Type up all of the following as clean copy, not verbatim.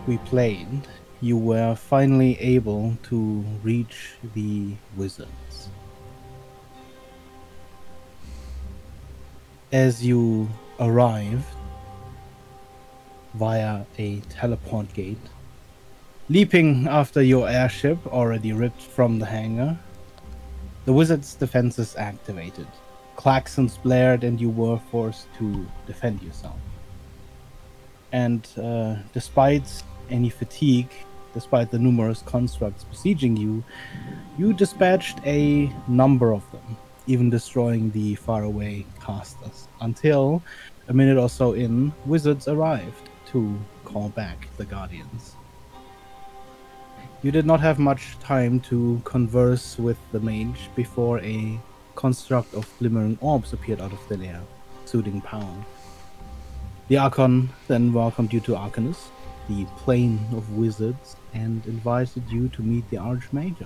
we played, you were finally able to reach the wizards. As you arrived via a teleport gate, leaping after your airship already ripped from the hangar, the wizard's defenses activated. Klaxons blared and you were forced to defend yourself. And despite any fatigue, despite the numerous constructs besieging you, you dispatched a number of them, even destroying the faraway casters, until a minute or so in, wizards arrived to call back the guardians. You did not have much time to converse with the mage before a construct of glimmering orbs appeared out of thin air, exuding power. The Archon then welcomed you to Arcanus, the plane of wizards, and invited you to meet the Archmagi.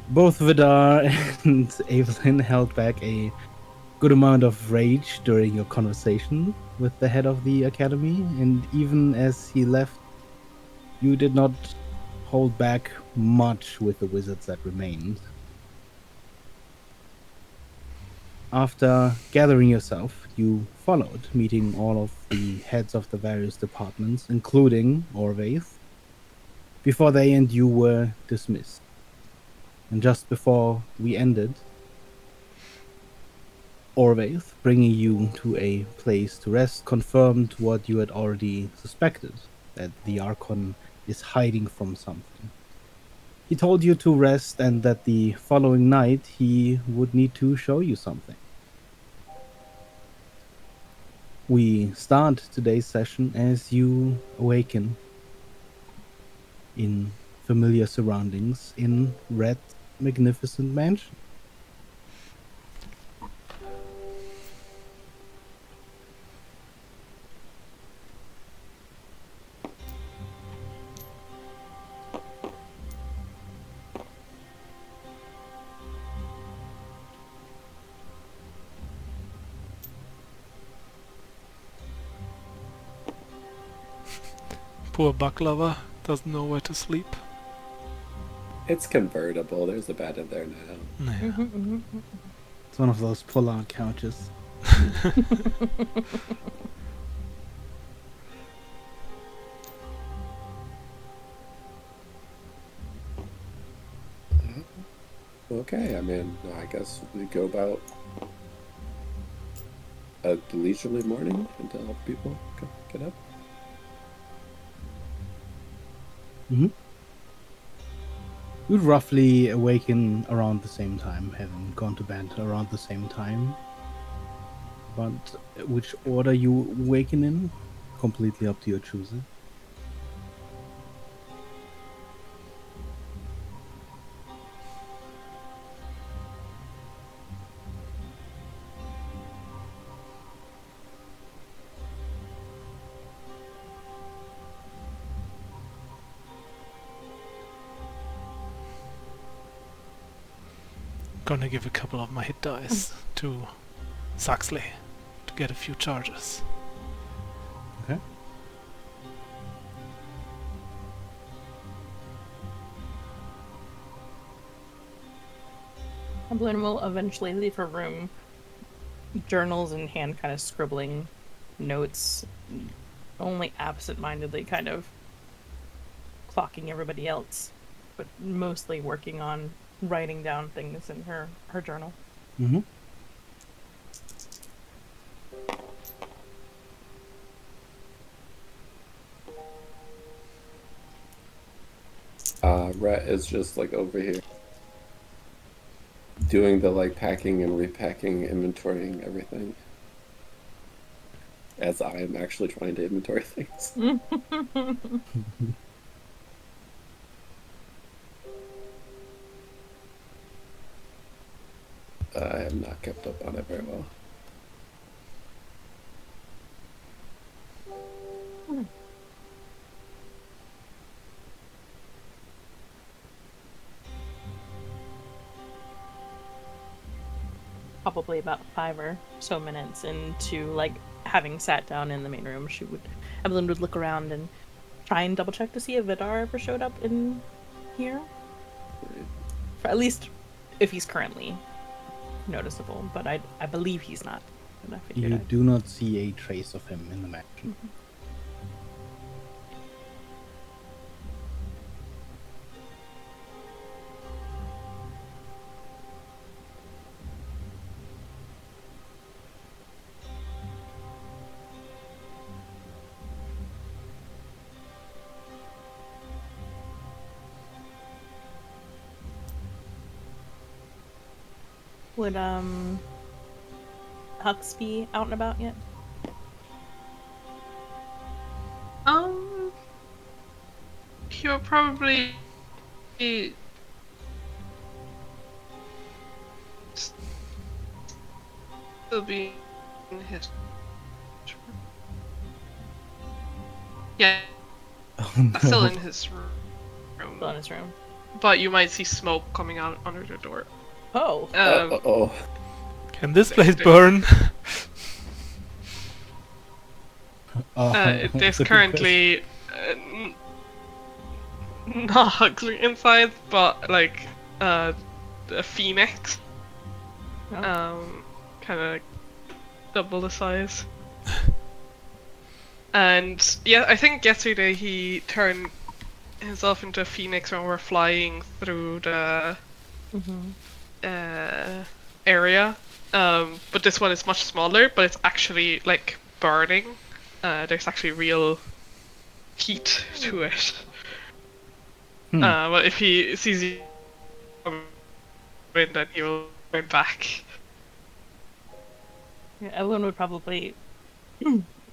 Both Vidar and Evelyn held back a good amount of rage during your conversation with the head of the academy, and even as he left, you did not hold back much with the wizards that remained. After gathering yourself, you followed, meeting all of the heads of the various departments, including Orvaith, before they and you were dismissed. And just before we ended, Orvaith, bringing you to a place to rest, confirmed what you had already suspected, that the Archon is hiding from something. He told you to rest and that the following night he would need to show you something. We start today's session as you awaken in familiar surroundings in Red's magnificent mansion. Poor Baklava doesn't know where to sleep. It's convertible. There's a bed in there now. Yeah. It's one of those pull-out couches. Okay, I mean, I guess we go about a leisurely morning until people get up. Mm-hmm. You'd roughly awaken around the same time, having gone to bed around the same time. But which order you awaken in, completely up to your choosing. Gonna give a couple of my hit dice to Saxley to get a few charges. Okay. Evelyn will eventually leave her room, journals in hand, kind of scribbling notes, only absent-mindedly kind of clocking everybody else, but mostly working on writing down things in her journal. Mm-hmm. Rhett is just like over here doing the like packing and repacking, inventorying everything. As I am actually trying to inventory things. I have not kept up on it very well. Probably about 5 or so minutes into like having sat down in the main room, Evelyn would look around and try and double check to see if Vidar ever showed up in here. For at least if he's currently noticeable, but I believe he's not. And I figured You do not see a trace of him in the mansion. Would Hux be out and about yet? He'll probably be still be in his yeah, Oh, no. still in his room. Still in his room. But you might see smoke coming out under the door. Oh. Oh. Can this place burn? There's it's a good currently not Huxley inside, but like a phoenix. Oh. Kind of double the size. And yeah, I think yesterday he turned himself into a phoenix when we were flying through the area. But this one is much smaller, but it's actually like burning. There's actually real heat to it. But if he sees you coming, then he will turn back. Yeah, Evelyn would probably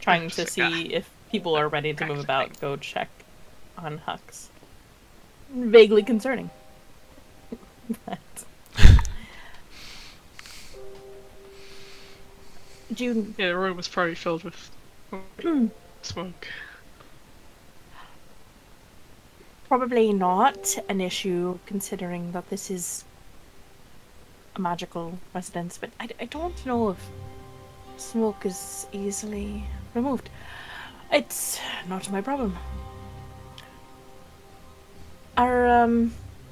trying to see if people are ready to move about, go check on Hux. Vaguely concerning. But... June. Yeah, the room is probably filled with smoke. Probably not an issue, considering that this is a magical residence, but I don't know if smoke is easily removed. It's not my problem. Are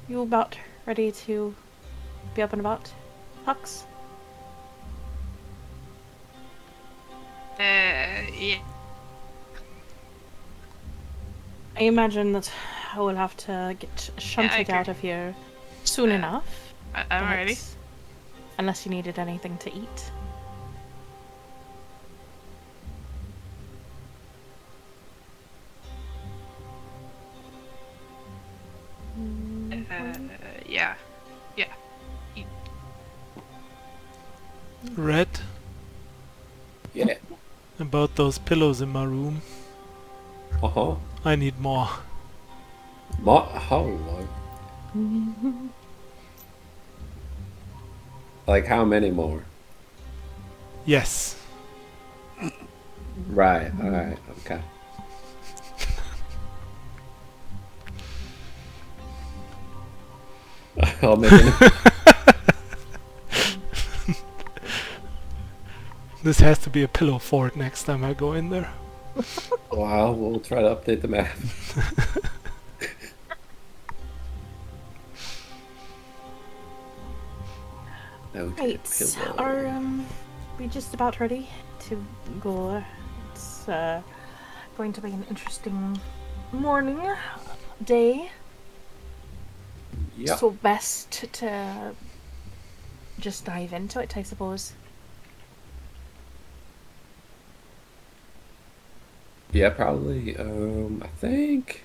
you about ready to be up and about, Hux? Yeah. I imagine that I will have to get shunted out of here soon enough. I'm ready. Unless you needed anything to eat. Yeah. Red, Yeah. about those pillows in my room. Uh-huh. I need more. How long? Like how many more? Yes. Right, alright, okay. I'll make it. This has to be a pillow fort next time I go in there. Wow, we'll try to update the map. Okay, Right, pillow. are we just about ready to go? It's going to be an interesting morning, day. Yep. So best to just dive into it, I suppose. Yeah, probably. I think.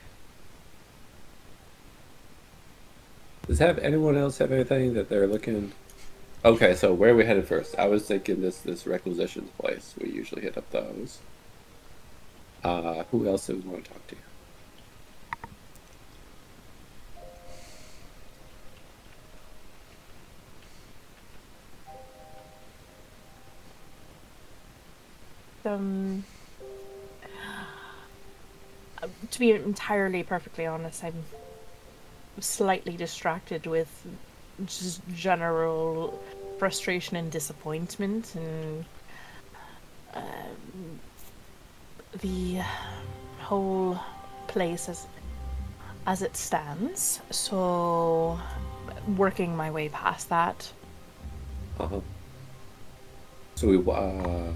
Does anyone else have anything that they're looking? Okay, so where are we headed first? I was thinking this requisitions place. We usually hit up those. Who else do we want to talk to? To be entirely perfectly honest, I'm slightly distracted with just general frustration and disappointment, and the whole place as it stands. So, working my way past that. Uh-huh. So we But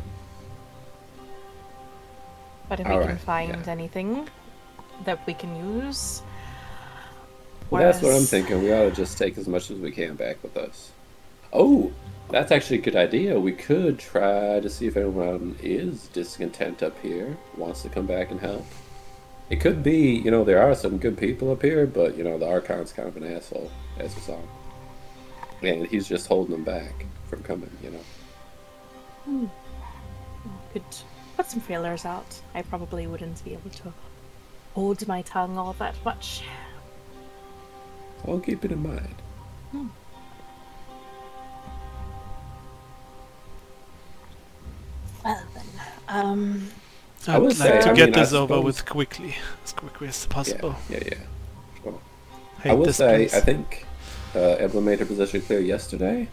if we All can right, find yeah. anything that we can use. Well, that's what I'm Whereas- thinking. We ought to just take as much as we can back with us. Oh, that's actually a good idea. We could try to see if anyone is discontent up here, wants to come back and help. It could be, there are some good people up here, but, the Archon's kind of an asshole, as we saw. And he's just holding them back from coming. Could put some feelers out. I probably wouldn't be able to hold my tongue all that much. I'll keep it in mind. Well then, I would I'd say, like to I get mean, I this over suppose- with as quickly as possible. Yeah. Sure. I Hate will this say, place. I think Evelyn made her position clear yesterday.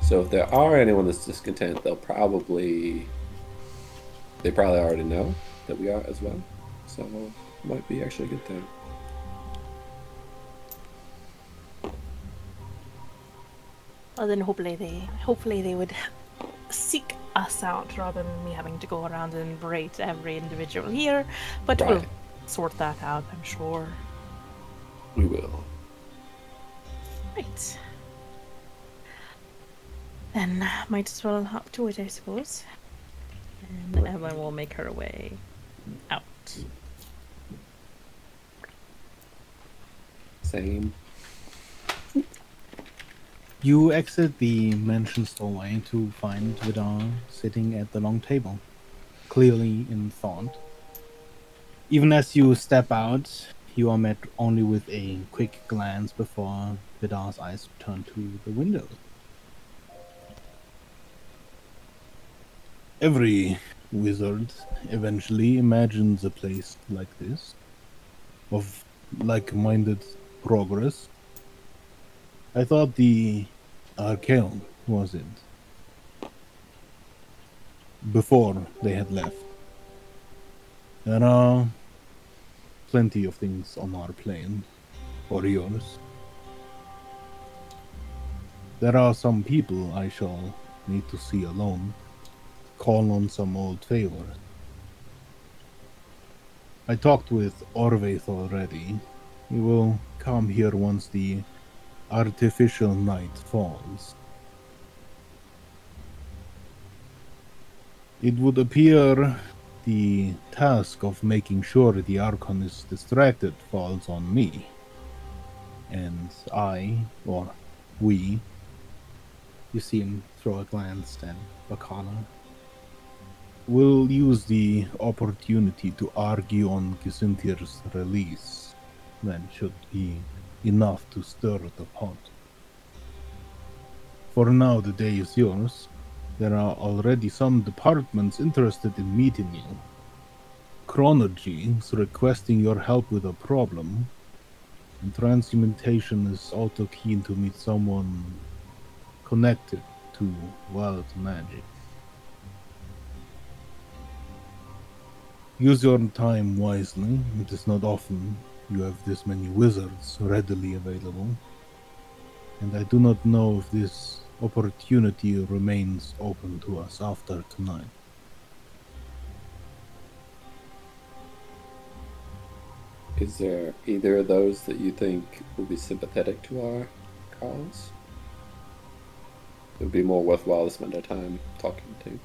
So if there are anyone that's discontent, they probably already know that we are as well. So it might be actually a good thing. well then hopefully they would seek us out rather than me having to go around and berate every individual here. But we'll Right. sort that out, I'm sure. We will. Right. Then might as well hop to it, I suppose. And then Evelyn will make her way out. Same. You exit the mansion's doorway to find Vidar sitting at the long table, clearly in thought. Even as you step out, you are met only with a quick glance before Vidar's eyes turn to the window. Every wizard eventually imagines a place like this, of like-minded progress. I thought the Archaeon was it. Before they had left. There are plenty of things on our plane, or yours. There are some people I shall need to see alone, call on some old favors. I talked with Orvaith already. He will come here once the artificial night falls. It would appear the task of making sure the Archon is distracted falls on me. And I, or we, you see him throw a glance at Bakana, will use the opportunity to argue on Gisintir's release. That should be enough to stir the pot. For now, the day is yours. There are already some departments interested in meeting you. Chronology is requesting your help with a problem, and Transmutation is also keen to meet someone connected to wild magic. Use your time wisely. It is not often you have this many wizards readily available, and I do not know if this opportunity remains open to us after tonight. Is there either of those that you think would be sympathetic to our cause? It would be more worthwhile to spend our time talking to.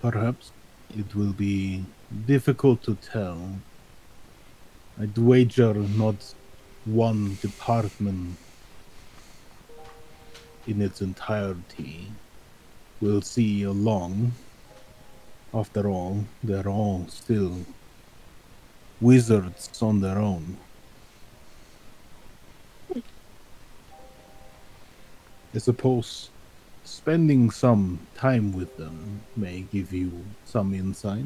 Perhaps it will be difficult to tell. I'd wager not one department in its entirety will see you long. After all, they're all still wizards on their own. I suppose spending some time with them may give you some insight.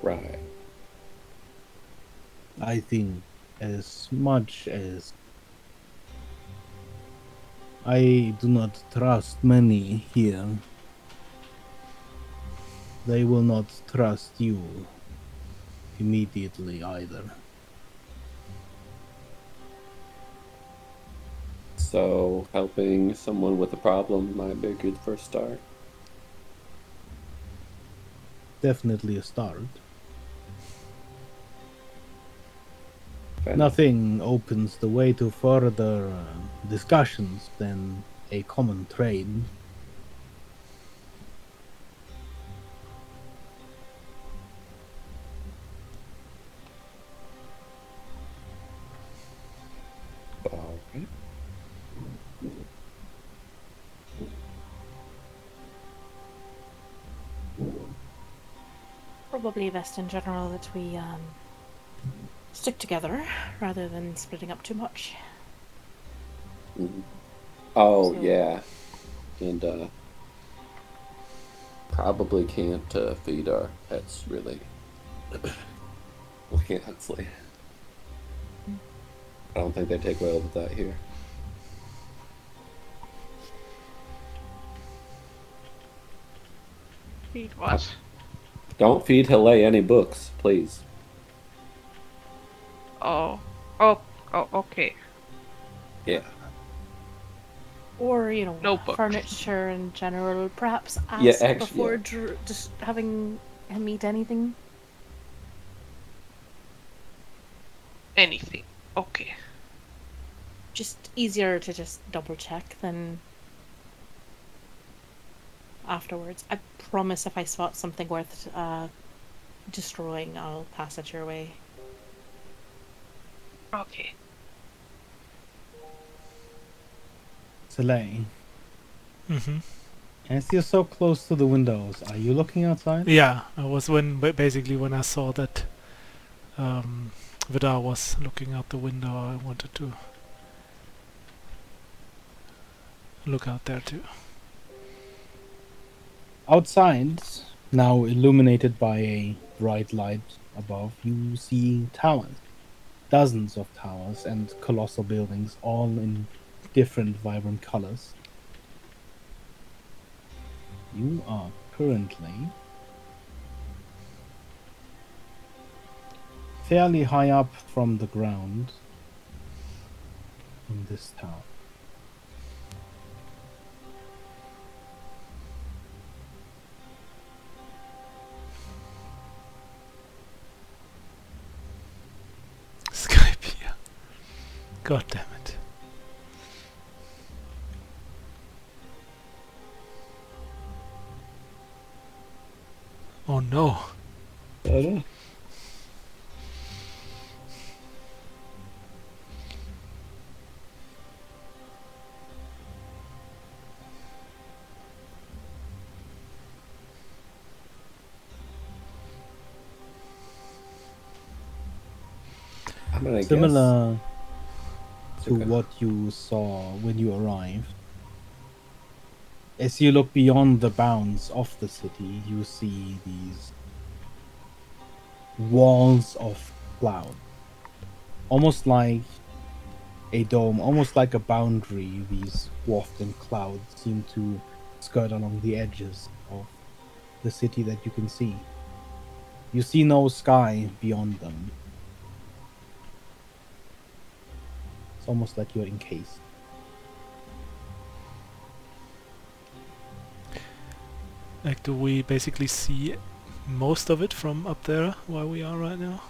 Right. I think as much as I do not trust many here, they will not trust you immediately either. So helping someone with a problem might be a good first start. Definitely a start. Fair enough. Nothing opens the way to further discussions than a common trade. Alright. Probably best in general that we stick together rather than splitting up too much. Mhm. Oh, So- yeah. And probably can't feed our pets really. We can't, honestly. I don't think they take well with that here. Read what? Don't feed Hille any books, please. Oh. Oh. Oh, okay. Yeah. Or, you know, No books. furniture in general. Perhaps Yeah, ask actually, before yeah. just having him eat anything. Anything. Okay. Just easier to just double check than afterwards. I promise if I spot something worth destroying, I'll pass it your way. Okay. Soleil, Mm-hmm. as you're so close to the windows, are you looking outside? Yeah, I was basically when I saw that Vidar was looking out the window, I wanted to look out there too. Outside, now illuminated by a bright light above, you see towers. Dozens of towers and colossal buildings, all in different vibrant colors. You are currently fairly high up from the ground in this tower. Skype here. God damn it. Oh no. I'm gonna guess. Similar to Okay. what you saw when you arrived. As you look beyond the bounds of the city, you see these walls of cloud. Almost like a dome, almost like a boundary. These wafting clouds seem to skirt along the edges of the city that you can see. You see no sky beyond them. It's almost like you're encased. Like, do we basically see most of it from up there where we are right now?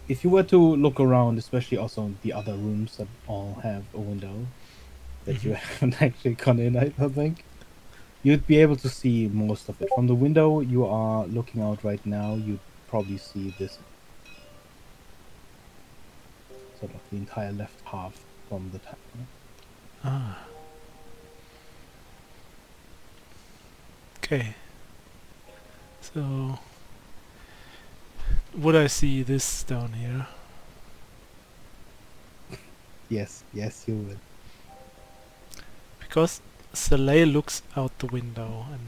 If you were to look around, especially also in the other rooms that all have a window that you haven't actually gone in, I don't think, you'd be able to see most of it. From the window you are looking out right now, you'd probably see this sort of the entire left half from the tower. Ah. Okay. So, would I see this down here? Yes, you would. Because Soleil looks out the window and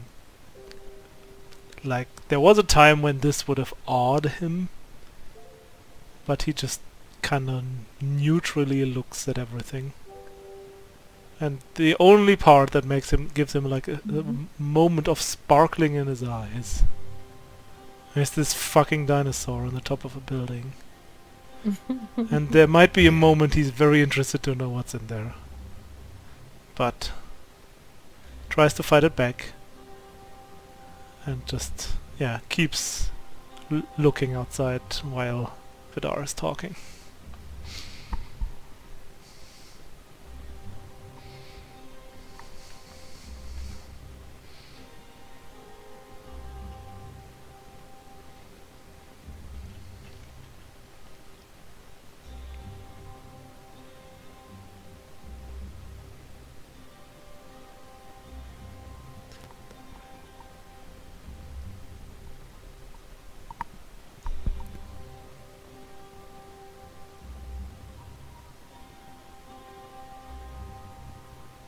like there was a time when this would have awed him, but he just kind of neutrally looks at everything. And the only part that gives him like a moment of sparkling in his eyes is this fucking dinosaur on the top of a building. And there might be a moment he's very interested to know what's in there. But tries to fight it back. And just, yeah, keeps looking outside while Vidar is talking.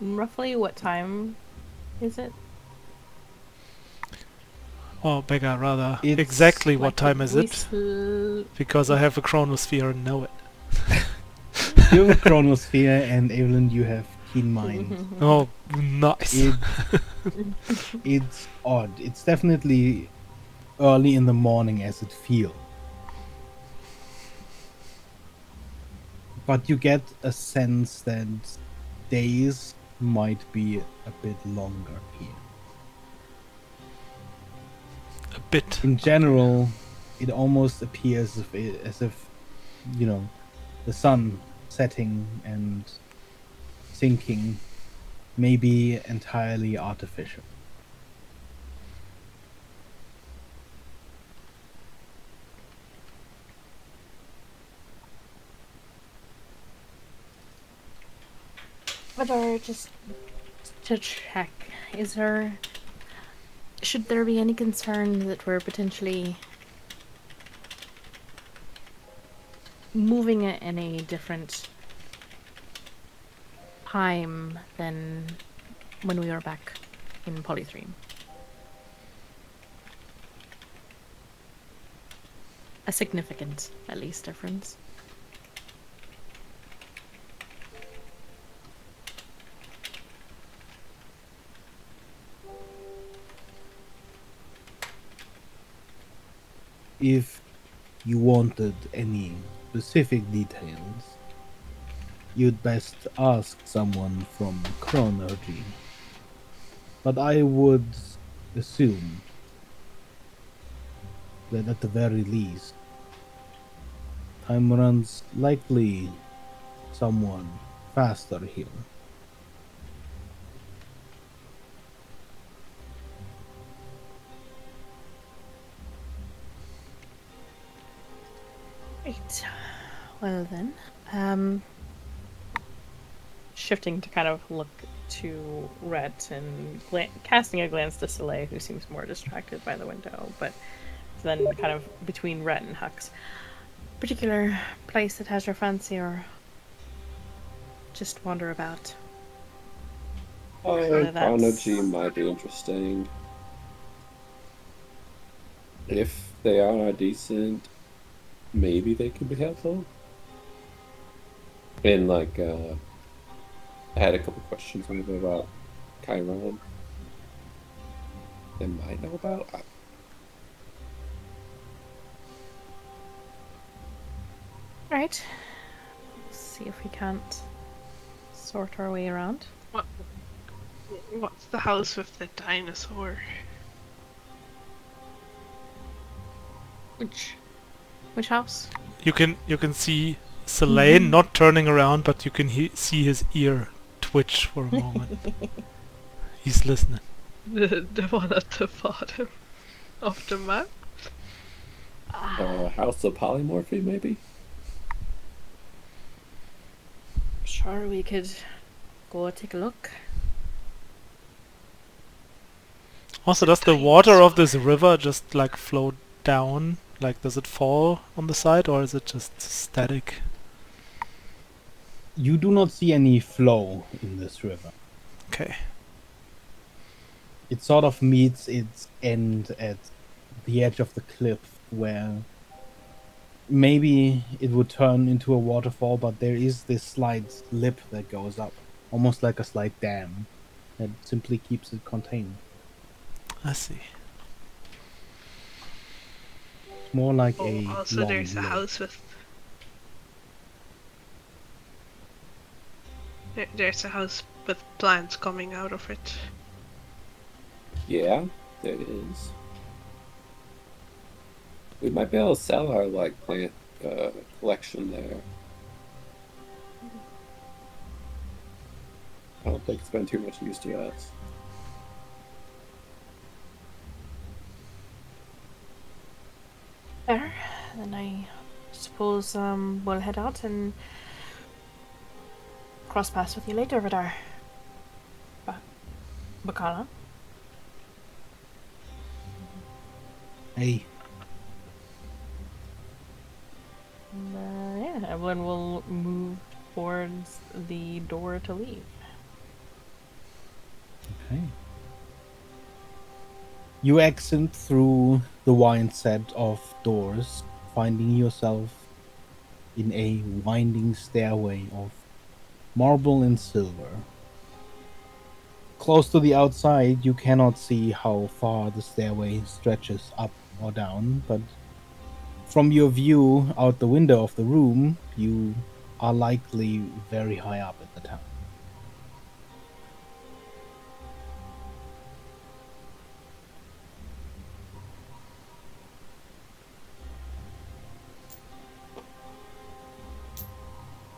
Roughly what time is it? Oh, Becca, rather. It's Exactly what Like, time is we it? Because I have a chronosphere and know it. You have a chronosphere, and Evelyn, you have keen mind. Oh, nice. It's odd. It's definitely early in the morning as it feels. But you get a sense that days might be a bit longer here. A bit. In general, it almost appears as if, you know, the sun setting and sinking may be entirely artificial. But just to check, should there be any concern that we're potentially moving it in a different time than when we were back in Polythreme? A significant, at least, difference. If you wanted any specific details, you'd best ask someone from Chronergy. But I would assume that at the very least, time runs likely someone faster here. Right. Well then, shifting to kind of look to Rhett and casting a glance to Soleil, who seems more distracted by the window, but then kind of between Rhett and Hux. Particular place that has your fancy, or just wander about? Whether that's- Chronology might be interesting. If they are decent, maybe they could be helpful. And like, I had a couple questions maybe about Chiron. They might know about. Right. See if we can't sort our way around. What's the house with the dinosaur? Which house? You can see Selene not turning around, but you can see his ear twitch for a moment. He's listening. The one at the bottom of the map? House of Polymorphy, maybe? Sure, we could go take a look. Also, does the water of this river just like flow down? Like, does it fall on the side, or is it just static? You do not see any flow in this river. Okay. It sort of meets its end at the edge of the cliff where maybe it would turn into a waterfall, but there is this slight lip that goes up, almost like a slight dam that simply keeps it contained. I see. It's more like Oh, a also long there's a lake. house with... There's a house with plants coming out of it. Yeah, there it is. We might be able to sell our like plant collection there. I don't think it's been too much use to us. There. Then I suppose we'll head out and cross paths with you later, Vidar. Bacala. Hey, Yeah, everyone will move towards the door to leave. okay. You exit through the wide set of doors, finding yourself in a winding stairway of marble and silver. Close to the outside, you cannot see how far the stairway stretches up or down, but from your view out the window of the room, you are likely very high up in the town.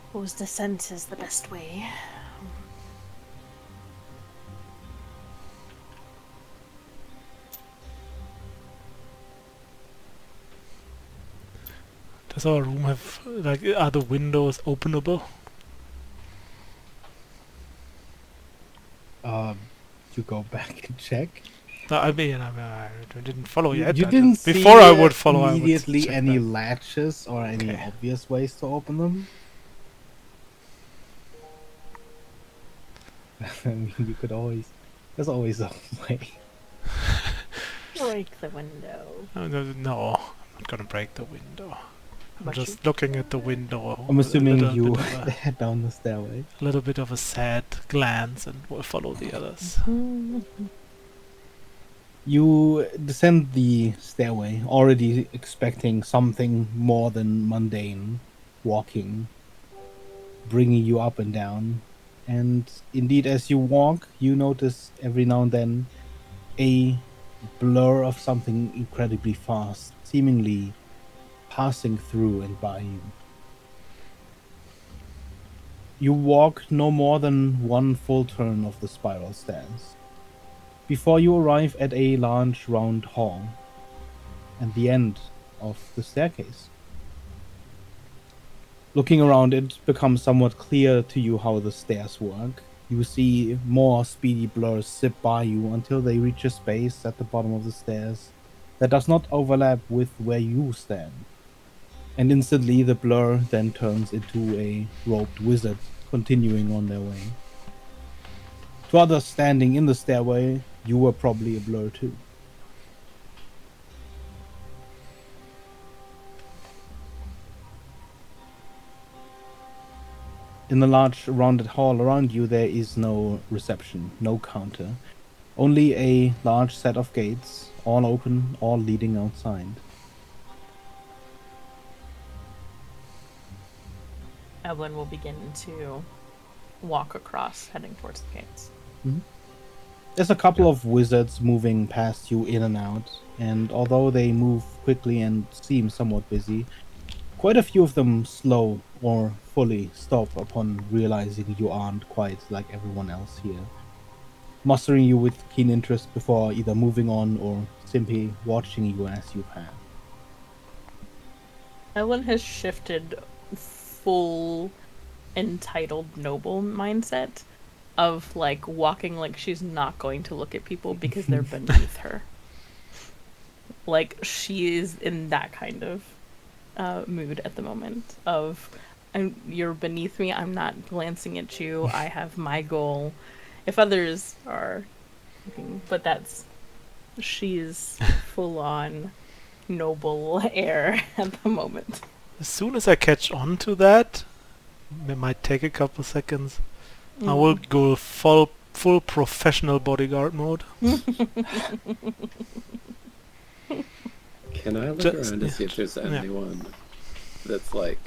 Suppose descent is the best way. Does our room have, like, are the windows openable? You go back and check. No, I mean, I didn't follow You, yet. you I didn't just, see before I would follow, I would immediately check any that. latches or any Okay. obvious ways to open them. I mean, you could always. There's always a way. Break the window. No, I'm not gonna break the window. I'm But just looking at the window. I'm with assuming a you little bit of head down the stairway. a little bit of a sad glance, and we'll follow the others. You descend the stairway, already expecting something more than mundane walking, bringing you up and down. And indeed, as you walk, you notice every now and then a blur of something incredibly fast, seemingly passing through and by you. You walk no more than one full turn of the spiral stairs before you arrive at a large round hall and the end of the staircase. Looking around, it becomes somewhat clear to you how the stairs work. You see more speedy blurs zip by you until they reach a space at the bottom of the stairs that does not overlap with where you stand. And instantly the blur then turns into a robed wizard continuing on their way. To others standing in the stairway, you were probably a blur too. In the large rounded hall around you, there is no reception, no counter. Only a large set of gates, all open, all leading outside. Evelyn will begin to walk across, heading towards the gates. There's a couple of wizards moving past you in and out, and although they move quickly and seem somewhat busy, quite a few of them slow or fully stop upon realizing you aren't quite like everyone else here, mustering you with keen interest before either moving on or simply watching you as you pass. Evelyn has shifted full entitled noble mindset of like walking like she's not going to look at people because they're beneath her. Like she is in that kind of mood at the moment of you're beneath me, I'm not glancing at you, I have my goal. If others are looking, but that's She's full on noble air at the moment. As soon as I catch on to that, it might take a couple seconds. I will go full professional bodyguard mode. Can I look Just- around to yeah, see if there's yeah. anyone that's like,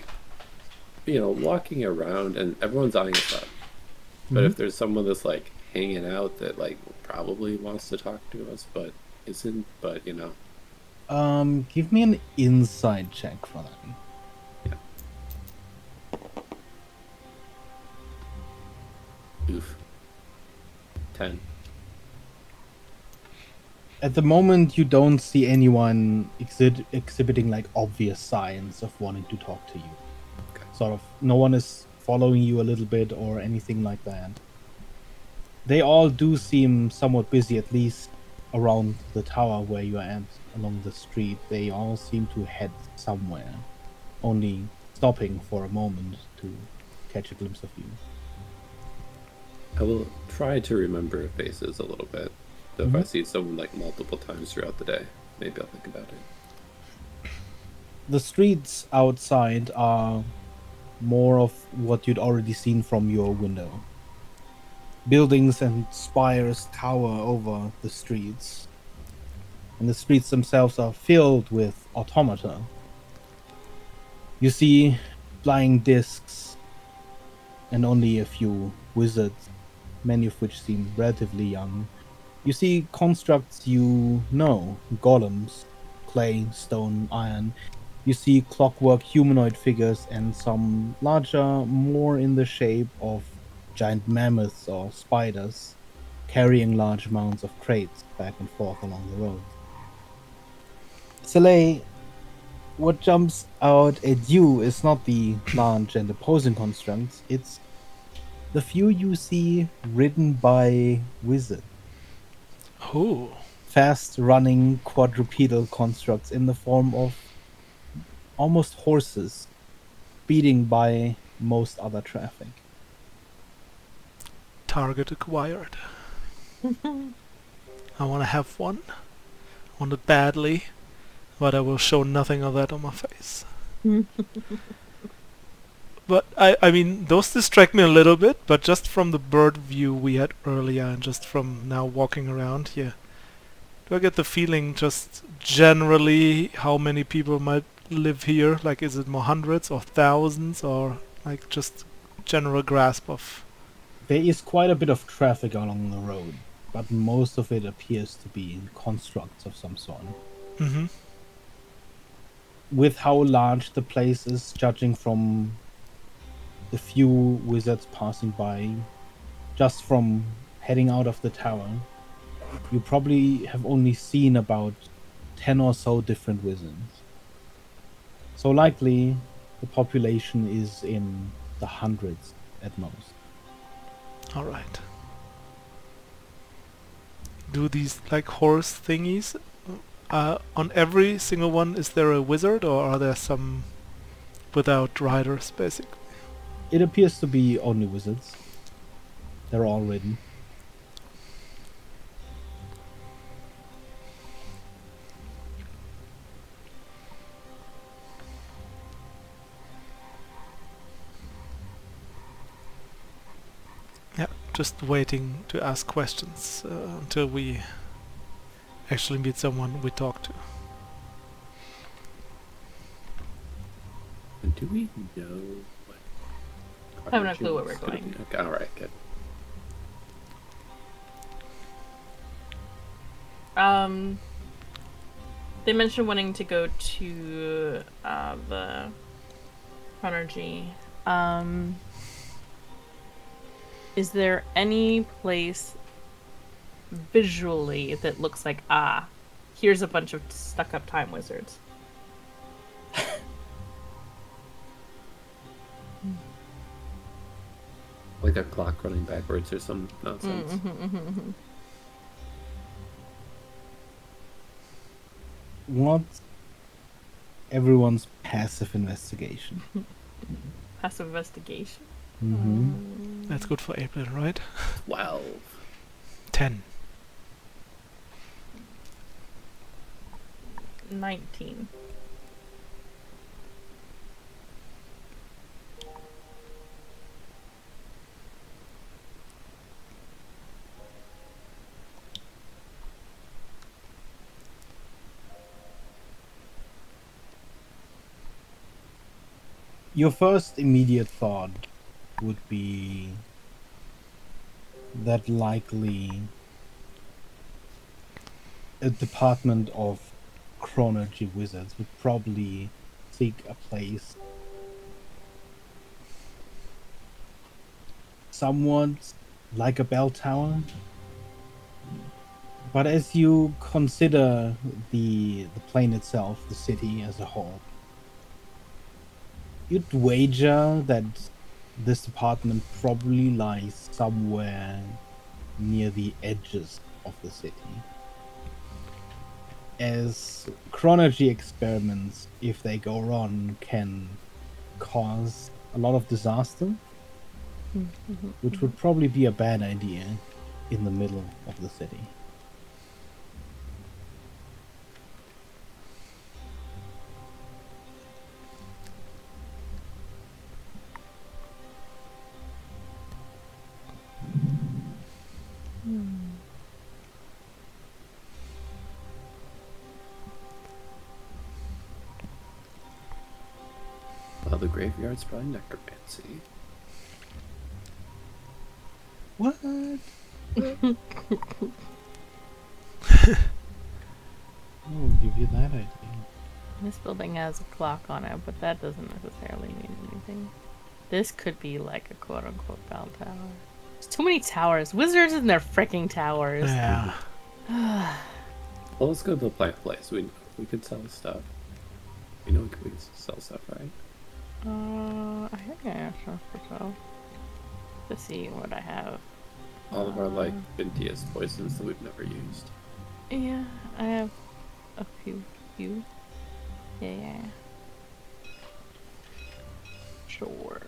you know, walking around and everyone's eyeing us up. But if there's someone that's like hanging out that like probably wants to talk to us but isn't, but you know. Give me an insight check for that. Oof. 10. At the moment, you don't see anyone exhibiting like obvious signs of wanting to talk to you. Okay. Sort of, no one is following you a little bit or anything like that. They all do seem somewhat busy, at least around the tower where you are at, along the street. They all seem to head somewhere, only stopping for a moment to catch a glimpse of you. I will try to remember faces a little bit. So if I see someone like multiple times throughout the day, maybe I'll think about it. The streets outside are more of what you'd already seen from your window. Buildings and spires tower over the streets, and the streets themselves are filled with automata. You see flying discs and only a few wizards, many of which seem relatively young. You see constructs you know, golems, clay, stone, iron. You see clockwork humanoid figures and some larger, more in the shape of giant mammoths or spiders, carrying large amounts of crates back and forth along the road. Soleil, what jumps out at you is not the large and opposing constructs, it's the few you see ridden by wizards. Oh, Fast-running quadrupedal constructs in the form of almost horses, speeding by most other traffic. target acquired. I want to have one. I want it badly, but I will show nothing of that on my face. But I mean, those distract me a little bit, but just from the bird view we had earlier and just from now walking around here, do I get the feeling just generally how many people might live here? Like, is it more hundreds or thousands, or like just general grasp of... There is quite a bit of traffic along the road, but most of it appears to be constructs of some sort. Mm-hmm. With how large the place is, judging from the few wizards passing by, just from heading out of the tower, you probably have only seen about 10 or so different wizards. So likely the population is in the hundreds at most. All right. Do these like horse thingies? On every single one, is there a wizard, or are there some without riders, basically? It appears to be only wizards. They're all ridden. Yeah, just waiting to ask questions until we actually meet someone we talk to. And do we know what? I have no clue where we're Origins could going. be? Okay, all right, good. They mentioned wanting to go to the Chronergy. Is there any place visually that looks like, here's a bunch of stuck-up time wizards? Like a clock running backwards or some nonsense. What's everyone's passive investigation? Passive investigation? Mm-hmm. That's good for April, right? 12. 10. 19. Your first immediate thought would be that likely a department of chronology wizards would probably seek a place somewhat like a bell tower. But as you consider the plane itself, the city as a whole, you'd wager that this department probably lies somewhere near the edges of the city. As chronology experiments, if they go wrong, can cause a lot of disaster, which would probably be a bad idea in the middle of the city. Well, the graveyard's probably necromancy. What? I'll give you that idea. This building has a clock on it, but that doesn't necessarily mean anything. This could be like a quote-unquote bell tower. There's too many towers. Wizards and their freaking towers. Yeah. Well, let's go to the plant place. We could sell stuff. We know we could sell stuff, right? I think I asked for so. Let's see what I have. All of our like vindiest poisons that we've never used. Yeah, I have a few. Yeah. Sure.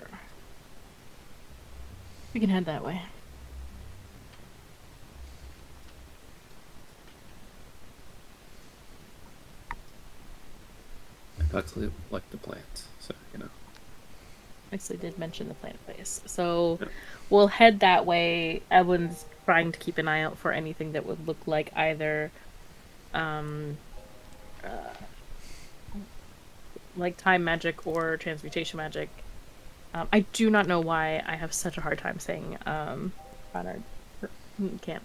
We can head that way. I actually like the plants, so you know. Actually did mention the plant place. So we'll head that way. Evelyn's trying to keep an eye out for anything that would look like either like time magic or transmutation magic. I do not know why I have such a hard time saying Conrad. Can't.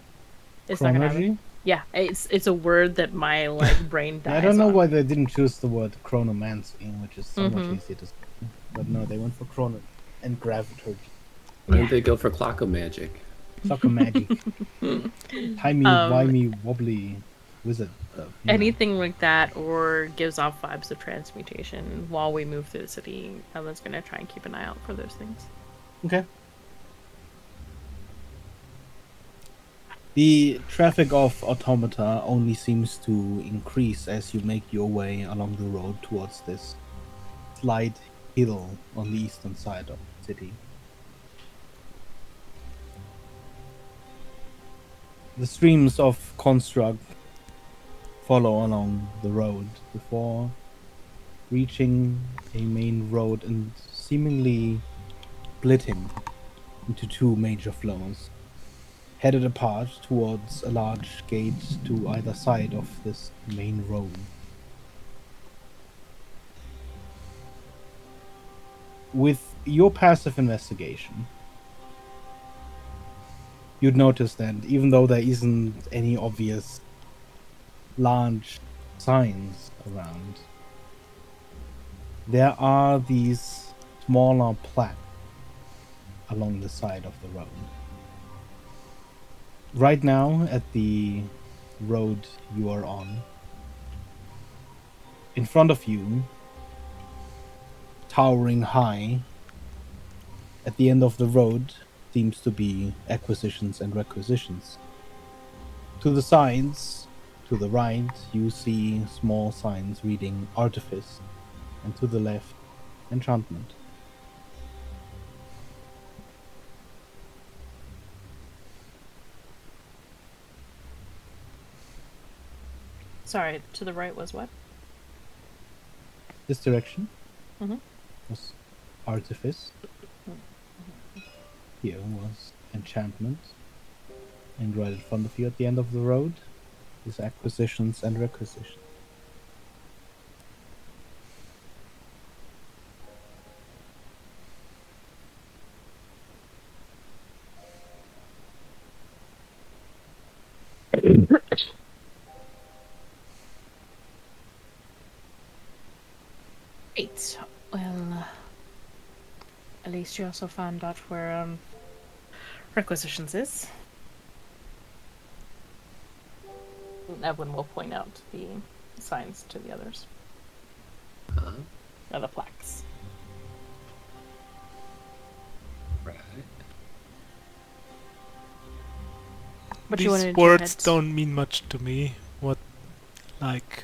It's not gonna happen. Chronology? Yeah, it's a word that my like brain dies I don't know on. why they didn't choose the word chronomancy, which is so much easier to say. But no, they went for chrono and graviturgy. Why didn't they go for clockomagic? Soccer magic. Timey-wimey wobbly wizard stuff. you know. Anything like that or gives off vibes of transmutation while we move through the city. Ella's gonna try and keep an eye out for those things. Okay. The traffic of automata only seems to increase as you make your way along the road towards this slight hill on the eastern side of the city. The streams of construct follow along the road before reaching a main road and seemingly splitting into two major flows, headed apart towards a large gate to either side of this main road. With your passive investigation, you'd notice that even though there isn't any obvious large signs around, there are these smaller plaques along the side of the road. Right now, at the road you are on, in front of you, towering high, at the end of the road, seems to be acquisitions and requisitions. To the sides, to the right, you see small signs reading artifice, and to the left, enchantment. Sorry, to the right was what? This direction Mhm. was artifice. Here was enchantment. And right in front of you at the end of the road is acquisitions and requisitions. Great. Well, at least you also found out where requisitions is. Evelyn will point out the signs to the others. Or the plaques. Right. But you wanted These to words head- don't mean much to me. What, like,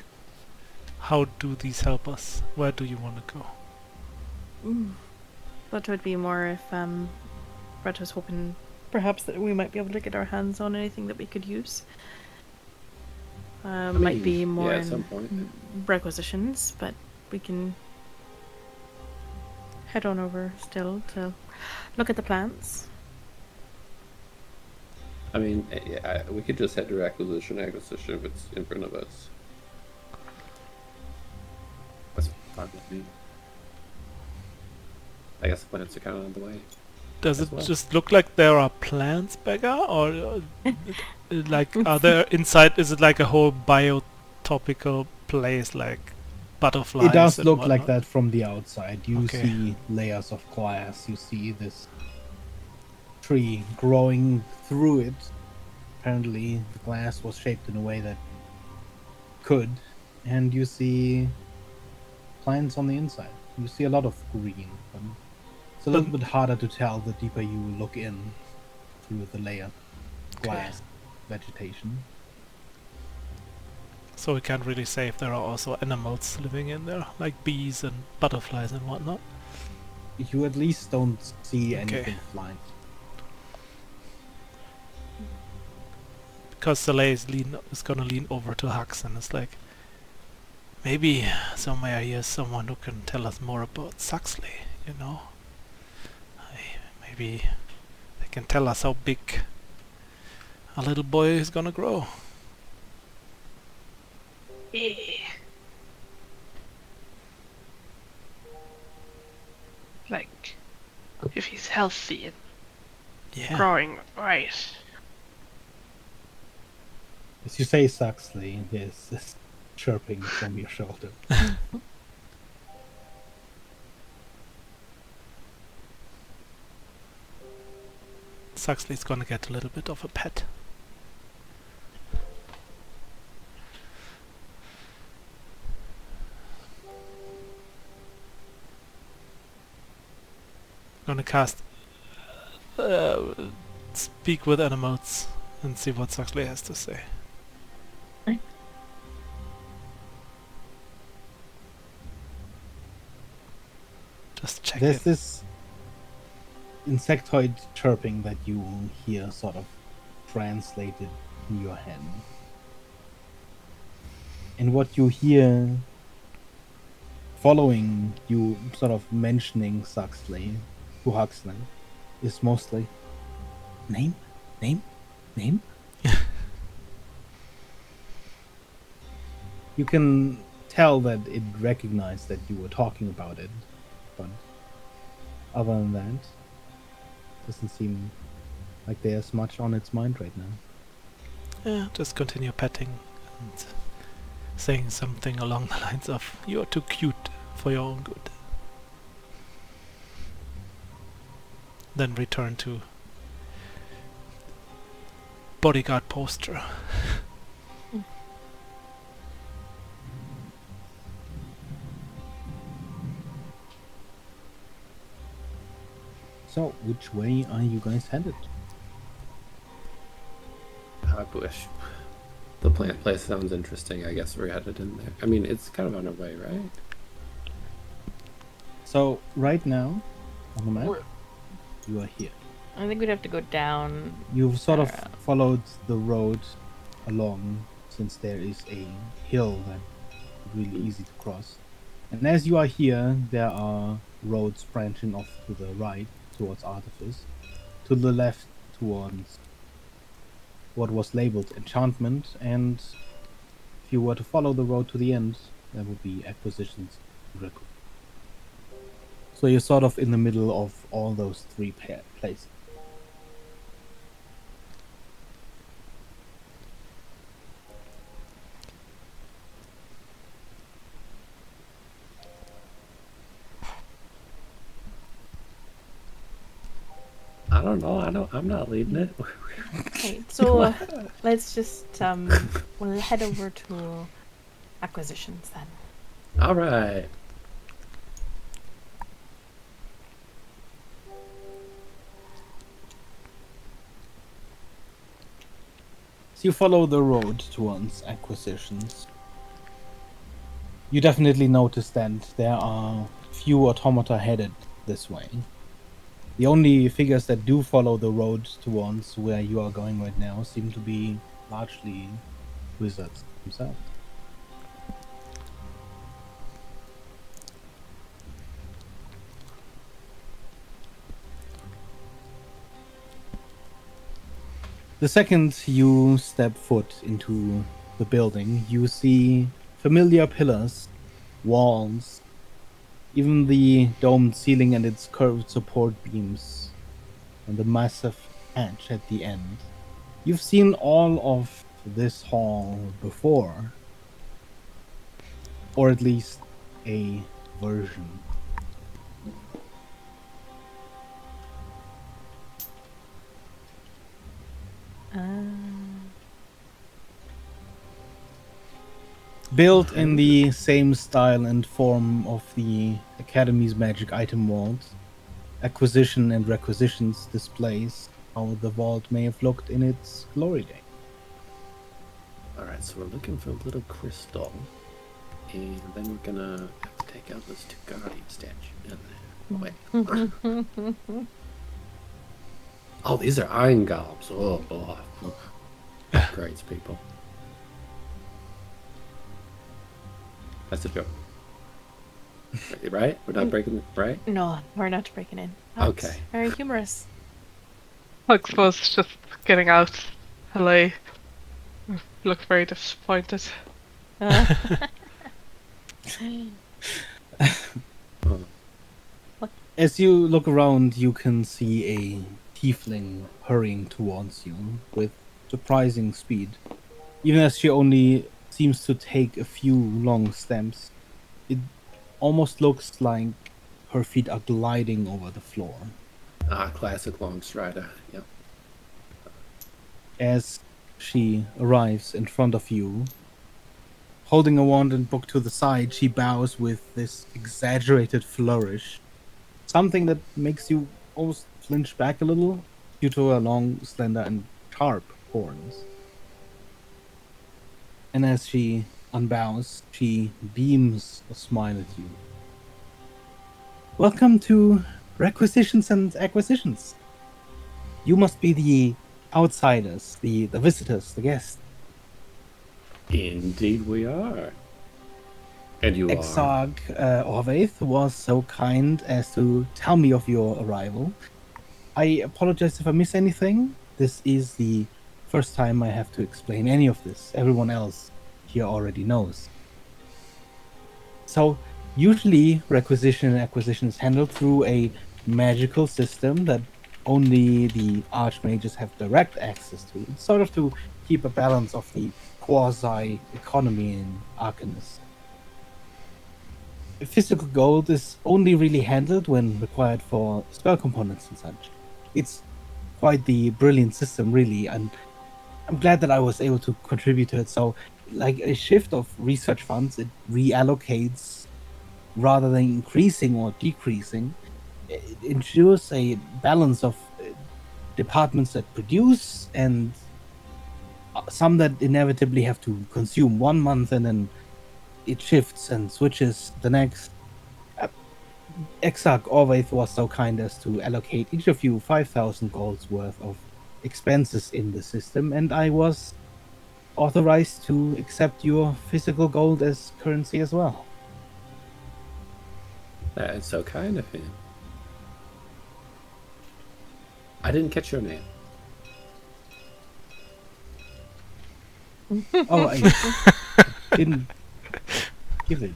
how do these help us? Where do you want to go? Thought it would be more if Brett was hoping perhaps that we might be able to get our hands on anything that we could use. Might mean, be more yeah, at some in point. requisitions, but we can head on over still to look at the plants. I mean, yeah, we could just head to acquisition if it's in front of us. That's fine with me. I guess the plants are kind of on the way. Does As it well. just look like there are plants, Becca, or like are there inside? Is it like a whole biotopical place, like butterflies? It does and look like whatnot? that from the outside. You Okay. see layers of glass. You see this tree growing through it. Apparently, the glass was shaped in a way that could. And you see plants on the inside. You see a lot of green. But it's a little bit harder to tell the deeper you look in through the layer glass vegetation. So we can't really say if there are also animals living in there, like bees and butterflies and whatnot. You at least don't see Okay. anything flying. Because Soleil is gonna lean over to Hux and it's like, maybe somewhere here is someone who can tell us more about Saxley, you know? Maybe they can tell us how big a little boy is gonna grow. Yeah. Like, if he's healthy and Yeah. growing right. As you say, Saxley, there's this chirping from your shoulder. Saxley's gonna get a little bit of a pet. Gonna cast speak with animals and see what Saxley has to say. Right. Just check There's it. this insectoid chirping that you hear sort of translated in your head. And what you hear following you sort of mentioning Saxley to Huxley is mostly name, name, name. You can tell that it recognized that you were talking about it, but other than that, doesn't seem like there's much on its mind right now. Yeah, just continue petting and saying something along the lines of, "You're too cute for your own good." Then return to bodyguard posture. So, which way are you guys headed? I wish. The plant place sounds interesting. I guess we're headed in there. I mean, it's kind of on our way, right? So, right now, on the map, We're- you are here. I think we'd have to go down. You've sort of Alright. followed the road along, since there is a hill that is really easy to cross. And as you are here, there are roads branching off to the right towards Artifice, to the left towards what was labeled Enchantment, and if you were to follow the road to the end, there would be Acquisitions. So you're sort of in the middle of all those three places. I don't know. I'm not leading it. Okay, so let's just we'll head over to acquisitions then. All right. So you follow the road towards Acquisitions. You definitely notice that there are few automata headed this way. The only figures that do follow the road towards where you are going right now seem to be largely wizards themselves. The second you step foot into the building, you see familiar pillars, walls, even the domed ceiling and its curved support beams, and the massive hatch at the end. You've seen all of this hall before, or at least a version. Built in the same style and form of the Academy's magic item vault, Acquisition and Requisitions displays how the vault may have looked in its glory day. All right. So we're looking for a little crystal, and then we're gonna have to take out those two guardian statues. Wait. Oh, these are iron golems. Oh boy. Great people. That's a joke. Right? We're not breaking it, right? No, we're not breaking in. That's Okay. very humorous. I suppose it's just getting out. Hello. Look very disappointed. As you look around, you can see a tiefling hurrying towards you with surprising speed. Even as she only seems to take a few long steps, it almost looks like her feet are gliding over the floor. Classic long strider. Yep. As she arrives in front of you, holding a wand and book to the side, she bows with this exaggerated flourish. Something that makes you almost flinch back a little due to her long, slender, and sharp horns. And as she unbows, she beams a smile at you. Welcome to Requisitions and Acquisitions. You must be the outsiders, the visitors, the guests. Indeed, we are. And you are. Exarch Orvaith was so kind as to tell me of your arrival. I apologize if I miss anything. This is the first time I have to explain any of this. Everyone else here already knows. So, usually requisition and acquisition is handled through a magical system that only the archmages have direct access to, sort of to keep a balance of the quasi-economy in Arcanus. Physical gold is only really handled when required for spell components and such. It's quite the brilliant system, really, and I'm glad that I was able to contribute to it. So, like a shift of research funds, it reallocates rather than increasing or decreasing. It ensures a balance of departments that produce and some that inevitably have to consume 1 month and then it shifts and switches the next. Exarch Orvaith was so kind as to allocate each of you 5,000 golds worth of expenses in the system, and I was authorized to accept your physical gold as currency as well. That's so kind of him. I didn't catch your name. Oh, I didn't give it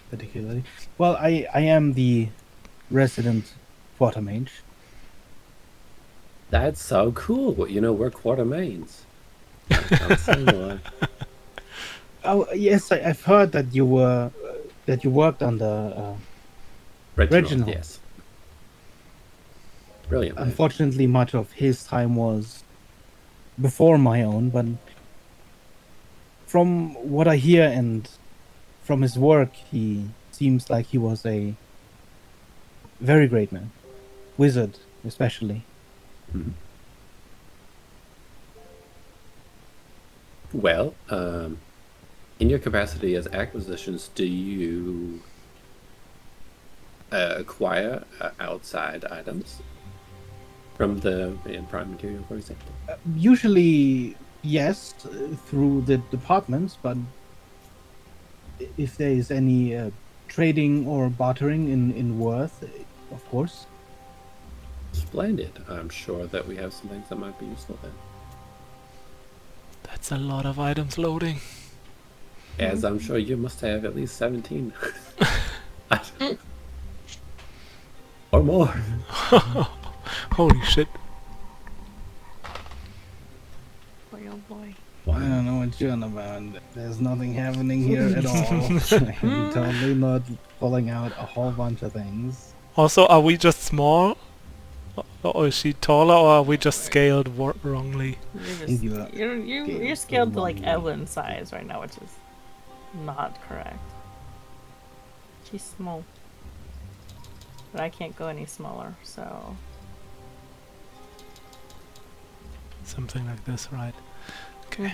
particularly. Well, I am the resident quarter mage. That's so cool. You know, we're Quartermains. I'm saying, Oh, yes, I've heard that you were that you worked on the Reginald. yes. Brilliant. Man. Unfortunately, much of his time was before my own, but from what I hear and from his work, he seems like he was a very great man. Wizard, especially. Mhm. Well, in your capacity as acquisitions, do you acquire outside items from the prime material, for example? Usually, yes, through the departments, but if there is any trading or bartering in worth, of course. Splendid. I'm sure that we have some things that might be useful then. That's a lot of items loading. As I'm sure you must have at least 17. Or more. Holy shit. Boy, oh boy. I don't know what you're on about. There's nothing happening here at all. I'm totally not pulling out a whole bunch of things. Also, are we just small? Or is she taller, or are we just scaled wrongly? You're scaled to like Evelyn size right now, which is not correct. She's small. But I can't go any smaller, so... Something like this, right? Okay.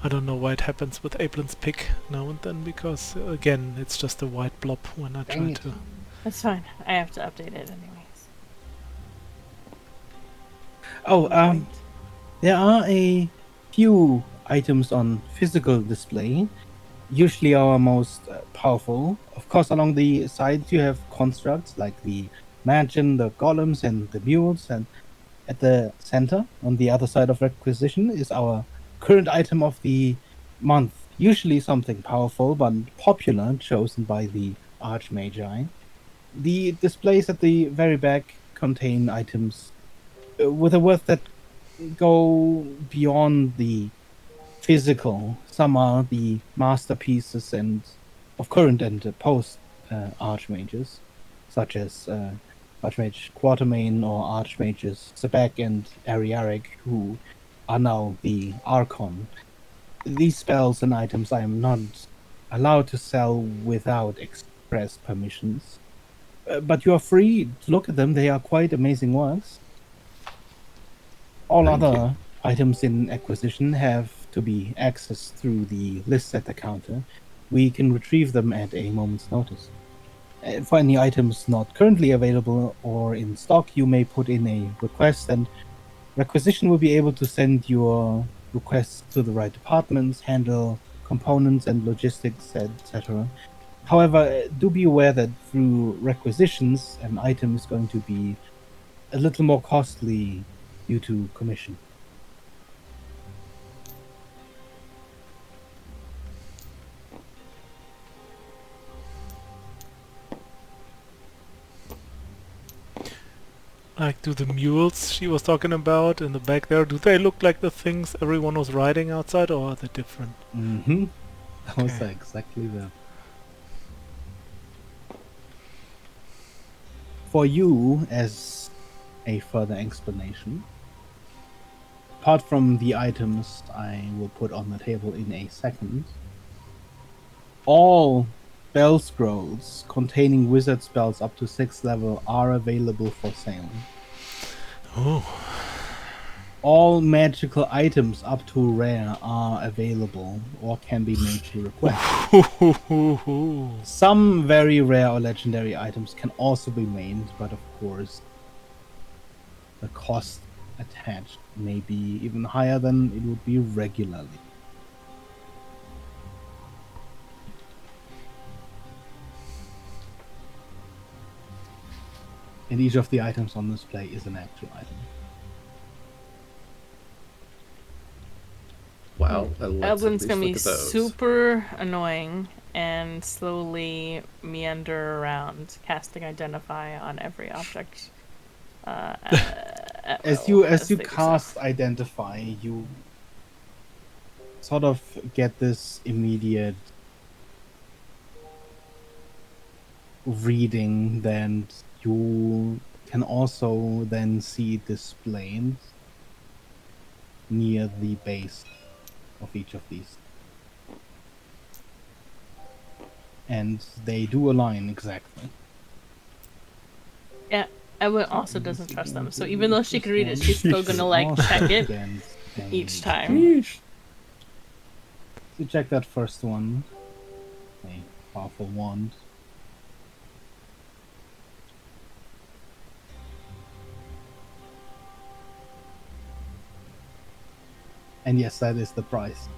I don't know why it happens with Aplin's pick now and then, because again, it's just a white blob when I try to... That's fine. I have to update it anyways. Oh, there are a few items on physical display, usually our most powerful. Of course, along the sides you have constructs like the mansion, the golems, and the mules, and at the center, on the other side of requisition, is our current item of the month. Usually something powerful but popular, chosen by the Archmagi. The displays at the very back contain items with a worth that go beyond the physical. Some are the masterpieces and of current and post Archmages, such as Archmage Quatermain or Archmages Sebek and Ariaric, who are now the Archon. These spells and items I am not allowed to sell without express permissions. But you are free to look at them. They are quite amazing works. All Thank other you. items in acquisition have to be accessed through the list at the counter. We can retrieve them at a moment's notice. For any items not currently available or in stock, you may put in a request, and requisition will be able to send your requests to the right departments, handle components and logistics, etc. However, do be aware that through requisitions, an item is going to be a little more costly due to commission. Like, do the mules she was talking about in the back there, do they look like the things everyone was riding outside, or are they different? Mm-hmm. Those Okay. are exactly them. For you, as a further explanation, apart from the items I will put on the table in a second, all spell scrolls containing wizard spells up to 6th level are available for sale. Oh. All magical items up to rare are available or can be made to request. Some very rare or legendary items can also be made, but of course the cost attached, maybe even higher than it would be regularly. And each of the items on display is an actual item. Wow, let's at Evelyn's least gonna be look at those. super annoying and slowly meander around, casting Identify on every object. As you they do so. cast Identify, you sort of get this immediate reading that you can also then see displayed near the base of each of these. And they do align exactly. Yeah, Evelyn also doesn't trust them, so even though she can read it, she's still gonna like check it each time. So check that first one. A powerful wand. And yes, that is the price.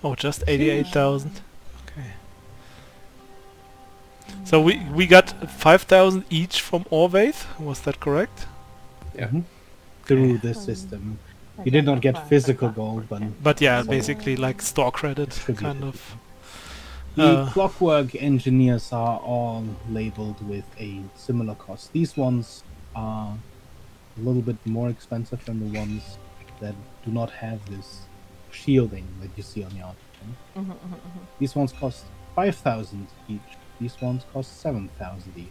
Oh, just 88,000. Okay. So we got 5,000 each from Orvaith. Was that correct? Yeah. Through this system. You did not get physical gold, But yeah, so basically like store credit, attributed. kind of. The clockwork engineers are all labeled with a similar cost. These ones are a little bit more expensive than the ones that do not have this shielding that you see on the outside. These ones cost 5,000 each. These ones cost 7,000 each.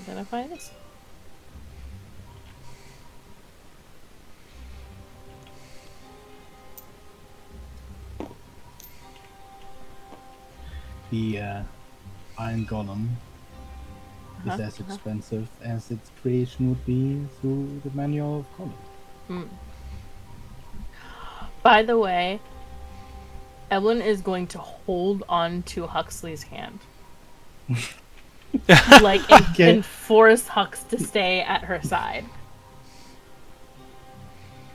Identify this. The Iron Golem is as expensive as its creation would be through the Manual of Colors. By the way, Evelyn is going to hold on to Huxley's hand. Like, and force Hux to stay at her side.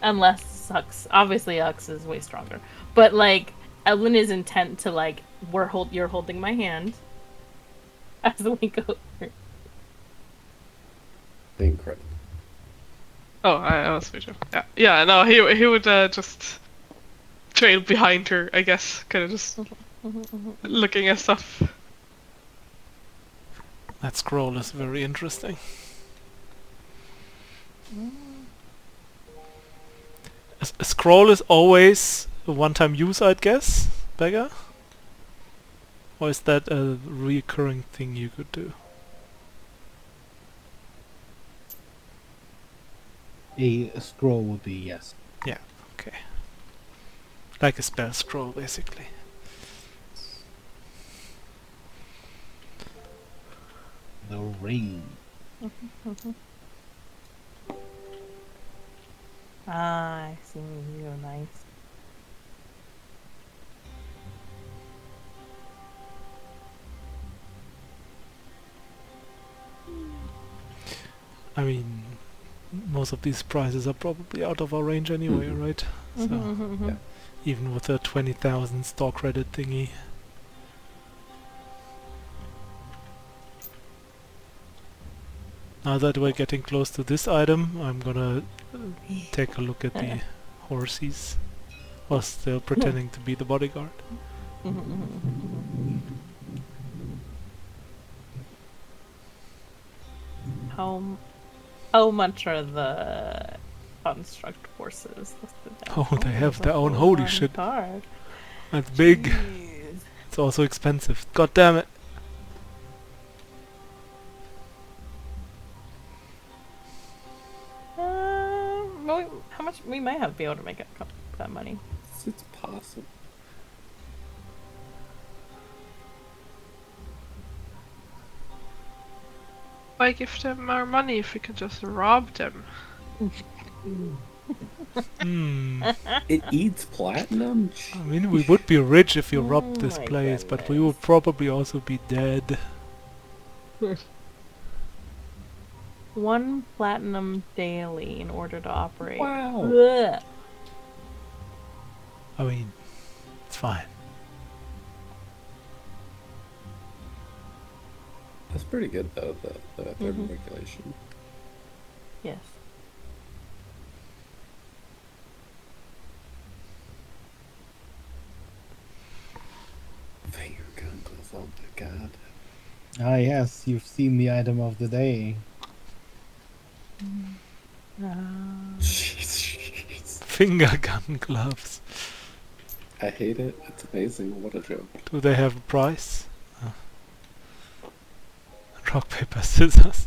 Unless Hux, obviously Hux is way stronger. But, like, Evelyn is intent to, like, you're holding my hand as we go through. Incredible. Oh, I was with you. Yeah, yeah. No, he would just trail behind her, I guess, kind of just looking at stuff. That scroll is very interesting. A scroll is always a one-time use, I'd guess, Beggar? Or is that a recurring thing you could do? A scroll would be yes. Yeah, okay. Like a spell scroll, basically. The ring. Ah, I see. You're nice. I mean, most of these prizes are probably out of our range anyway, right? So, Yeah. even with a 20,000 store credit thingy. Now that we're getting close to this item, I'm gonna take a look at the horses. While still pretending to be the bodyguard. How much are the construct horses listed down? Oh, they have there's their a own. full Holy on shit. card. That's big. Jeez. It's also expensive. God damn it. Well, how much we might have be able to make it that money. It's possible. Why give them our money if we can just rob them? Hmm. It eats platinum? I mean, we would be rich if you Oh robbed this my place, but we goodness. would probably also be dead. 1 platinum daily in order to operate. Wow. Ugh. I mean, it's fine. That's pretty good though, the thermoregulation. Yes. Finger guns, oh my god. Ah, yes, you've seen the item of the day. Jeez. Finger gun gloves. I hate it. It's amazing. What a joke. Do they have a price? Rock, paper, scissors.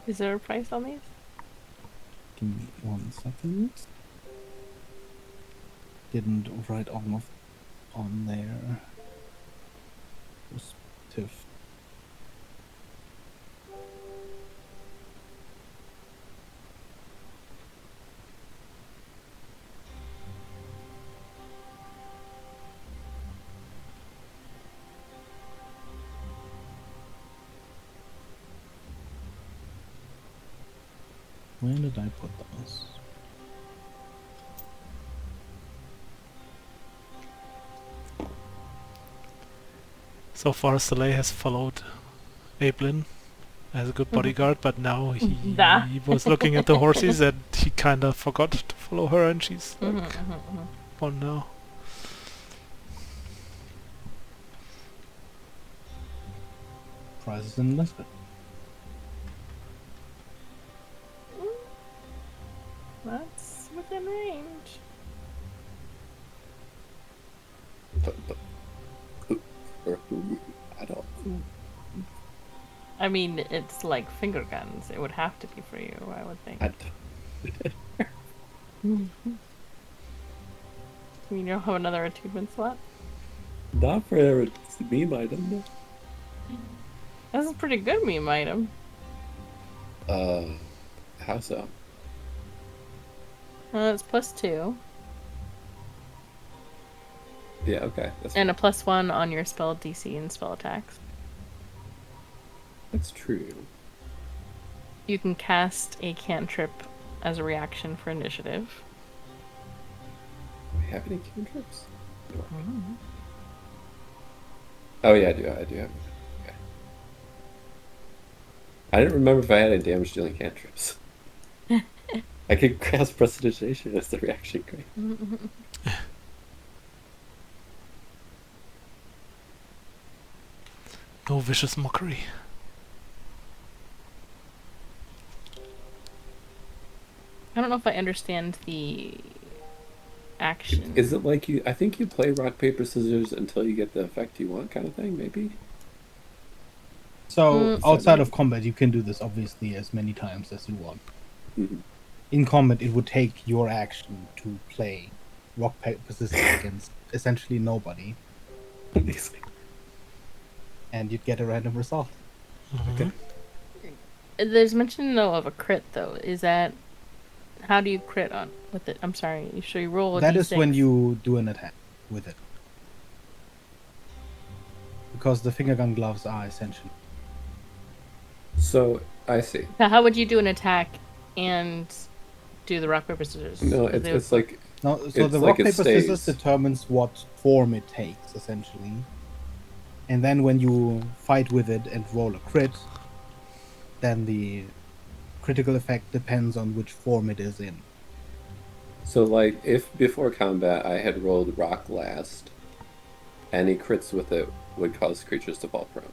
Is there a price on these? Give me 1 second. Didn't write all of on there. Perspective. Where did I put those? So far, Soleil has followed Ablin as a good bodyguard, but now Nah. he was looking at the horses and he kind of forgot to follow her, and she's like one now. Prizes in Lisbon. That's within range. But who? I don't. I mean, it's like finger guns. It would have to be for you, I would think. You don't have another attunement slot? Not for a meme item. This is a pretty good meme item. How so? It's +2. Yeah, okay. And a +1 on your spell DC and spell attacks. That's true. You can cast a cantrip as a reaction for initiative. Do we have any cantrips? Oh yeah, I do have. Okay. I didn't remember if I had any damage dealing cantrips. I could cast prestidigitation as the reaction grade. No vicious mockery. I don't know if I understand the action. Is it like you? I think you play rock paper scissors until you get the effect you want, kind of thing, maybe. So outside of combat, you can do this obviously as many times as you want. Mm-hmm. In combat, it would take your action to play rock paper scissors against essentially nobody, Amazing. and you'd get a random result. Okay. There's mention though of a crit though. Is that how do you crit on with it? I'm sorry. You sure you roll a That D6? is when you do an attack with it, because the finger gun gloves are essentially. So I see. Now, how would you do an attack and do the rock paper scissors? No, it's like No, so It's the like rock it paper scissors stays. determines what form it takes essentially, and then when you fight with it and roll a crit, then the critical effect depends on which form it is in. So, like, if before combat I had rolled rock last, any crits with it would cause creatures to fall prone.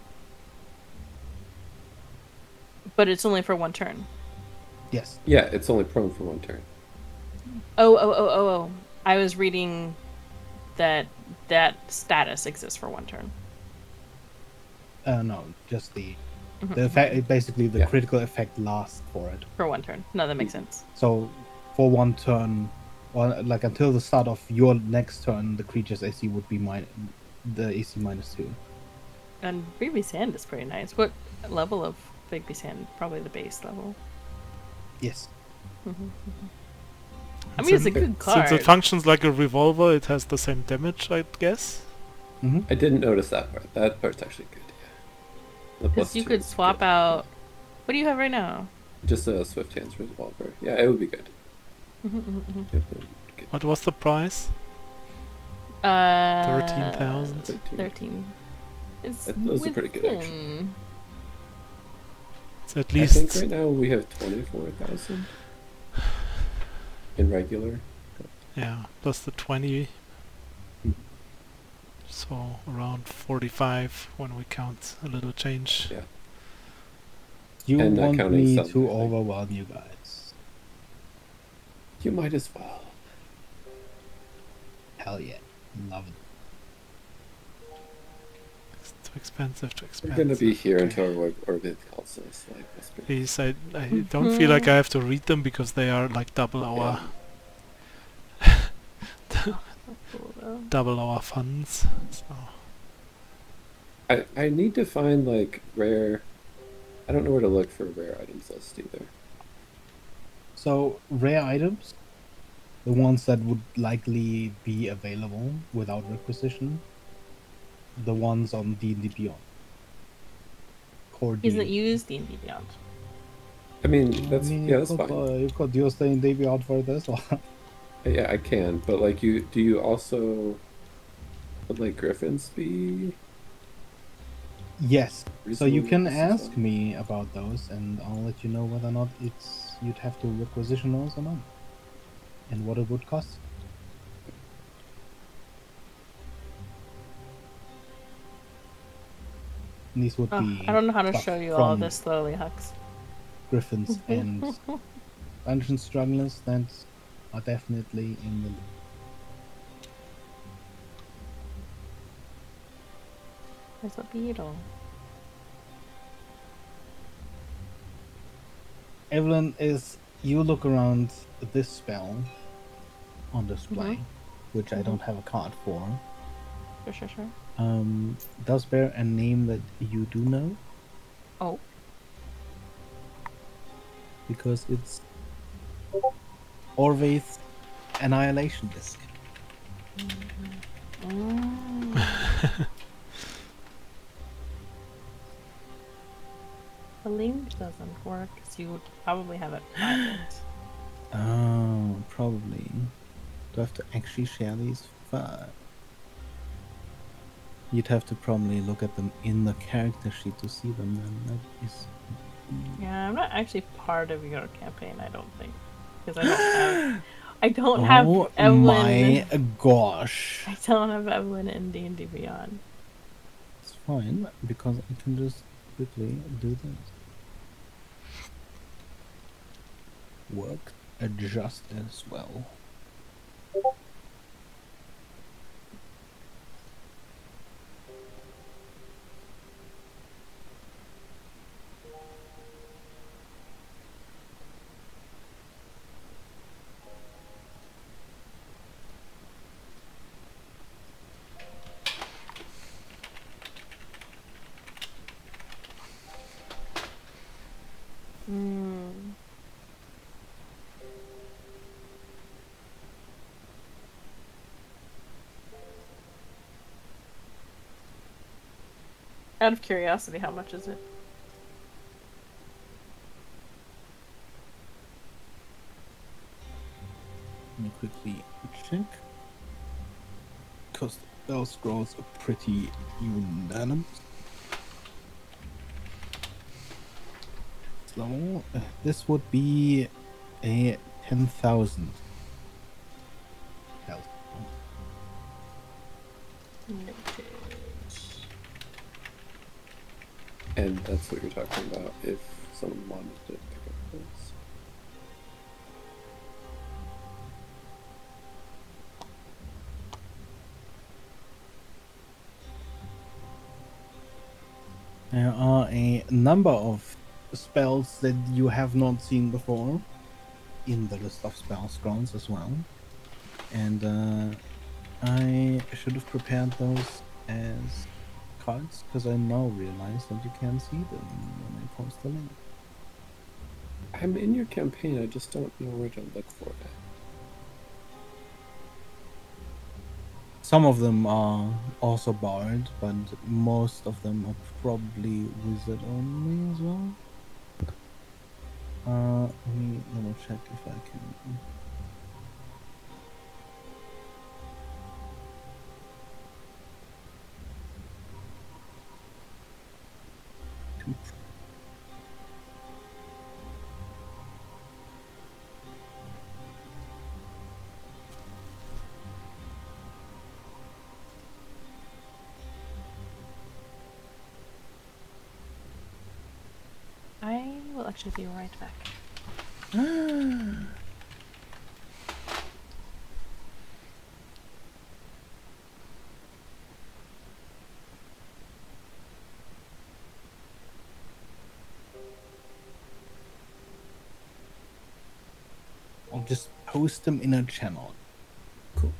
But it's only for one turn. Yes. Yeah, it's only prone for one turn. Oh. I was reading that status exists for one turn. No, just the effect. Basically, the Yeah. critical effect lasts for it. For one turn. No, that makes sense. So, for one turn, or like until the start of your next turn, the creature's AC would be the AC -2. And Baby Sand is pretty nice. What level of Baby Sand? Probably the base level. Yes. I mean, it's a good card. Since it functions like a revolver, it has the same damage, I guess. I didn't notice that part. That part's actually good. Yeah. The Because plus you 2 could is swap good. out. What do you have right now? Just a Swift Hands revolver. Yeah, it would be good. It would be good. What was the price? 13,000. 13. It's Those are pretty good, actually. within. It's at I least think right now we have 24,000 in regular. yeah, plus the 20. So around 45 when we count a little change. Yeah. You And not want counting me some, I to think. overwhelm you guys? You might as well. Hell yeah. Love it. It's too expensive, too We're expensive. gonna be here Okay. until our orbit calls us. Like, that's pretty Please, I don't feel like I have to read them because they are like double our Cool, though. double our funds. So I need to find like rare. I don't know where to look for rare items list either. So, rare items, the ones that would likely be available without requisition, the ones on D&D Beyond. Core He's not D&D. used D&D Beyond. I mean, that's you that's could, fine. you could use D&D Beyond for this one. Yeah, I can, but like, do you also would like Griffins be? Yes. So you reasonable can requisition? ask me about those, and I'll let you know whether or not you'd have to requisition those or not, and what it would cost. And these would be. I don't know how to stuff show you all from this slowly, Hux. Griffins and dungeon strugglers that are definitely in the loop. There's a beetle. Evelyn, you look around this spell on display, which I don't have a card for. Sure. Does bear a name that you do know? Oh. Because it's Orvaith's Annihilation Disc. The link doesn't work, so you would probably have it private. Oh, probably. Do I have to actually share these? Fuck. You'd have to probably look at them in the character sheet to see them, then that is... Yeah, I'm not actually part of your campaign, I don't think. Because I don't have Oh Evelyn. my gosh. I don't have Evelyn in D&D Beyond. It's fine, because I can just quickly do this. Work adjust as well. Out of curiosity, how much is it? Let me quickly check. Because those scrolls are pretty unanimous. So, this would be a 10,000 health. And that's what you're talking about. If someone wanted to pick up this. There are a number of spells that you have not seen before in the list of spell scrolls as well. And I should have prepared those as cards because I now realize that you can't see them when I post the link. I'm in your campaign, I just don't know where to look for it. Some of them are also barred, but most of them are probably wizard only as well. Let me double check if I can. I will actually be right back. I'll just post them in a channel. Cool.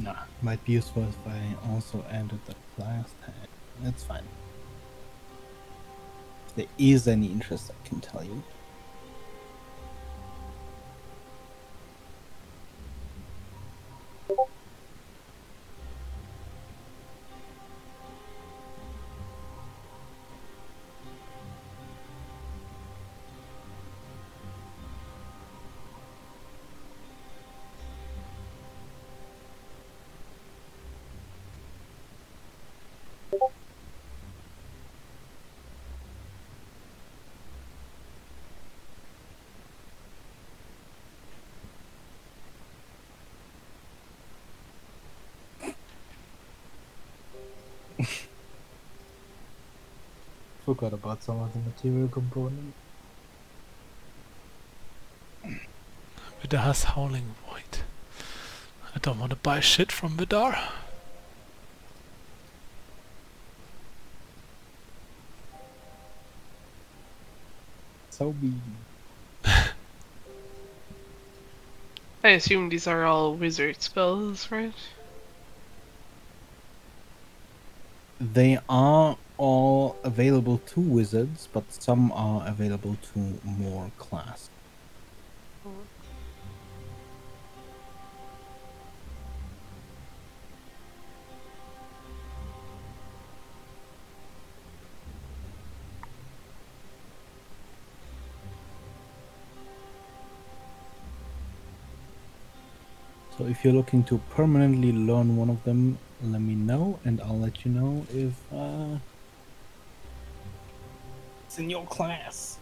Nah, might be useful if I also added the class tag. That's fine. If there is any interest, I can tell you. Forgot about some of the material component. Vidar's howling void. I don't want to buy shit from Vidar. So be. I assume these are all wizard spells, right? They are all available to wizards, but some are available to more class. So if you're looking to permanently learn one of them, let me know, and I'll let you know if it's in your class.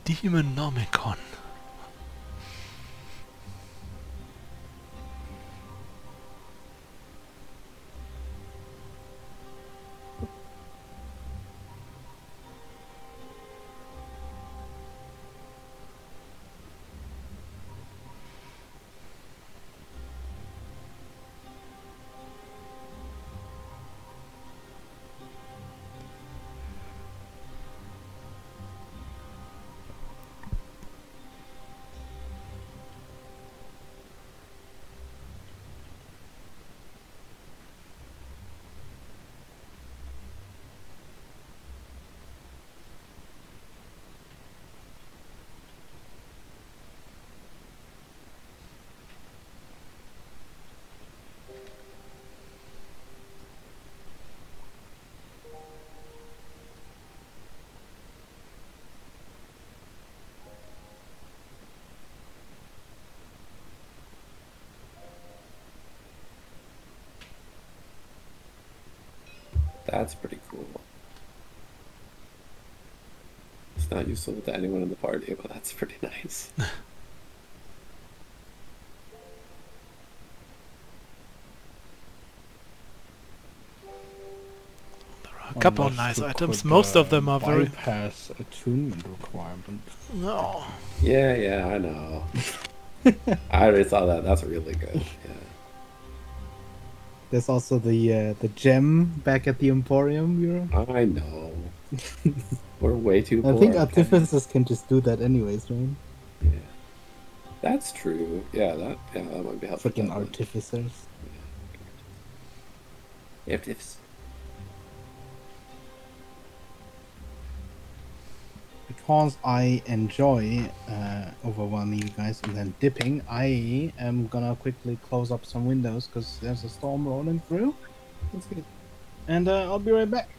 Demonomicon. That's pretty cool. It's not useful to anyone in the party, but that's pretty nice. A couple of Unless nice you items. could, Most of them are very... bypass attunement requirement. No. Yeah, I know. I already saw that. That's really good. Yeah. There's also the gem back at the Emporium Bureau. I know. We're way too I poor. think okay? artificers can just do that anyways, right? Yeah. That's true. Yeah, that might be helpful. Freaking artificers. If Because I enjoy overwhelming you guys and then dipping, I am gonna quickly close up some windows because there's a storm rolling through. that's good. And I'll be right back.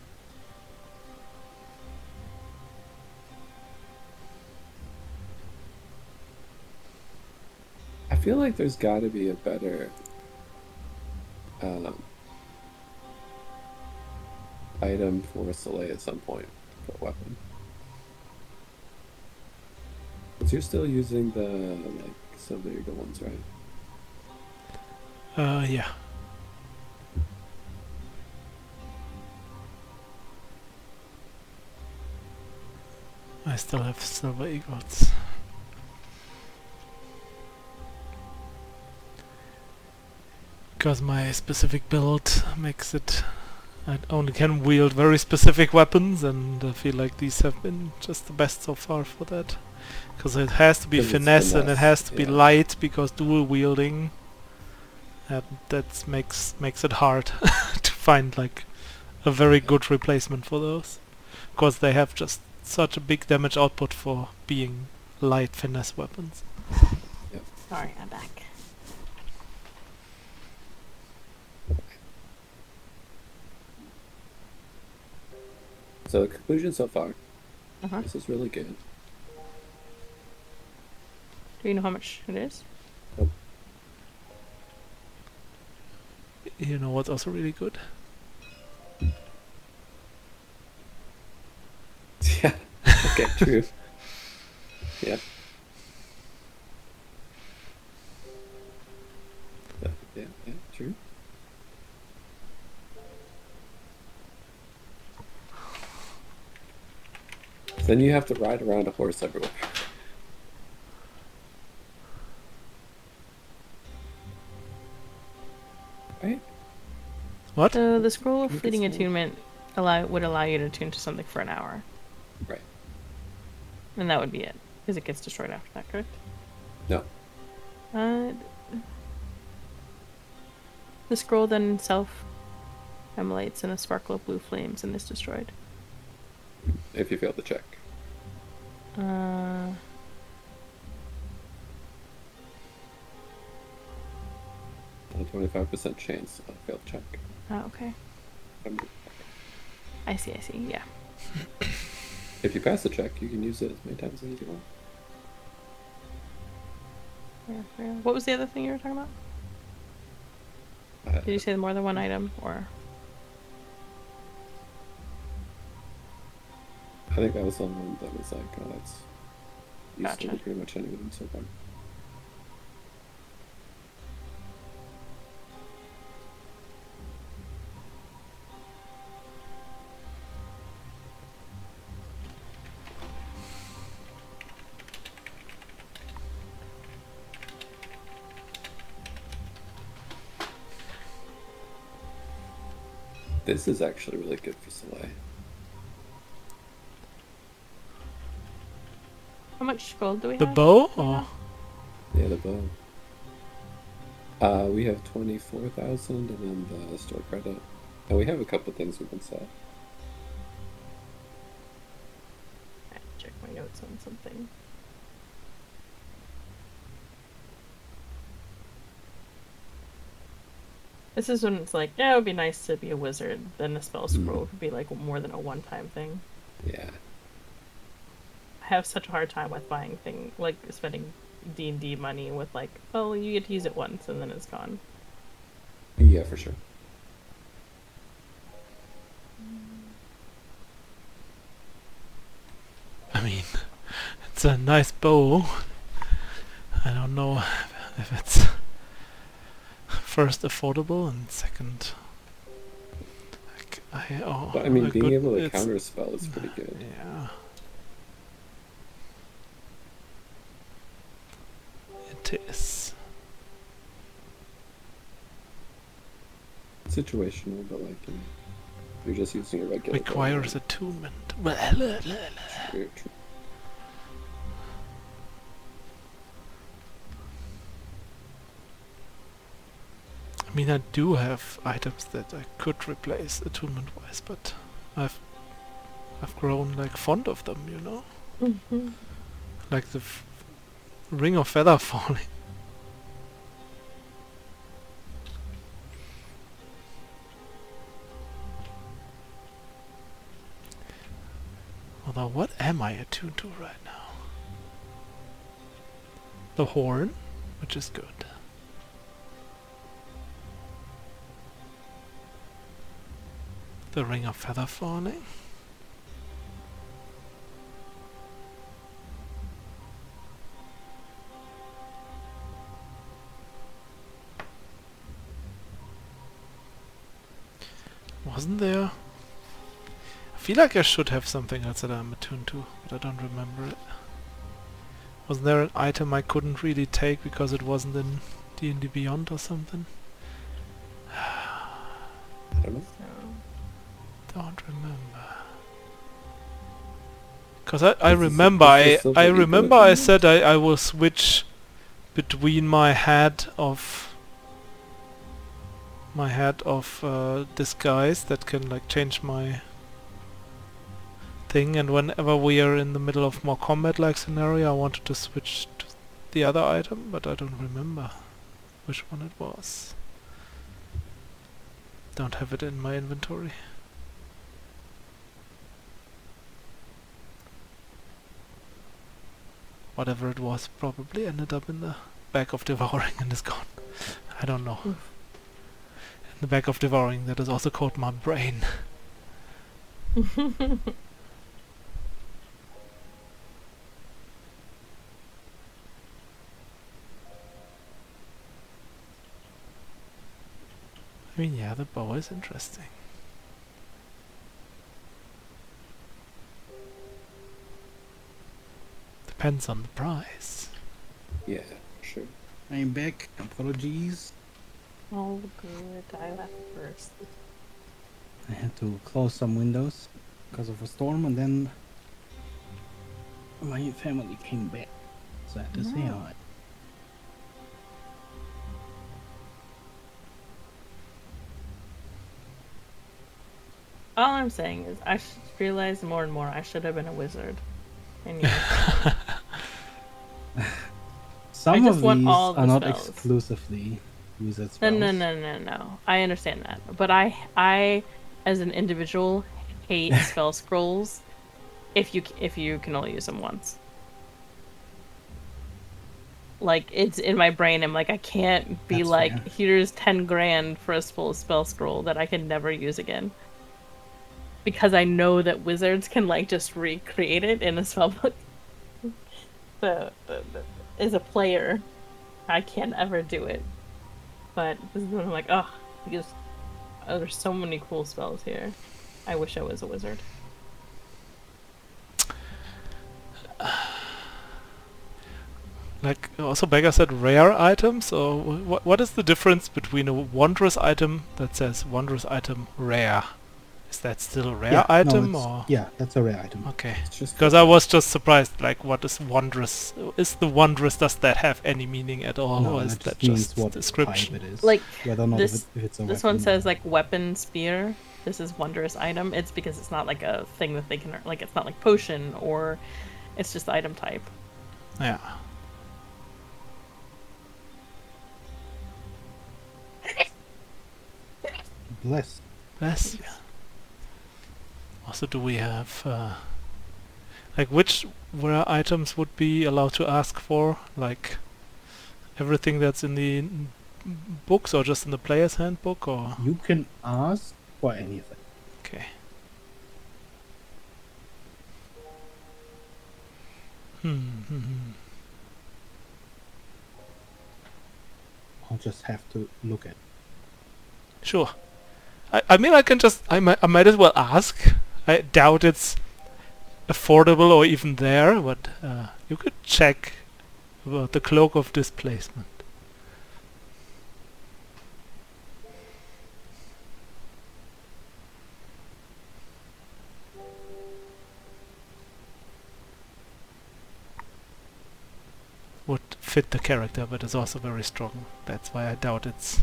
I feel like there's got to be a better item for Soleil at some point for a weapon. Because you're still using the like some of the ones, right? Yeah. I still have silver egots. Because my specific build makes it... I only can wield very specific weapons, and I feel like these have been just the best so far for that. Because it has to be 'Cause it's finesse, and it has to be yeah. light, because dual wielding... And that makes it hard to find like a very good replacement for those. Because they have just such a big damage output for being light finesse weapons. Sorry, I'm back. So the conclusion so far, Uh-huh. this is really good. Do you know how much it is? You know what's also really good? Yeah. Okay. True. Yeah. Yeah. True. Then you have to ride around a horse everywhere. Right? What? So the scroll of Look at fleeting scroll. attunement would allow you to attune to something for an hour. Right. And that would be it. Because it gets destroyed after that, correct? No. The scroll then itself emulates in a sparkle of blue flames and is destroyed. If you fail the check. 25% chance of failed check. Oh, okay. I see, yeah. If you pass the check, you can use it as many times as you want. Yeah. What was the other thing you were talking about? Did you say more than one item, or? I think that was someone that was like, oh, Useful to Gotcha. pretty much anyone so far. This is actually really good for Soleil. How much gold do we The have? bow? right Or now? Yeah, the bow. We have 24,000 and then the store credit. And we have a couple things we can sell. I have to check my notes on something. This is when it's like, yeah, it would be nice to be a wizard. Then the spell scroll would be like more than a one-time thing. Yeah. I have such a hard time with buying like spending D&D money with like, oh, you get to use it once and then it's gone. Yeah, for sure. I mean, it's a nice bow. I don't know if it's first affordable and second. But I mean, being good- able to it's- counter spell is pretty good. Yeah. It is. Situational, but like, you're just using a regular. bow, Requires right? attunement. True, true. I mean, I do have items that I could replace attunement-wise, but I've grown like fond of them, you know, Mm-hmm. like the ring of feather falling. Although, what am I attuned to right now? The horn, which is good. The ring of feather falling. Wasn't there? I feel like I should have something else that I'm attuned to, but I don't remember it. Wasn't there an item I couldn't really take because it wasn't in D&D Beyond or something? I don't know. Don't remember. Cause I This is- remember this is Silver I Eagle, remember isn't I it? said I will switch between my hat of disguise that can like change my thing, and whenever we are in the middle of more combat like scenario I wanted to switch to the other item, but I don't remember which one it was. Don't have it in my inventory. Whatever it was probably ended up in the back of Devouring and is gone. I don't know. In the back of Devouring, that is also called my brain. I mean, yeah, the bow is interesting. Depends on the price. Yeah, sure. I'm back. Apologies. Oh, good. I left first. I had to close some windows because of a storm, and then my family came back. So I had to say No. hi. All I'm saying is, I realize more and more I should have been a wizard. And yeah, Some just of want these all the are not spells. exclusively wizard no, spells. no. I understand that, but I, as an individual, hate spell scrolls. If you can only use them once. Like, it's in my brain. I'm like, I can't be That's like, fair. here's 10 grand for a full spell scroll that I can never use again. Because I know that wizards can like just recreate it in a spell book. as a player, I can't ever do it. But this is when I'm like, oh, because there's so many cool spells here. I wish I was a wizard. Like also Beggar said, rare items. So what is the difference between a wondrous item that says wondrous item rare? Is that still a rare item or? Yeah, that's a rare item. Okay. It's just Because I was just surprised. Like, what is wondrous? Is the wondrous? Does that have any meaning at all, No, or is that that means just what description? type it is. Like, whether or not this- if it's a This weapon one says or- like weapon spear. This is wondrous item. It's because it's not like a thing that they can like. It's not like potion or it's just item type. Yeah. Bless. Bless you. Also, do we have like which rare items would be allowed to ask for? Like everything that's in the books, or just in the player's handbook, or You can ask for anything. okay. Hmm. I'll just have to look at. Sure. I mean, I might as well ask. I doubt it's affordable or even there, but you could check about the cloak of displacement. Would fit the character, but it's also very strong. That's why I doubt it's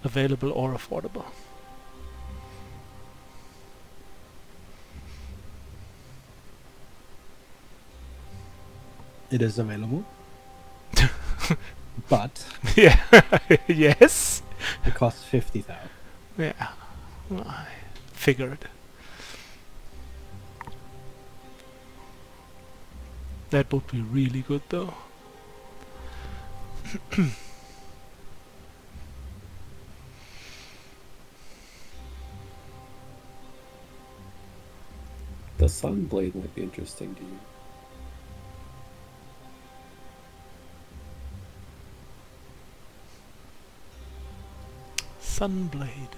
available or affordable. It is available, but Yeah. Yes. it costs 50,000. Yeah. I figured. That would be really good, though. The Sunblade might be interesting to you. Sunblade.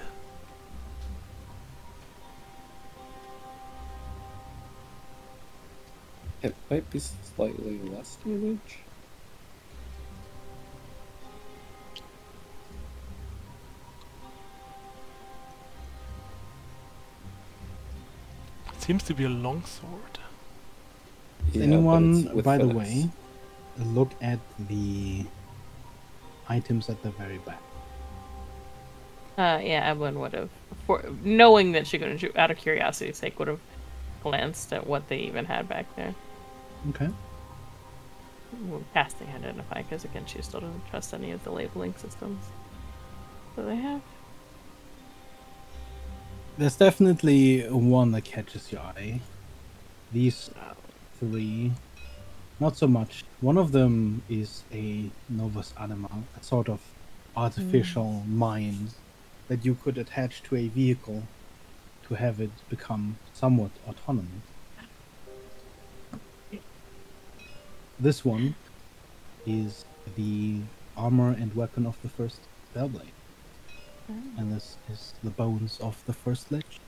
It might be slightly less damage. Seems to be a longsword. Does Yeah, but anyone, it's with by the finesse. way, look at the items at the very back? Yeah, Evelyn would have, for knowing that she couldn't shoot, out of curiosity's sake, would have glanced at what they even had back there. Okay. Well, casting identify, because again, she still doesn't trust any of the labeling systems that they have. There's definitely one that catches your eye. These three, not so much. One of them is a Novus Anima, a sort of artificial mind that you could attach to a vehicle to have it become somewhat autonomous. This one is the armor and weapon of the first Spellblade. And this is the bones of the first lich.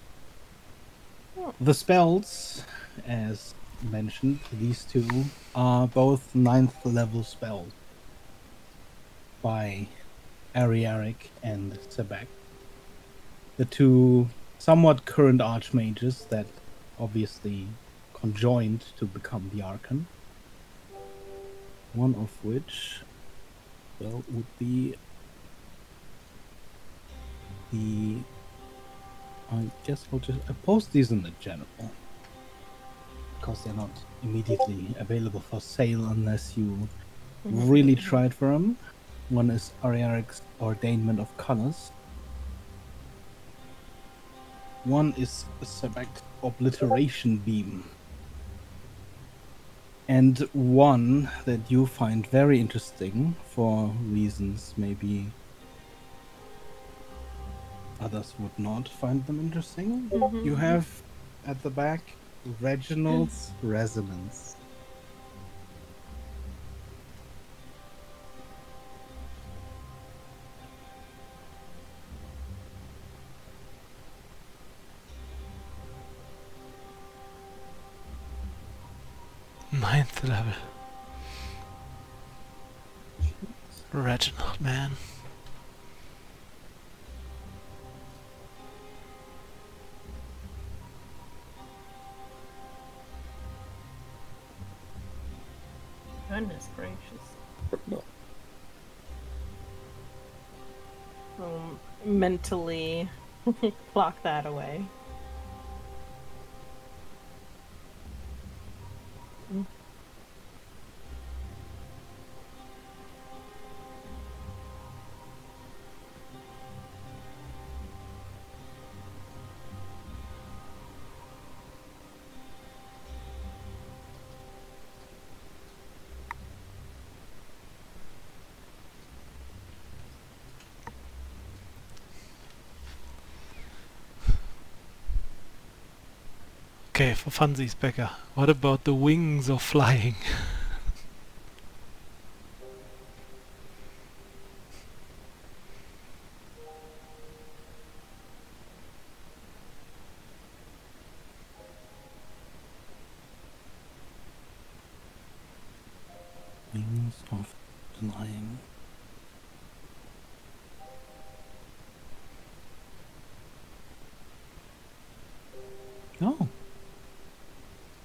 Oh. The spells, as mentioned, these two are both 9th level spells by Ariaric and Sebek. The two somewhat current archmages that obviously conjoined to become the Archon. One of which, well, would be the... I guess I'll just post these in the general, because they're not immediately available for sale unless you really tried for them. One is Ariaric's Ordainment of Colors. One is Sebek's Obliteration Beam. And one that you find very interesting for reasons maybe others would not find them interesting. You have at the back Reginald's Resonance. 9th level. Reginald, man. Goodness gracious. No. Mentally clock that away. Okay, for funsies, Becca. What about the wings of flying? Wings of flying. Oh.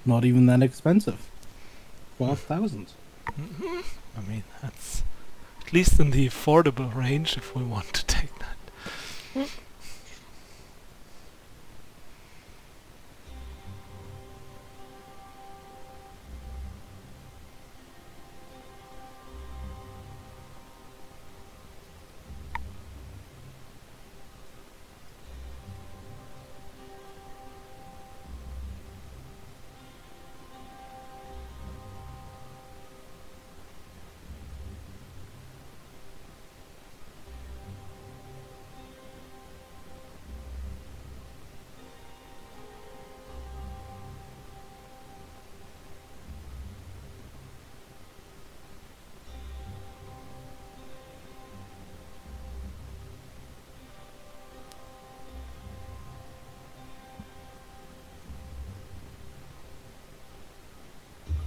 Not even that expensive. 12,000. I mean, that's at least in the affordable range if we want to take that.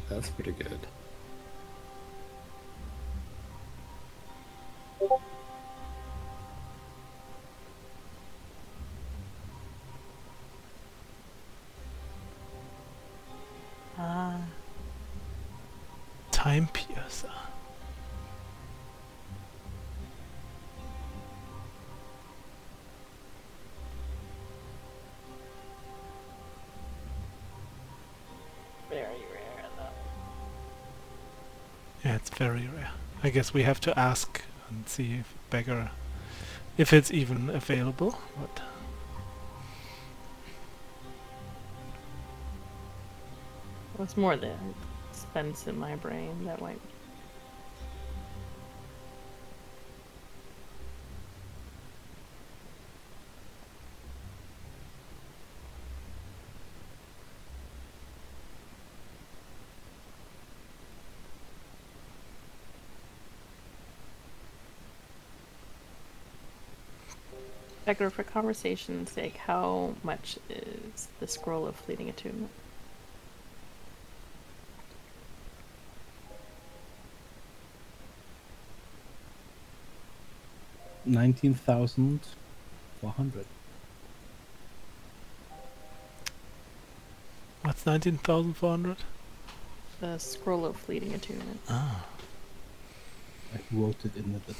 That's pretty good. Ah. Time piercer. Very rare though. Yeah, it's very rare. I guess we have to ask and see if Beggar, if it's even available. But What's more the expense in my brain that might. Becker, for conversation's sake, how much is the scroll of fleeting attunement? $19,400. what's 19,400? The scroll of fleeting attunement. Ah, I wrote it in the.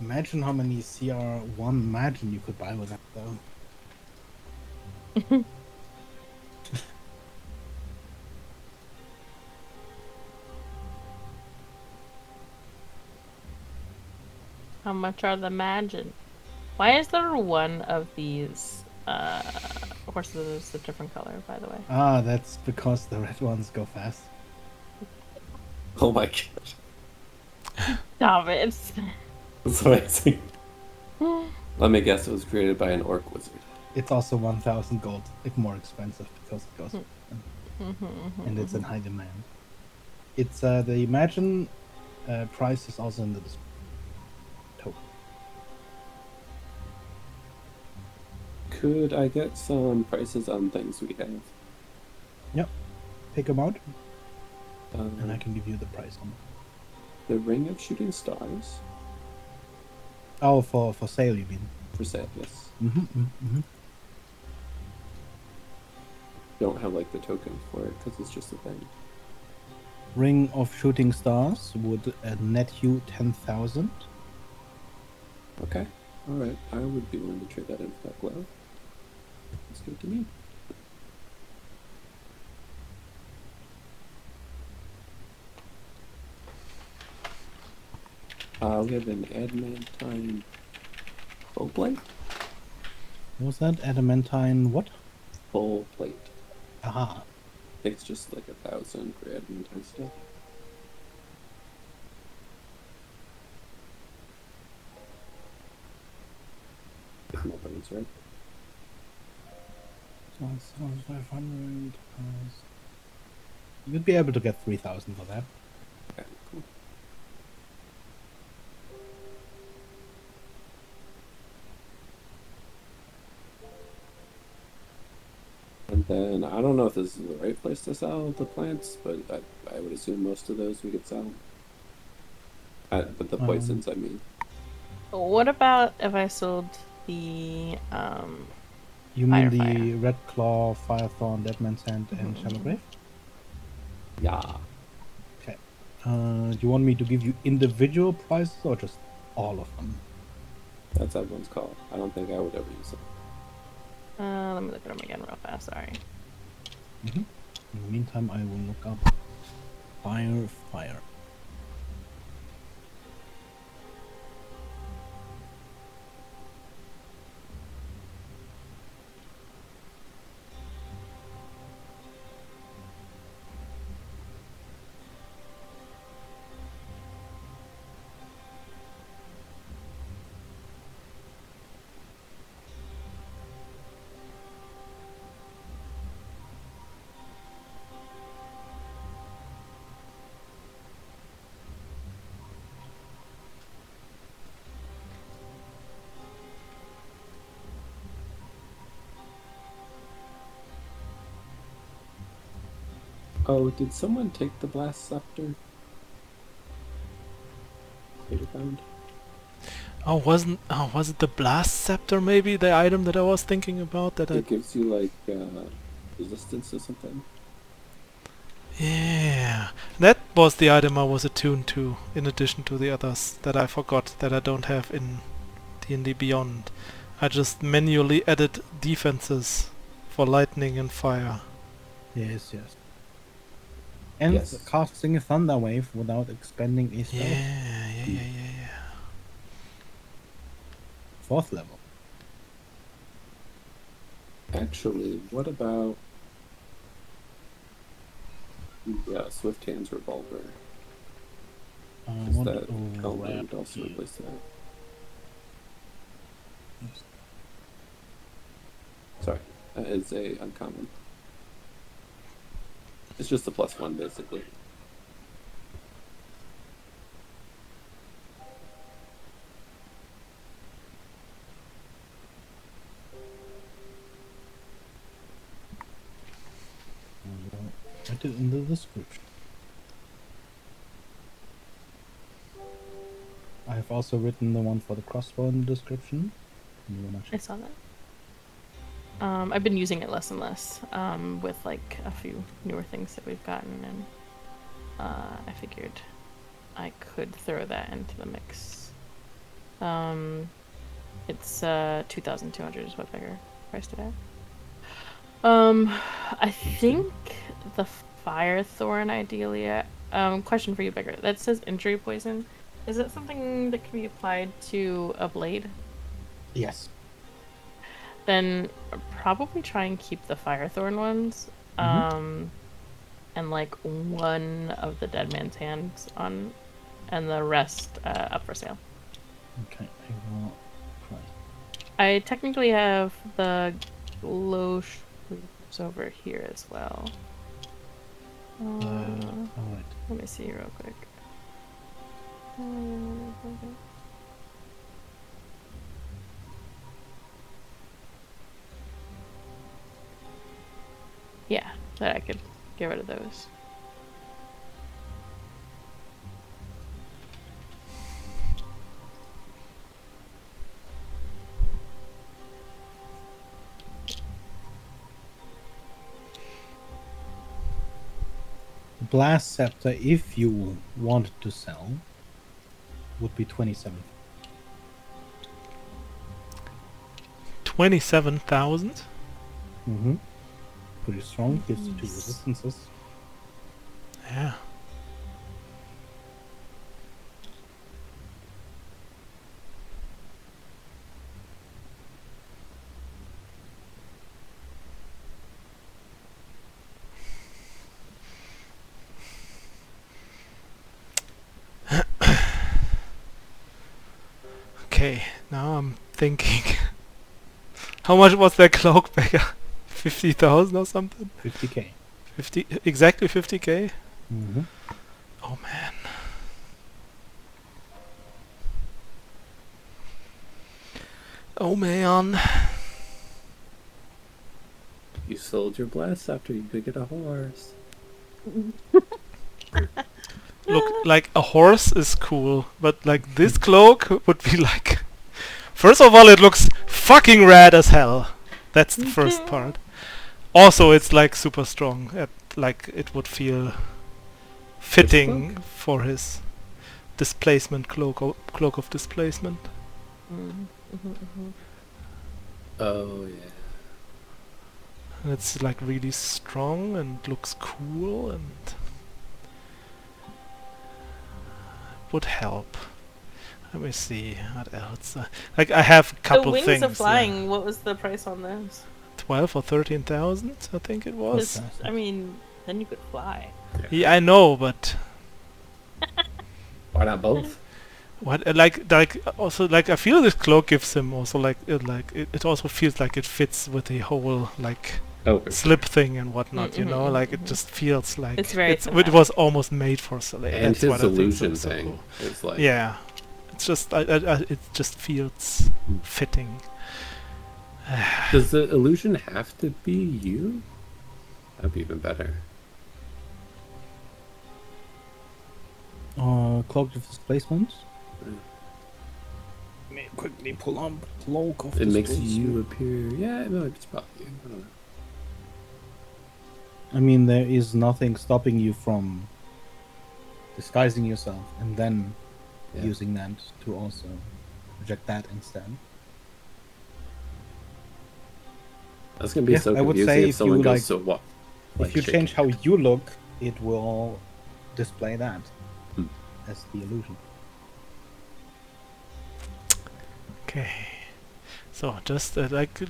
Imagine how many CR1 Imagine you could buy with that, though. How much are the Imagine? Why is there one of these horses that's a different color, by the way? Ah, that's because the red ones go fast. Oh my god. Stop it. That's amazing. Let me guess, it was created by an orc wizard. It's also 1,000 gold, like more expensive because it goes, and it's in high demand. It's the Imagine price is also in the token. Could I get some prices on things we have? Yep, pick them out, and I Uh, can give you the price on them. the Ring of Shooting Stars Oh, for sale, you mean? for sale, yes. Mm-hmm. Don't have like the token for it because it's just a thing. Ring of Shooting Stars would net you 10,000. Okay, all right. I would be willing to trade that in for that glove. That's good to me. We have an adamantine full plate. What was that? Adamantine what? Full plate. Aha. I think it's just like 1,000 for adamantine stuff. If my brain's right. So 500. You'd be able to get 3,000 for that. Okay, cool. And then I don't know if this is the right place to sell the plants, but I would assume most of those we could sell. But the poisons, I mean. What about if I sold the You mean Fire. the Red Claw, Firethorn, Deadman's Hand, and Shadowgrave? Yeah. Okay. Do you want me to give you individual prices or just all of them? That's everyone's call. I don't think I would ever use it. let me look at them again real fast, sorry. In the meantime, I will look up Fire. Oh, did someone take the blast scepter? Later found. Was it the blast scepter maybe the item that I was thinking about that It gives you like resistance or something. Yeah, that was the item I was attuned to in addition to the others that I forgot that I don't have in D&D Beyond. I just manually added defenses for lightning and fire. Yes. And Yes. casting a Thunder Wave without expending a spell. Yeah. 4th level. Actually, what about Swift Hand's revolver? Is What that would Elmer would also replace that? Sorry, that is a uncommon. It's just a +1 basically. Write it in the description. I have also written the one for the crossbow in the description. You wanna I check? saw that. I've been using it less and less with like a few newer things that we've gotten, and I figured I could throw that into the mix. It's 2,200 is what Beggar priced it at. I think the Firethorn ideally. Question for you, Beggar. That says injury poison. Is it something that can be applied to a blade? Yes. Then probably try and keep the Firethorn ones. and like one of the dead man's hands on, and the rest up for sale. Okay, I will try. I technically have the glow shrews over here as well. Alright. Let me see real quick. Yeah, that I could get rid of those. The Blast Scepter, if you wanted to sell, would be 27. 27,000. Mm-hmm. Pretty strong. Gives you 2 resistances. Yeah. Okay, now I'm thinking. How much was that cloak back? 50,000 or something? 50k. 50, exactly 50k? Mm-hmm. Oh man. Oh man. You sold your blast after you could get a horse. Look, like a horse is cool, but like this cloak would be like... First of all, it looks fucking rad as hell. That's the first part. Also, it's like super strong. Like it would feel fitting for his displacement cloak of displacement. Oh yeah. And it's like really strong and looks cool and would help. Let me see what else. Like I have a couple the things. wings of flying. What was the price on those? 12 or 13,000, I think it was. I mean, then you could fly. Yeah, I know, but Why not both? what also like I feel this cloak gives him also like it also feels like it fits with the whole like slip thing and whatnot, you know, like it just feels like it's very it was almost made for Soleil. And That's his what I think illusion so thing cool. is like Yeah, it's just it just feels fitting. Does the illusion have to be you? That'd be even better. Cloak of Displacement. Let me quickly pull up Cloak of It makes Displacement. you appear. Yeah, no, it's probably you. I don't know. I mean, there is nothing stopping you from disguising yourself and then using that to also project that instead. That's gonna be so I would confusing say if if someone you goes to what? If you change how you look, it will display that as the illusion. Okay, so just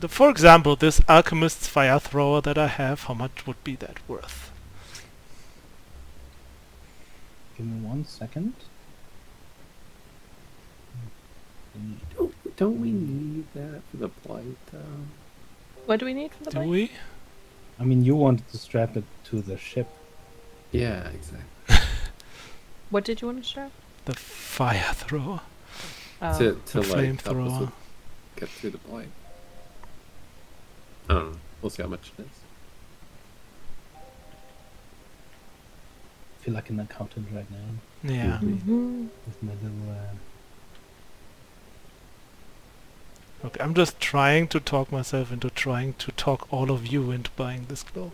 for example, this alchemist's fire thrower that I have, how much would be that worth? Give me 1 second. Don't we need that for the blight though? What do we need for the Do bike? we? I mean, you wanted to strap it to the ship. Yeah, exactly. What did you want to strap? The fire thrower. Oh. To The like help us flamethrower. with- get through the blight. I don't know. We'll see how much it is. I feel like an accountant right now Yeah. with my little. Okay, I'm just trying to talk myself into trying to talk all of you into buying this cloak.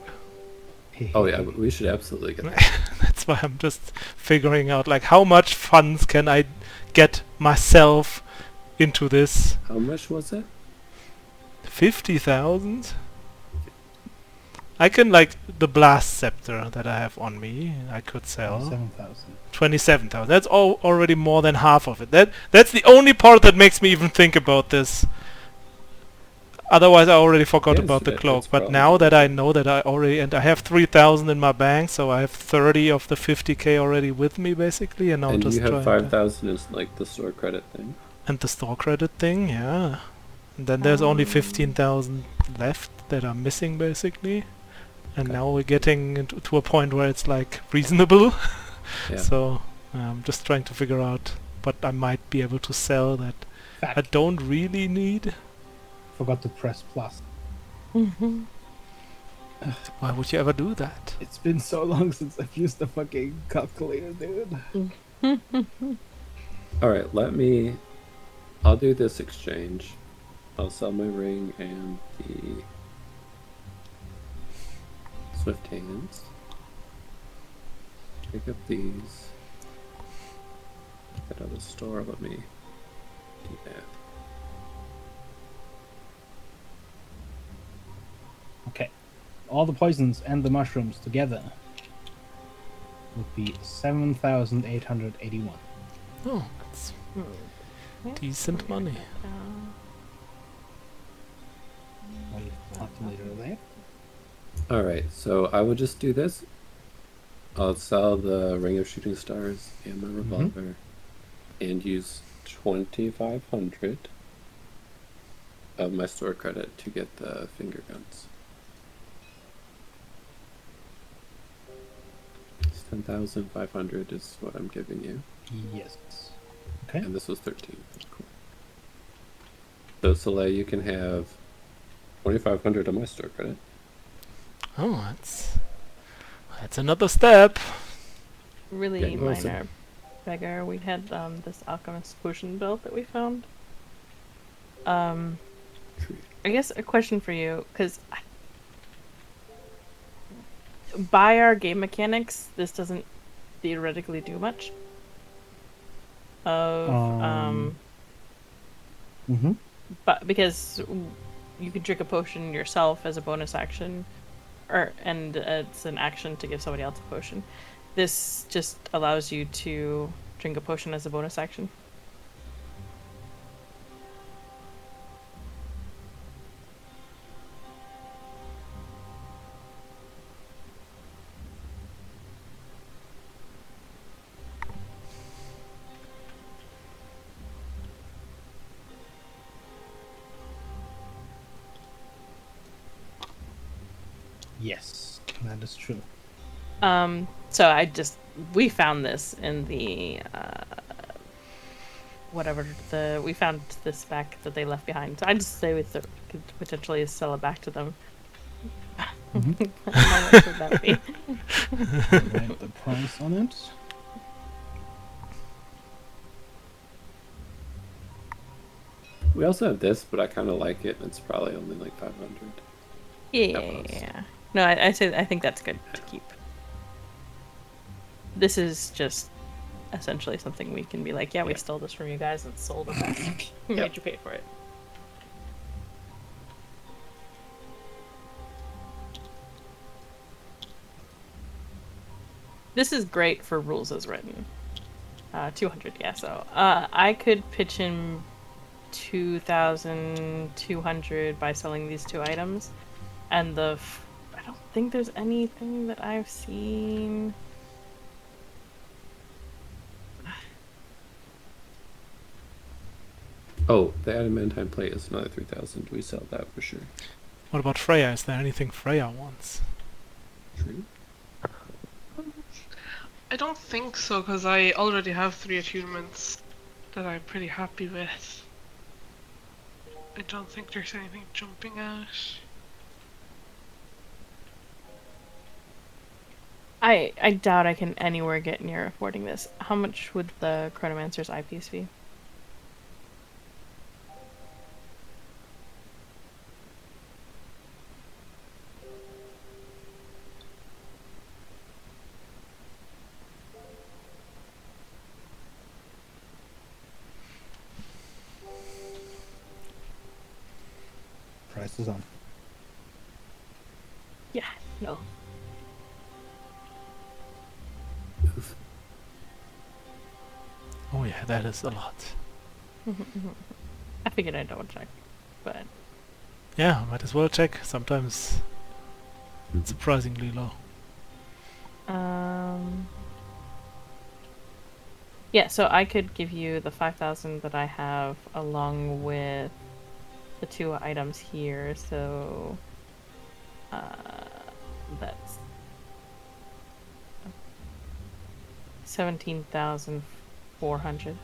Oh yeah, we should absolutely get that. That's why I'm just figuring out like how much funds can I get myself into this. How much was it? 50,000? I can like the blast scepter that I have on me. I could sell 7,000. 27,000. That's already more than half of it. That's the only part that makes me even think about this. Otherwise, I already forgot Yes, about the it's cloak. But probably now that good. I know that I already... And I have 3,000 in my bank, so I have 30 of the 50k already with me, basically. And now I'm And just you have trying 5,000 is like the store credit thing. And the store credit thing, yeah. And then there's only Um, 15,000 left that are missing, basically. And Okay. now we're getting to a point where it's like reasonable. Yeah. So I'm just trying to figure out what I might be able to sell that I Fact. don't really need. Forgot to press plus. mhm. Why would you ever do that? It's been so long since I've used the fucking calculator, dude. Alright, I'll do this exchange. I'll sell my ring and the Swift Hands. Pick up these. Get out of the store, let me do that. Okay. All the poisons and the mushrooms together would be 7,881. Oh, that's Yeah. decent money. My calculator there. Alright, so I will just do this. I'll sell the Ring of Shooting Stars and my revolver and use 2,500 of my store credit to get the finger guns. It's 10,500 is what I'm giving you. Yes. Okay. And this was 13. Cool. So Soleil, you can have 2,500 of my store credit. Oh, that's another step. Really Getting closer. minor beggar. We had this alchemist potion belt that we found. I guess a question for you, because by our game mechanics, this doesn't theoretically do much. But because you can drink a potion yourself as a bonus action, and it's an action to give somebody else a potion. This just allows you to drink a potion as a bonus action. Yes, that is true. So we found this in the we found this back that they left behind. So I just say we could potentially sell it back to them. How much would that be? Write the price on it. We also have this, but I kind of like it. It's probably only like 500. Yeah. No, I think that's good to keep. This is just essentially something we can be like, yeah, we stole this from you guys and sold it back. We made you pay for it. This is great for rules as written. 200, yeah. So I could pitch in 2,200 by selling these two items, and I don't think there's anything that I've seen. Oh, the adamantine plate is another 3,000. We sell that for sure. What about Freya? Is there anything Freya wants? True. I don't think so, because I already have 3 attunements that I'm pretty happy with. I don't think there's anything jumping out. I doubt I can anywhere get near affording this. How much would the Chronomancer's eyepiece be? Price is on. Yeah, no. Oh yeah, that is a lot. I figured I'd double check, but Yeah, might as well check. Sometimes it's surprisingly low. Yeah, so I could give you the 5,000 that I have along with the 2 items here, so that's 17,400.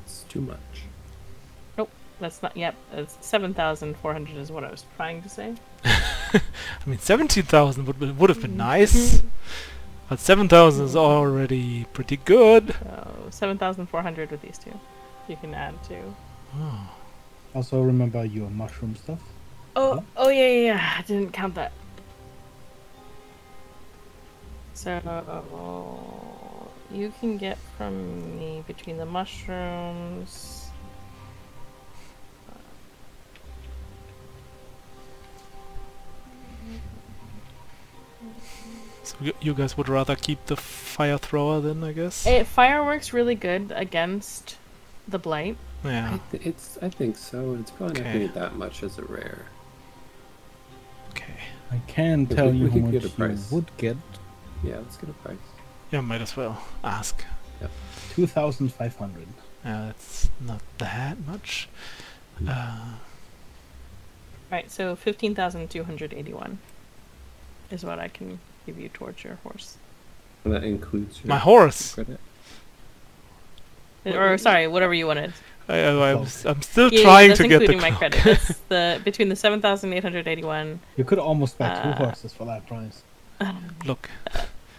It's too much. Nope, that's not. Yep, it's 7,400 is what I was trying to say. I mean, 17,000 would have been nice, but 7,000 is already pretty good. So 7,400 with these 2. You can add to. Oh. Also, remember your mushroom stuff. Oh, oh yeah. I didn't count that. So you can get from me between the mushrooms. So you guys would rather keep the fire thrower then, I guess? Fire works really good against the blight. Yeah. I think so. It's probably not Okay. going to be that much as a rare. Okay. I can But tell we you how could much get a you price. would get. Yeah, let's get a price. Yeah, might as well ask. 2,500. It's not that much. Right, so 15,281 is what I can give you towards your horse. And that includes your My horse! credit. Or sorry, whatever you wanted. I'm still Yeah, trying that's to get the including my cloak. credit. That's the between the 7,881, You could almost buy 2 Uh, horses for that price. Look,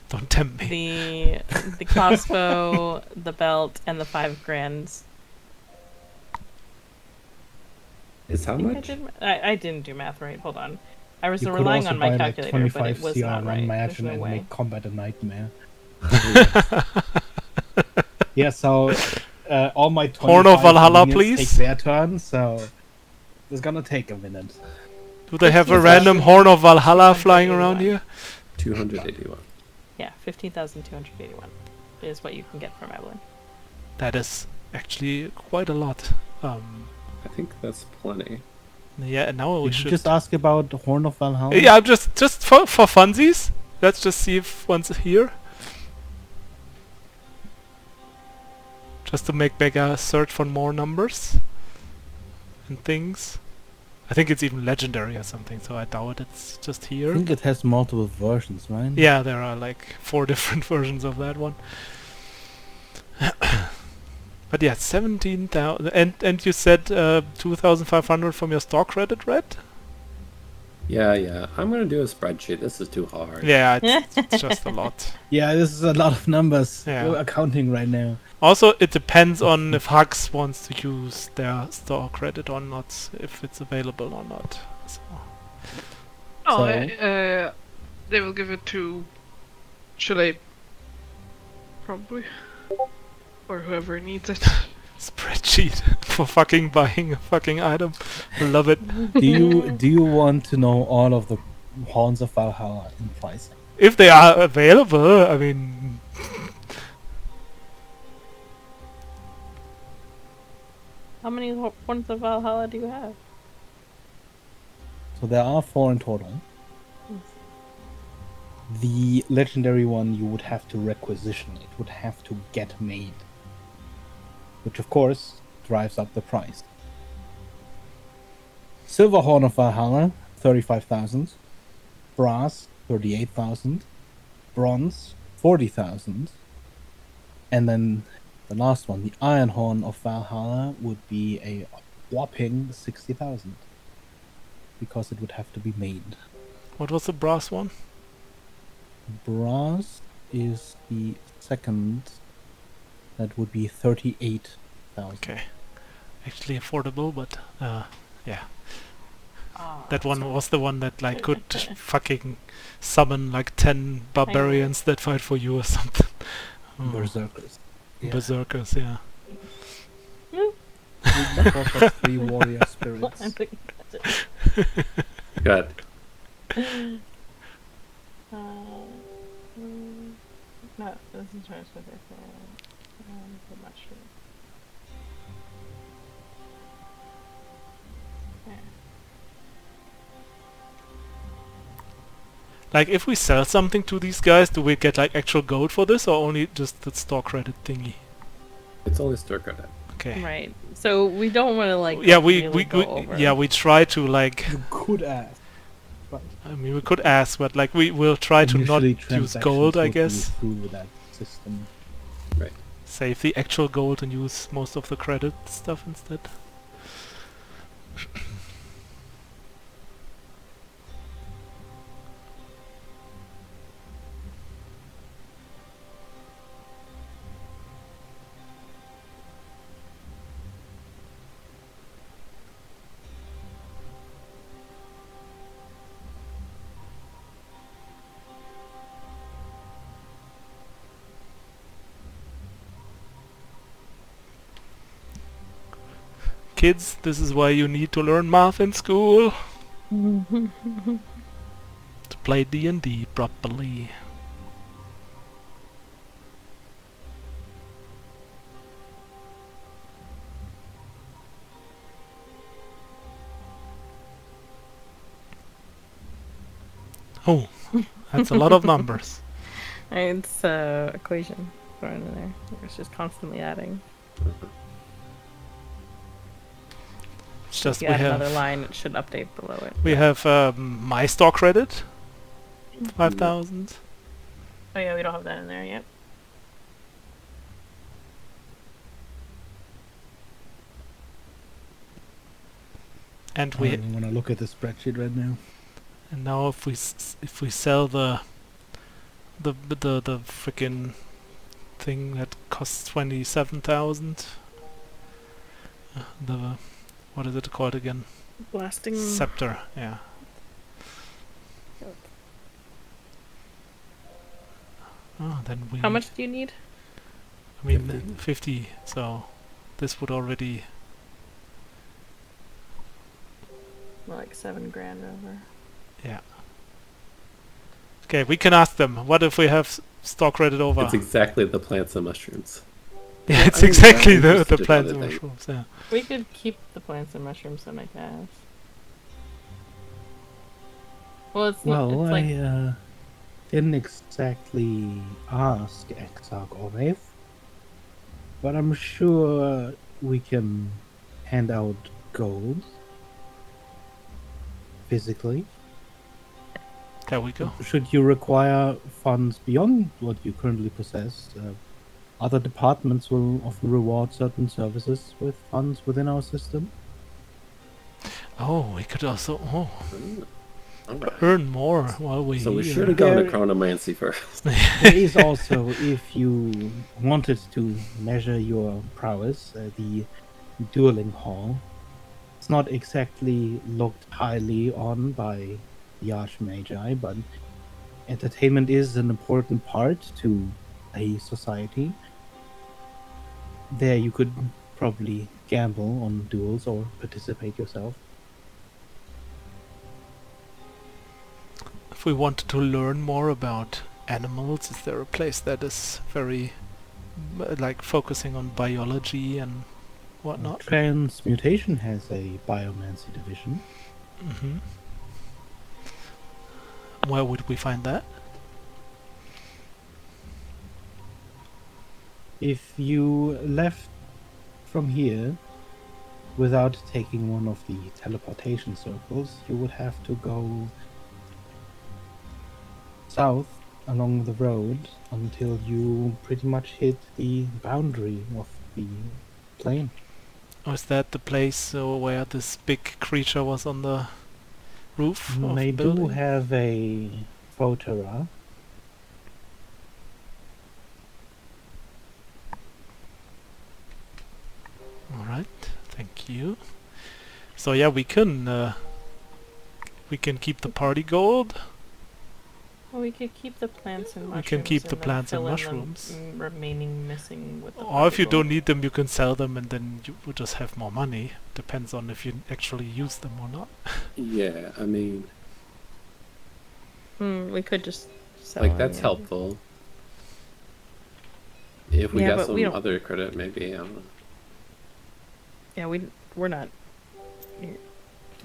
don't tempt me. the crossbow, the belt, and the 5 grand. It's how I think much? I didn't do math right. Hold on. I was You could relying also on my buy like calculator, but 25 it was CR not run right. There's imagine no and way. make combat a nightmare. Yeah, so all my 25 Horn of Valhalla, minions please. take their turn, so it's gonna take a minute. Do they have a 15,000 random Horn of Valhalla flying around 281. here? 281. Yeah, 15,281 is what you can get from Evelyn. That is actually quite a lot. I think that's plenty. Yeah, now we Did you should. just ask about the Horn of Valhalla? Yeah, I'm just for funsies. Let's just see if one's here. Just to make a search for more numbers and things. I think it's even legendary or something, so I doubt it's just I here. think it has multiple versions, right? Yeah, there are like 4 different versions of that one. But yeah, 17,000, and you said 2,500 from your store credit, right? Yeah. I'm going to do a spreadsheet. This is too hard. Yeah, it's just a lot. Yeah, this is a lot of numbers Yeah. we're accounting right now. Also, it depends on if Hux wants to use their store credit or not, if it's available or not. So. Oh, So- they will give it to. Should I? Probably. Or whoever needs it. Spreadsheet for fucking buying a fucking item. Love it. Do you want to know all of the Horns of Valhalla in pricing? If they are available, I mean... How many Horns of Valhalla do you have? So there are 4 in total. The legendary one you would have to requisition. It would have to get made. Which of course drives up the price. Silver Horn of Valhalla, 35,000. Brass, 38,000. Bronze, 40,000. And then the last one, the Iron Horn of Valhalla, would be a whopping 60,000. Because it would have to be made. What was the brass one? Brass is the second. That would be 38,000. Okay. Actually affordable, but yeah. Oh, That one was the one that like could fucking summon like 10 barbarians that fight for you or something. Oh. Berserkers. Yeah. Berserkers, yeah. Because of 3 warrior spirits. I'm looking at it. Good. No, this is charged with it. The mushroom. Like, if we sell something to these guys, do we get like actual gold for this, or only just the store credit thingy? It's only store credit. Okay. Right. So we don't want to like. Yeah, really go over. yeah, we try to like. You could ask, but I mean, we could ask, but like we will try to not initially use transactions gold, I would be guess. through that system. Right. Save the actual gold and use most of the credit stuff instead. Kids, this is why you need to learn math in school. To play D&D properly. Oh, that's a lot of numbers. It's equation thrown in there. It's just constantly adding. It's just If you we add have another line, it should update below it. we have my store credit, 5,000. Oh yeah, we don't have that in there yet. And I we don't want to look at the spreadsheet right now. and now if we sell the frickin' thing that costs 27,000, the what is it called again? Blasting. Scepter, yeah. Oh, then we. How much do you need? I mean, 50. So this would already. Like 7 grand over. Yeah. Okay, we can ask them. What if we have stock credit over? It's exactly the plants and mushrooms. Yeah, it's I mean, exactly I'm the interested in plants other and things. mushrooms. Yeah. We could keep the plants and mushrooms then, I guess. Well, it's not. Well, It's like I didn't exactly ask Exarch or Wave, but I'm sure we can hand out gold physically. There we go. Should you require funds beyond what you currently possess, other departments will often reward certain services with funds within our system. Oh, we could also Alright. earn more while we. So we should have gone to Yeah. chronomancy first. There is also, if you wanted to measure your prowess, the dueling hall. It's not exactly looked highly on by the Archmagi, but entertainment is an important part to a society. There you could probably gamble on duels or participate yourself. If we wanted to learn more about animals, is there a place that is very like focusing on biology and whatnot? Transmutation has a biomancy division. Mm-hmm. Where would we find that? If you left from here without taking one of the teleportation circles, you would have to go south along the road until you pretty much hit the boundary of the plane. Or is that the place where this big creature was on the roof of They the do building? have a photograph. Alright, thank you. So yeah, we can keep the party gold. well, we could keep the plants and We mushrooms. can keep the and then plants and fill in the, mushrooms. remaining missing with the. Or if you particle. don't need them, you can sell them and then you will just have more money. Depends on if you actually use them or not. Yeah, I mean, We could just. Sell like them, that's yeah. helpful. If we Yeah, got but some we don't- other credit, maybe I don't know. Yeah, we're not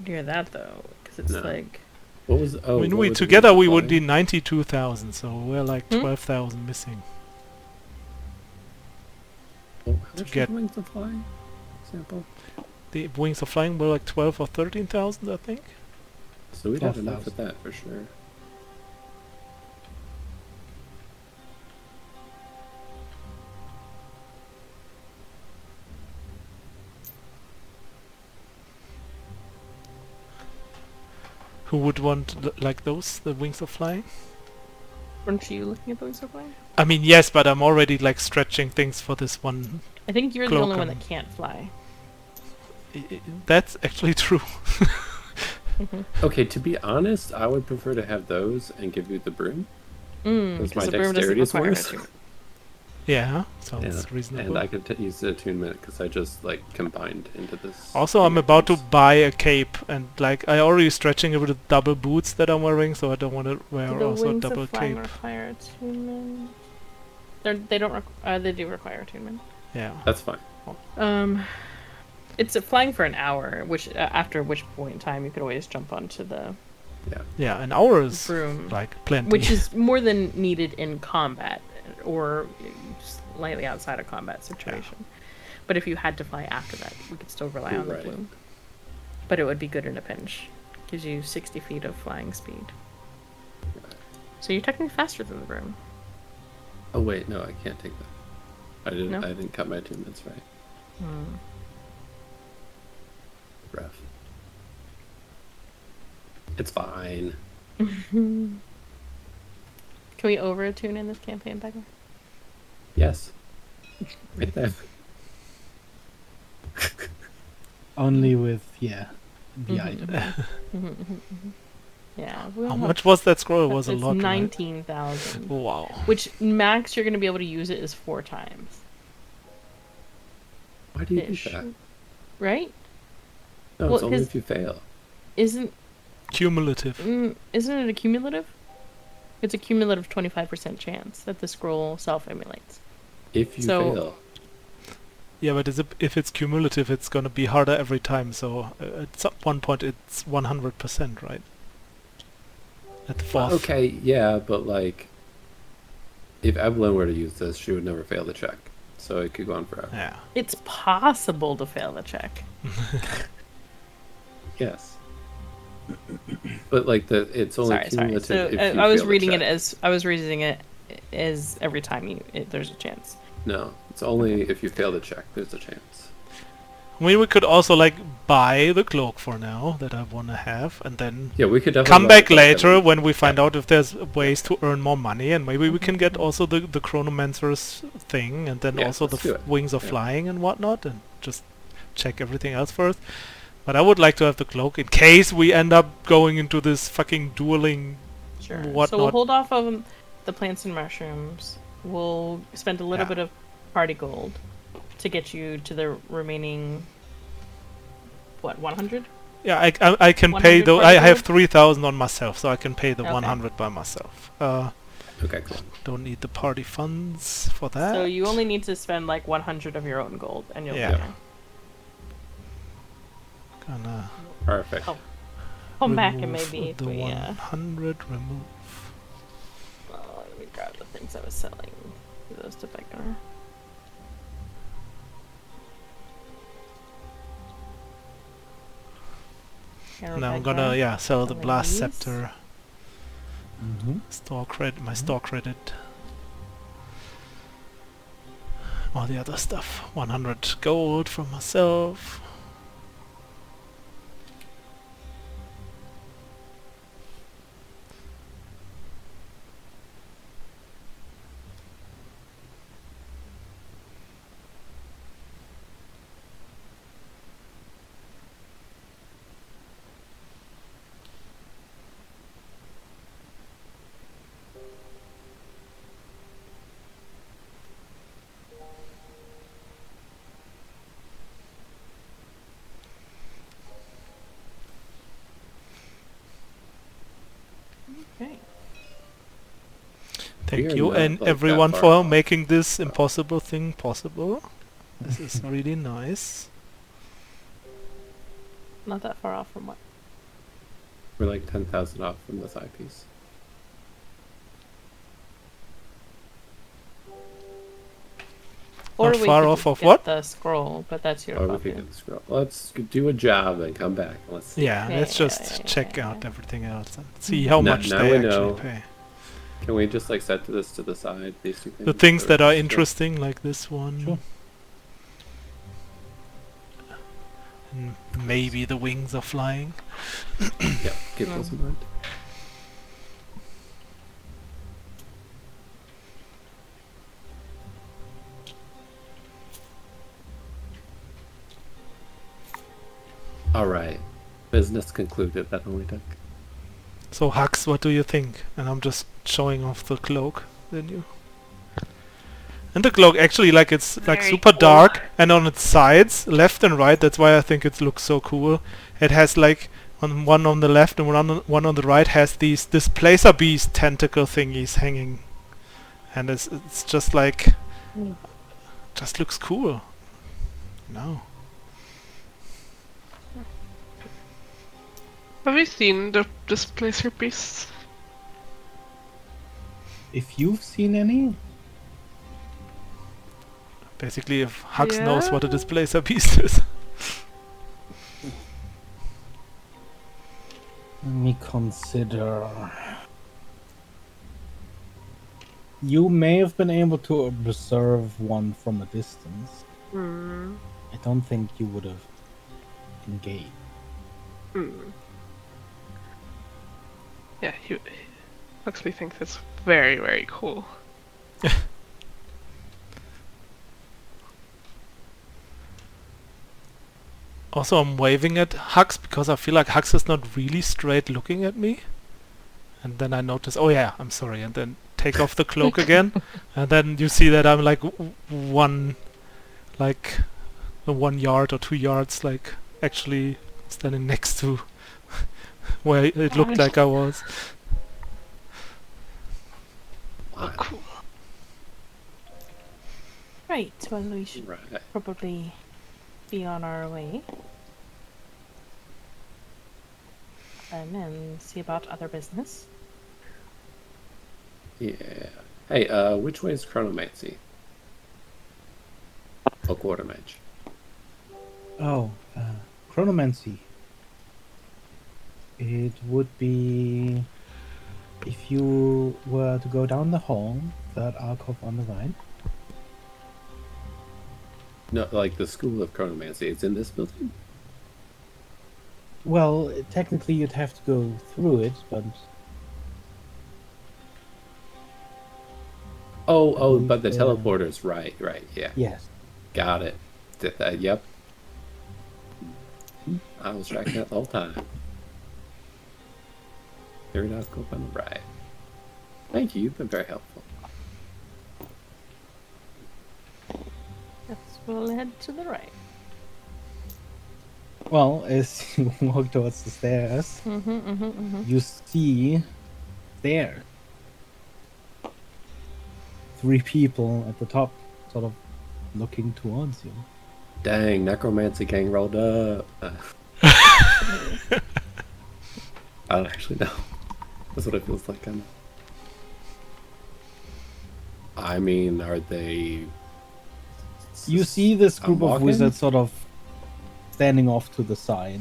Near that though, because it's No. like What was? Oh, I mean, what we were the together wings we of would be flying? 92,000, so we're like Hmm? 12,000 missing. Oh, how to much get- was wings of flying? Example. The wings of flying were like 12 or 13,000, I think. So we'd have enough 12,000. of that for sure. Who would want like those, the wings of flying? weren't you looking at those so far? I mean, yes, but I'm already like stretching things for this one. I think you're the Cloak only one and- that can't fly. That's actually true. Okay, to be honest, I would prefer to have those and give you the broom. Because my the broom doesn't dexterity is require worse. attunement. Yeah, sounds Yeah, reasonable. and I could use the attunement because I just like combined into this. Also, I'm about to buy a cape, and like I already stretching it with the double boots that I'm wearing, so I don't want to wear Do the also a wings double of flying cape. require attunement? They don't. They do require attunement. Yeah. That's fine. It's flying for an hour, which after which point in time you could always jump onto the Yeah, an hour is broom, like plenty. which is more than needed in combat or slightly outside of combat situation. But if you had to fly after that, we could still rely on the Right. bloom. But it would be good in a pinch. Gives you 60 feet of flying speed. So you're technically faster than the broom. Oh wait, no, I can't take that. I didn't. No? I didn't cut my attunements right. Rough. It's fine. Can we over attune in this campaign, Becca? Yes. Right there. Only with the Mm-hmm. item. Yeah. How much was that scroll? It was a it's lot. Right? 19,000. Wow. Which max you're going to be able to use it is 4 times. Why do you do Ish. that? Right? No, Well, it's only 'cause- if you fail. Isn't Cumulative. isn't it a cumulative? It's a cumulative 25% chance that the scroll self-emulates. If you So- fail. Yeah, but if it's cumulative, it's gonna be harder every time. So at one point, it's 100%, right? At the fourth. Okay, yeah, but like, if Evelyn were to use this, she would never fail the check. So it could go on forever. Yeah. It's possible to fail the check. Yes. But like it's only Sorry. cumulative So if you I was fail the reading check. it as every time there's a chance. No, it's only if you fail the check, there's a chance. I mean, we could also like buy the cloak for now that I wanna have, and then Yeah, we could definitely come buy back the later Evelyn. when we find out if there's ways to earn more money, and maybe we can get also the chronomancer's thing, and then Yeah, also the let's do it. wings of Yeah. flying and whatnot, and just check everything else first. But I would like to have the cloak in case we end up going into this fucking dueling. Sure. Whatnot. So we'll hold off on the plants and mushrooms. We'll spend a little Yeah. bit of party gold to get you to the remaining. What, 100? Yeah, I can pay 100 though. per I have gold? 3,000 on myself, so I can pay the Okay. 100 by myself. Okay, cool. Don't need the party funds for that. So you only need to spend like 100 of your own gold, and you'll Yeah. be there. Gonna Perfect. Oh. Come back and remove maybe if the we. 100 remove. Let me grab the things I was selling. Give those to Becca. Now I'm gonna sell the selling blast these. scepter. Mm-hmm. Store credit, my store credit. All the other stuff. 100 gold from myself. Okay. Thank are you not, and like, that everyone far for off. making this impossible thing possible. This is really nice. Not that far off from what? We're like 10,000 off from the thigh piece. Or Not we far could off of get what? the scroll, but that's your Or we problem. could get the scroll. Let's do a job and come back. Let's see. Yeah, Yeah, let's yeah, just yeah, check yeah, out yeah. everything else and see how Now- much now they we actually know. pay. Can we just like set this to the side? These two things. The things or that are just, interesting, like this one. Sure. And maybe the wings are flying. Yeah, keep those in mind. All right, business concluded. That only took. So Hux, what do you think? And I'm just showing off the cloak. Then you. And the cloak actually, like, it's like Very super cool. dark, and on its sides, left and right, that's why I think it looks so cool. It has like one on the left and one on the right has this placer beast tentacle thingies hanging, and it's just like just looks cool. No. Have you seen the Displacer Beast? If you've seen any, Basically, if Hux knows what a Yeah. displacer beast is. let me consider. You may have been able to observe one from a distance. Hmm. I don't think you would have engaged. Yeah, he actually thinks it's very, very cool. Also, I'm waving at Hux because I feel like Hux is not really straight looking at me. And then I notice, oh yeah, I'm sorry, and then take off the cloak again. And then you see that I'm like one 1 yard or 2 yards, like actually standing next to where it looked like I was. Oh, cool. Right, well, we should Right. probably be on our way. And then see about other business. Yeah. Hey, which way is Chronomancy? Oh, quarter match. Oh, chronomancy. It would be if you were to go down the hall, third alcove on the right. No, like the School of Chronomancy. It's in this building? Well, technically you'd have to go through it, but Oh, but the Yeah. teleporters. Right, yeah. yes. Got it. Yep. I was tracking that the whole time. Third alcove on the right. Thank you, you've been very helpful. Yes, we'll head to the right. Well, as you walk towards the stairs, you see there 3 people at the top, sort of looking towards you. Dang, Necromancy gang rolled up. I don't actually know. That's what it feels like. I mean, are they... You see this I'm group of walking? wizards sort of standing off to the side,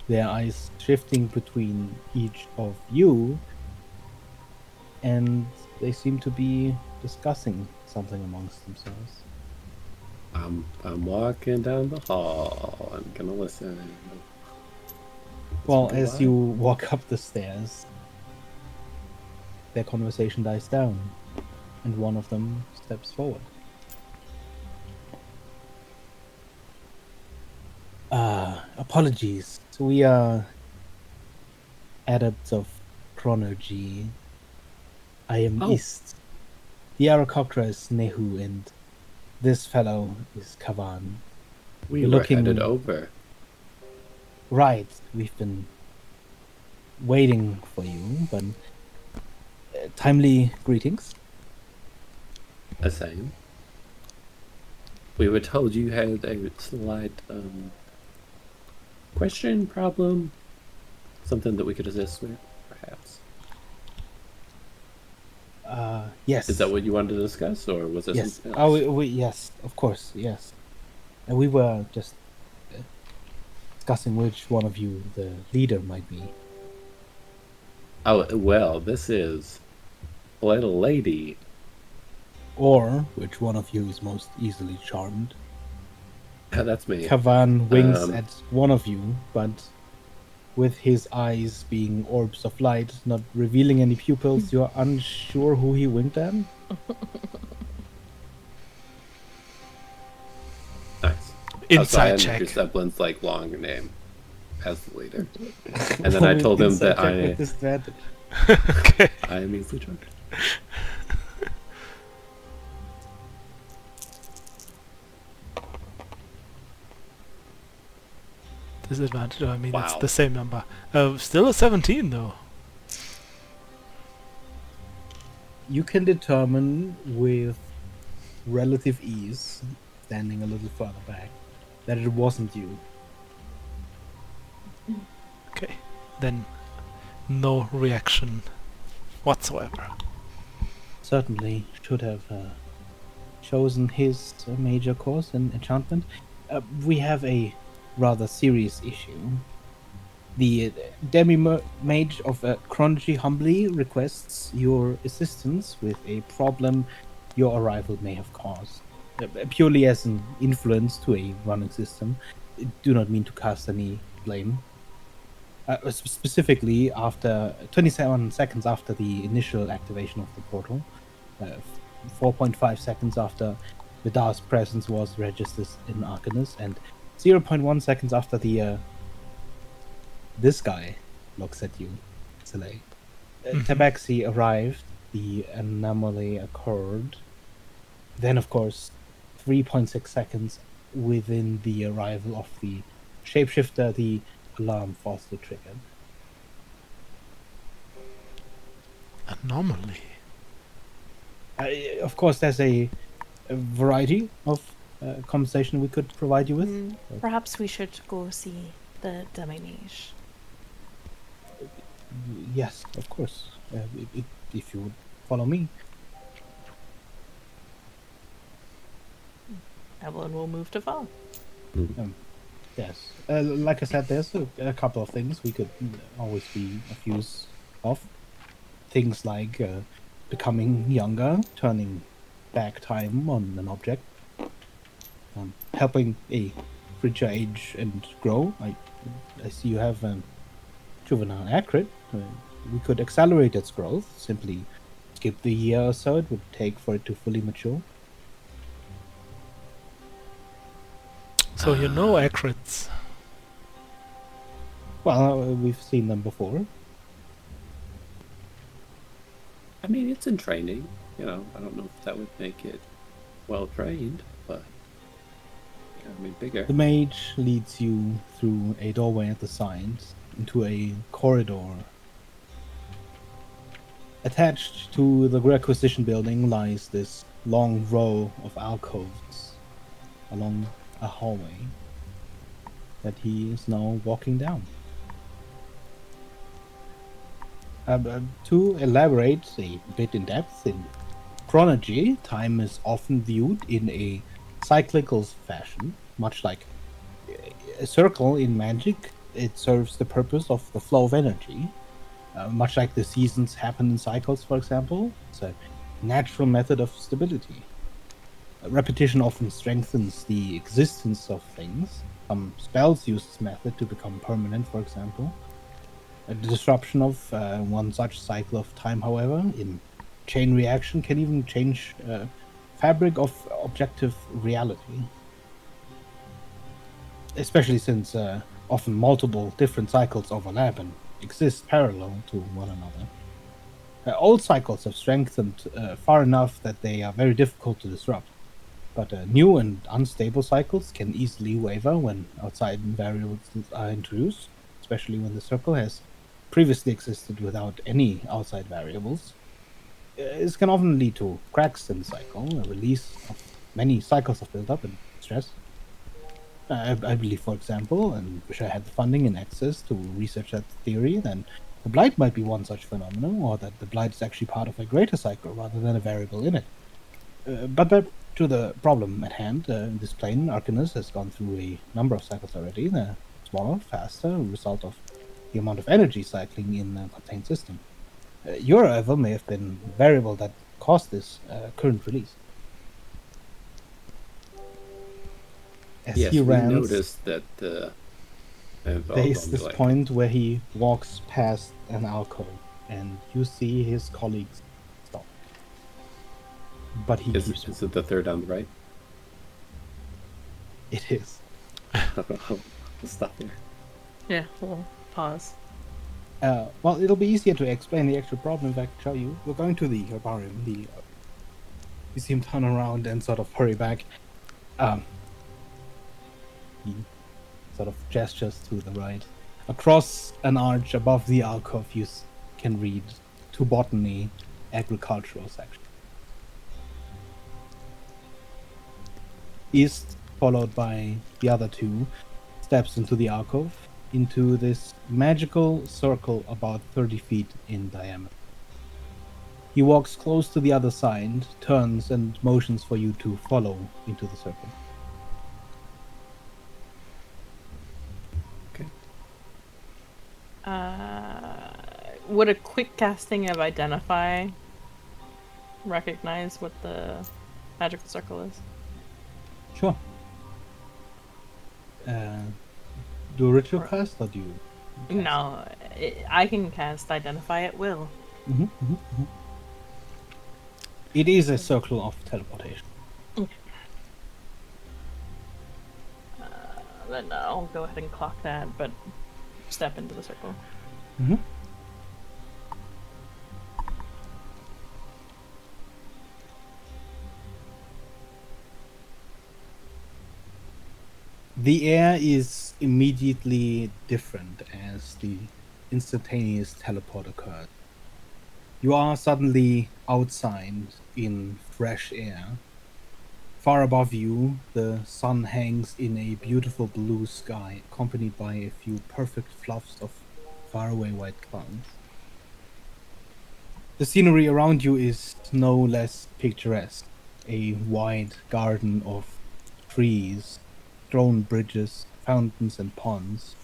their eyes shifting between each of you, and they seem to be discussing something amongst themselves. I'm walking down the hall. I'm gonna listen. Well, Something as like- you walk up the stairs, their conversation dies down, and one of them steps forward. Apologies. We are adepts of chronology. I am Oh. East. The Aarakocra is Nehu, and this fellow is Kavan. We You're were looking- headed over. Right, we've been waiting for you, but timely greetings. The same. We were told you had a slight question problem. something that we could assist with, perhaps? Yes. Is that what you wanted to discuss, or was there Yes. something Oh, else? yes, of course, yes. And we were just discussing which one of you the leader might be. Oh, well, this is a little lady. Or which one of you is most easily charmed. That's me. Kavan winks Um, at one of you, but with his eyes being orbs of light, not revealing any pupils, you're unsure who he winked at? Nice. Inside I check. introduced Eblin's like long name as the leader, and then I told him Inside that check with disadvantage. Okay. I am easily charmed. Disadvantage. I mean, it's Wow. the same number. Still a 17 though. You can determine with relative ease, standing a little further back, that it wasn't you. Okay. Then, no reaction whatsoever. Certainly should have chosen his major course in enchantment. We have a rather serious issue. The demi-mage of Chronology humbly requests your assistance with a problem your arrival may have caused. Purely as an influence to a running system. Do not mean to cast any blame. Specifically, after 27 seconds after the initial activation of the portal, 4.5 seconds after Vidar's presence was registered in Arcanus, and 0.1 seconds after the this guy looks at you, Soleil. Tabaxi arrived, the anomaly occurred. Then, of course, 3.6 seconds within the arrival of the shapeshifter, the alarm falsely triggered. Anomaly. Of course, there's a variety of conversation we could provide you with. Perhaps we should go see the demi-mage. Yes, of course. If you would follow me. Evelyn will move to follow. Yes. Like I said, there's a couple of things we could always be of use of. Things like becoming younger, turning back time on an object, helping a creature age and grow. I see you have juvenile accurate. We could accelerate its growth, simply skip the year or so it would take for it to fully mature. So you know accurates. Well, we've seen them before. I mean, it's in training. You know, I don't know if that would make it well trained, but yeah, I mean, bigger. The mage leads you through a doorway at the side into a corridor. Attached to the requisition building lies this long row of alcoves along a hallway that he is now walking down. To elaborate a bit in depth, in chronology, time is often viewed in a cyclical fashion, much like a circle in magic. It serves the purpose of the flow of energy, much like the seasons happen in cycles, for example. It's a natural method of stability. Repetition often strengthens the existence of things. Some spells use this method to become permanent, for example. The disruption of one such cycle of time, however, in chain reaction can even change fabric of objective reality. Especially since often multiple different cycles overlap and exist parallel to one another. Old cycles have strengthened far enough that they are very difficult to disrupt. But new and unstable cycles can easily waver when outside variables are introduced, especially when the circle has previously existed without any outside variables. This can often lead to cracks in the cycle, a release of many cycles of build-up and stress. I believe, for example, and wish I had the funding and access to research that theory, then the blight might be one such phenomenon, or that the blight is actually part of a greater cycle rather than a variable in it. But back to the problem at hand. In this plane, Arcanus has gone through a number of cycles already. They're smaller, faster, a result of the amount of energy cycling in the contained system. Your arrival may have been the variable that caused this current release. As Yes, he we runs, noticed that. there is this point where he walks past an alcove, and you see his colleagues stop. But he keeps Is it the third on the right? It is. We'll stop there. Yeah, we'll pause. Well, it'll be easier to explain the actual problem if I can show you. We're going to the herbarium. You see him turn around and sort of hurry back. He sort of gestures to the right. Across an arch above the alcove, you can read to botany, agricultural section. East, followed by the other two, steps into the alcove, into this magical circle about 30 feet in diameter. He walks close to the other side, turns, and motions for you to follow into the circle. Would a quick casting of Identify recognize what the magical circle is? Sure. Do a ritual cast, or do you? Cast? No, I can cast Identify at will. It is a circle of teleportation. Then I'll go ahead and clock that, but step into the circle. The air is immediately different as the instantaneous teleport occurs. You are suddenly outside in fresh air. Far above you, the sun hangs in a beautiful blue sky, accompanied by a few perfect fluffs of faraway white clouds. The scenery around you is no less picturesque. A wide garden of trees, stone bridges, fountains, and ponds,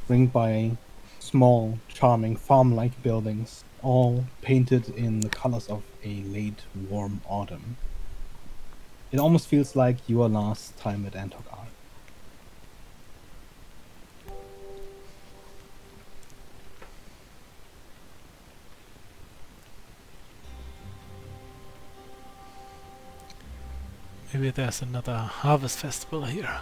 ringed by small, charming farm-like buildings, all painted in the colors of a late, warm autumn. It almost feels like your last time at Antokar. Maybe there's another harvest festival here.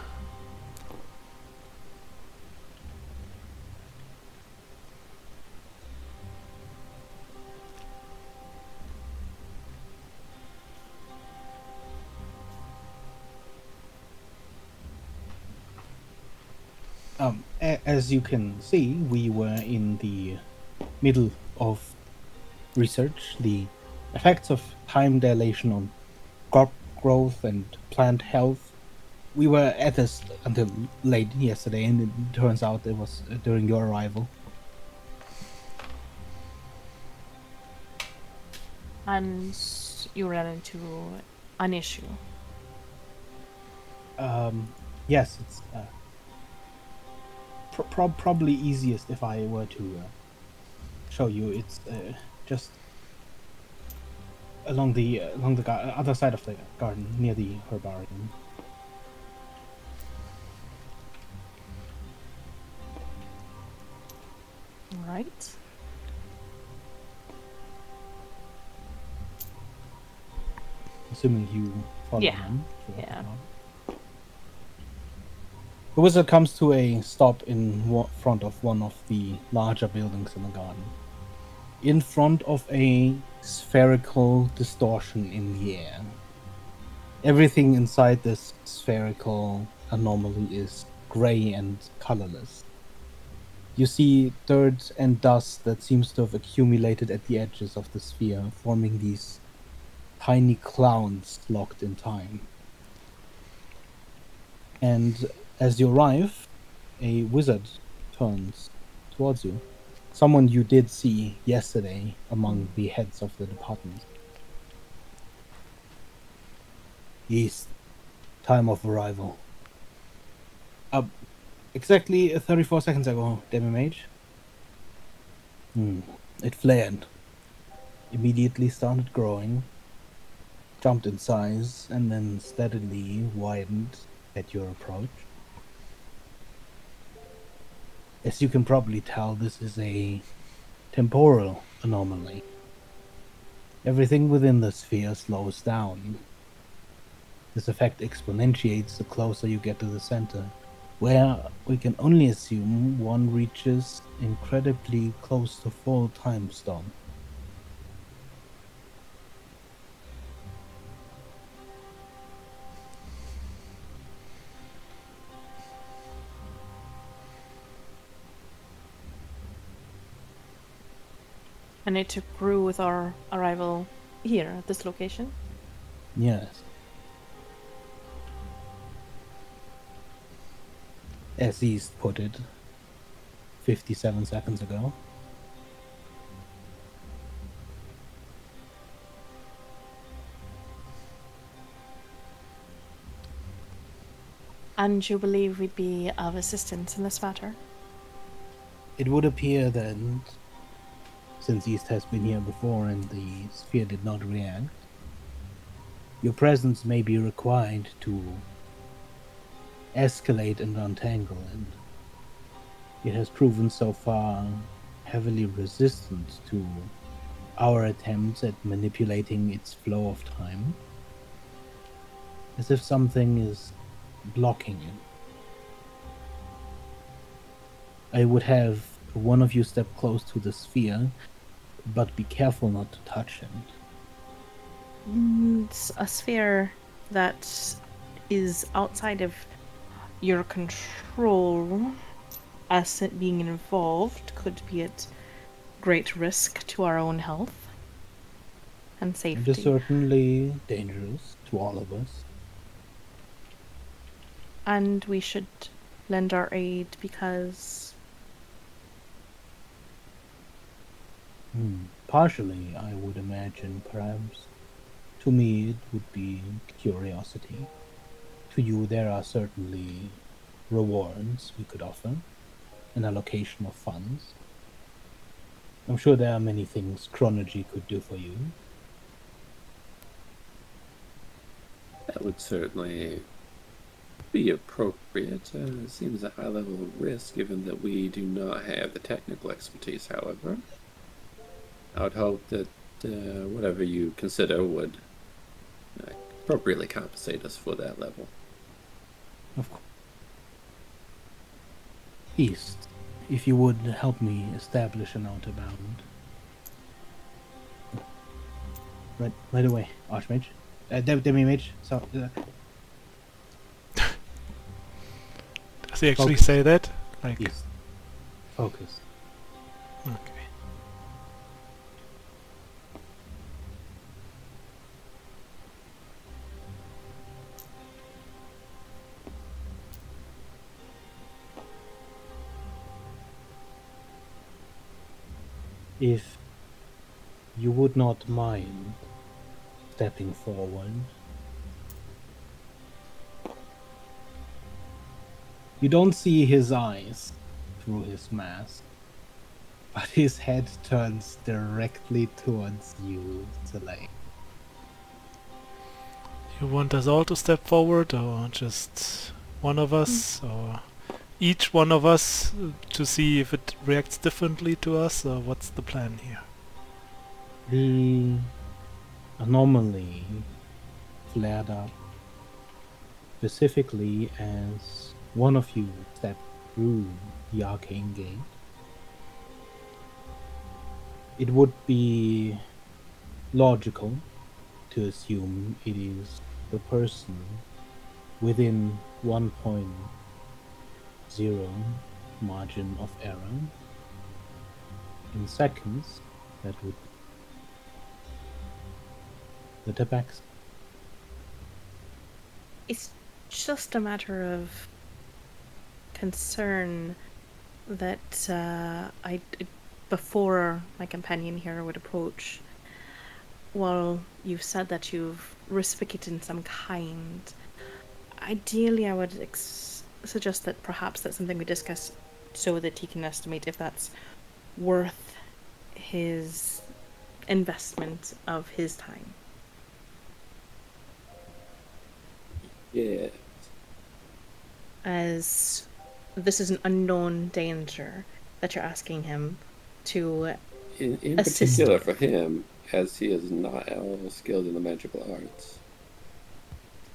As you can see, we were in the middle of research, the effects of time dilation on crop growth and plant health. We were at this until late yesterday, and it turns out it was during your arrival. And you ran into an issue. Yes, it's probably easiest if I were to show you. It's just along the other side of the garden, near the herbarium. Right? Assuming you follow Yeah, them. yeah. The wizard comes to a stop in front of one of the larger buildings in the garden. In front of a spherical distortion in the air. Everything inside this spherical anomaly is gray and colorless. You see dirt and dust that seems to have accumulated at the edges of the sphere, forming these tiny clouds locked in time. And As you arrive, a wizard turns towards you. Someone you did see yesterday among the heads of the departments. East, time of arrival. Exactly 34 seconds ago, Demi-Mage. It flared. Immediately started growing, jumped in size, and then steadily widened at your approach. As you can probably tell, this is a temporal anomaly. Everything within the sphere slows down. This effect exponentiates the closer you get to the center, where we can only assume one reaches incredibly close to full time stone. And it grew with our arrival here at this location. Yes. As East put it 57 seconds ago. And you believe we'd be of assistance in this matter? It would appear that since East has been here before and the sphere did not react, your presence may be required to escalate and untangle, and it has proven so far heavily resistant to our attempts at manipulating its flow of time, as if something is blocking it. I would have one of you step close to the sphere, but be careful not to touch it. It's a sphere that is outside of your control. Us being involved could be at great risk to our own health and It is safety. certainly dangerous to all of us. And we should lend our aid because Partially, I would imagine, perhaps. To me, it would be curiosity. To you, there are certainly rewards we could offer, an allocation of funds. I'm sure there are many things Chronology could do for you. That would certainly be appropriate. It seems a high level of risk given that we do not have the technical expertise, however. I would hope that whatever you consider would appropriately compensate us for that level. Of course. East, if you would help me establish an outer bound. Right away, Archmage. Demi-Mage. So, Does he actually Focus. say that? Like, East. Focus. okay. If you would not mind stepping forward. You don't see his eyes through his mask, but his head turns directly towards you, Zelay. You want us all to step forward, or just one of us, or each one of us to see if it reacts differently to us, or what's the plan here? The anomaly flared up specifically as one of you stepped through the arcane gate. It would be logical to assume it is the person within 1.0 margin of error. In seconds, that would be the tabaxi. it's just a matter of concern that before my companion here would approach, well, you've said that you've risked it in some kind. Ideally, I would suggest that perhaps that's something we discuss so that he can estimate if that's worth his investment of his time. Yeah. As this is an unknown danger that you're asking him to In assist particular with. for him, as he is not at all skilled in the magical arts.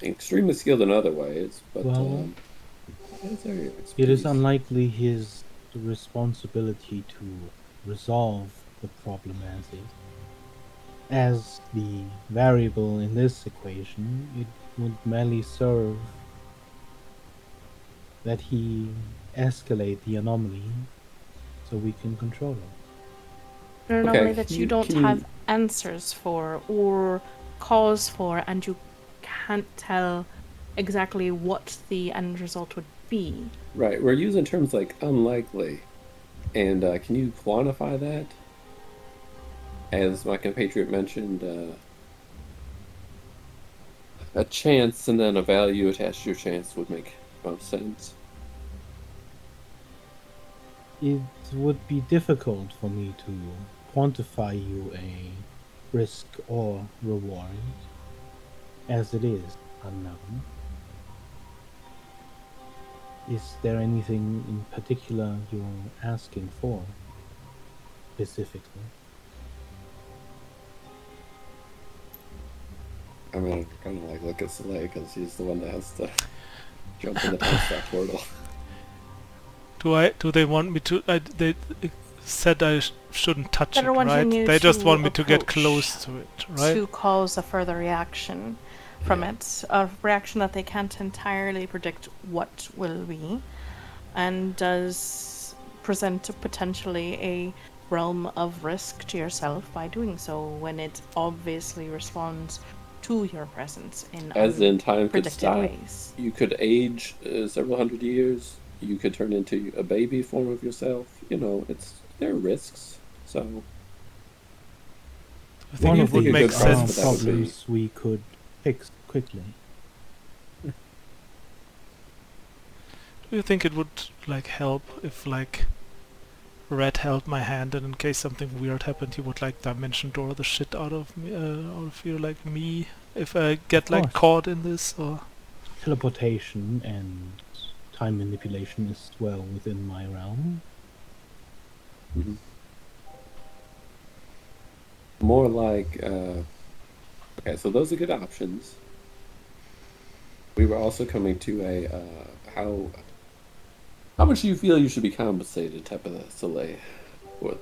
Extremely skilled in other ways, but Well, his area of it is expertise. unlikely his responsibility to resolve the problem as is. As the variable in this equation, it would merely serve that he escalate the anomaly so we can control it. An anomaly that you don't can have answers for or cause for, and you can't tell exactly what the end result would be. Right, we're using terms like unlikely, and can you quantify that? As my compatriot mentioned, a chance and then a value attached to your chance would make most sense. It would be difficult for me to quantify you a risk or reward, as it is unknown. Is there anything in particular you're asking for, specifically? I mean, I kind of like look at Soleil because he's the one that has to jump in the time stack portal. Do they want me to? They said I shouldn't touch it, They're wanting right? you They just to want me to get approach close to it, right? to cause a further reaction from Yeah. it. A reaction that they can't entirely predict what will be, and does present potentially a realm of risk to yourself by doing so when it obviously responds to your presence in As in time could unpredicted stop. ways. You could age several hundred years. You could turn into a baby form of yourself. You know, there are risks. So I think One it of would the make good price for sense. that would be- problems we could fix quickly. Do you think it would like help if like Red held my hand, and in case something weird happened, he would like dimension door the shit out of me, out of you, like me, if I get like course. caught in this? Or Teleportation and time manipulation is well within my realm. mhm. More like okay, so those are good options. We were also coming to a how much do you feel you should be compensated type of Soleil for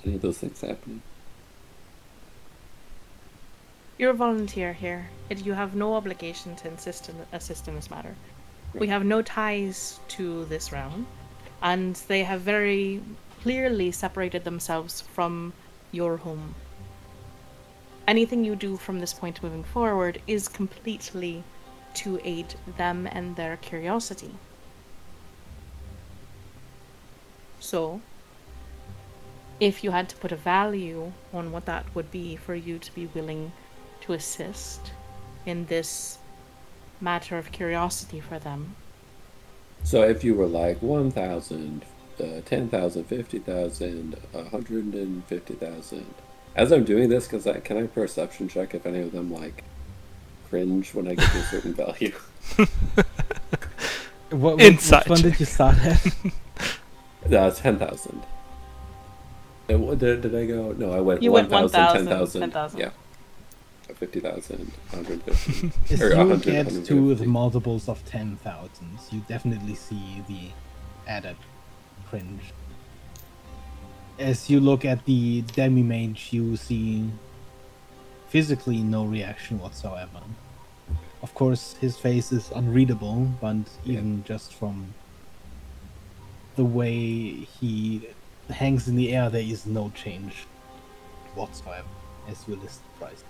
any of those things happening? You're a volunteer here. You have no obligation to assist in this matter. We have no ties to this realm, and they have very clearly separated themselves from your home. Anything you do from this point moving forward is completely to aid them and their curiosity. So, if you had to put a value on what that would be for you to be willing to assist in this matter of curiosity for them. So if you were like 1,000, 10,000, 50,000, 150,000. As I'm doing this, can I perception check if any of them like cringe when I get to a certain value? Insight Which one did you start at? 10,000. And did I go? No, I went You went 1,000, 1,000, 10,000. Yeah. 50,000, 150. As Or you 100, get to 150. the multiples of 10,000s, you definitely see the added cringe. As you look at the demi-mage, you see physically no reaction whatsoever. Of course, his face is unreadable, but even just from the way he hangs in the air, there is no change whatsoever as you list the price.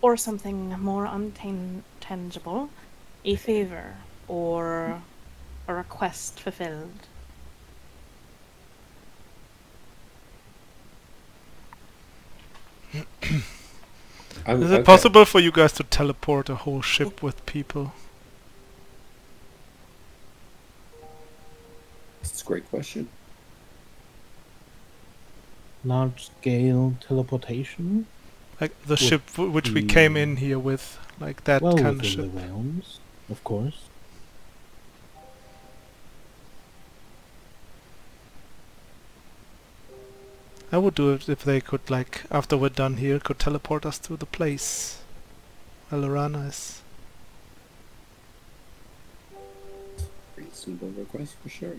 or something more untangible, a favor or a request fulfilled. Is it possible for you guys to teleport a whole ship with people? That's a great question. Large scale teleportation? Like the ship which we came in here with, like that Well, kind of within ship. the realms, of course. I would do it if they could, like, after we're done here, could teleport us to the place where Lorana is. Reasonable request for sure.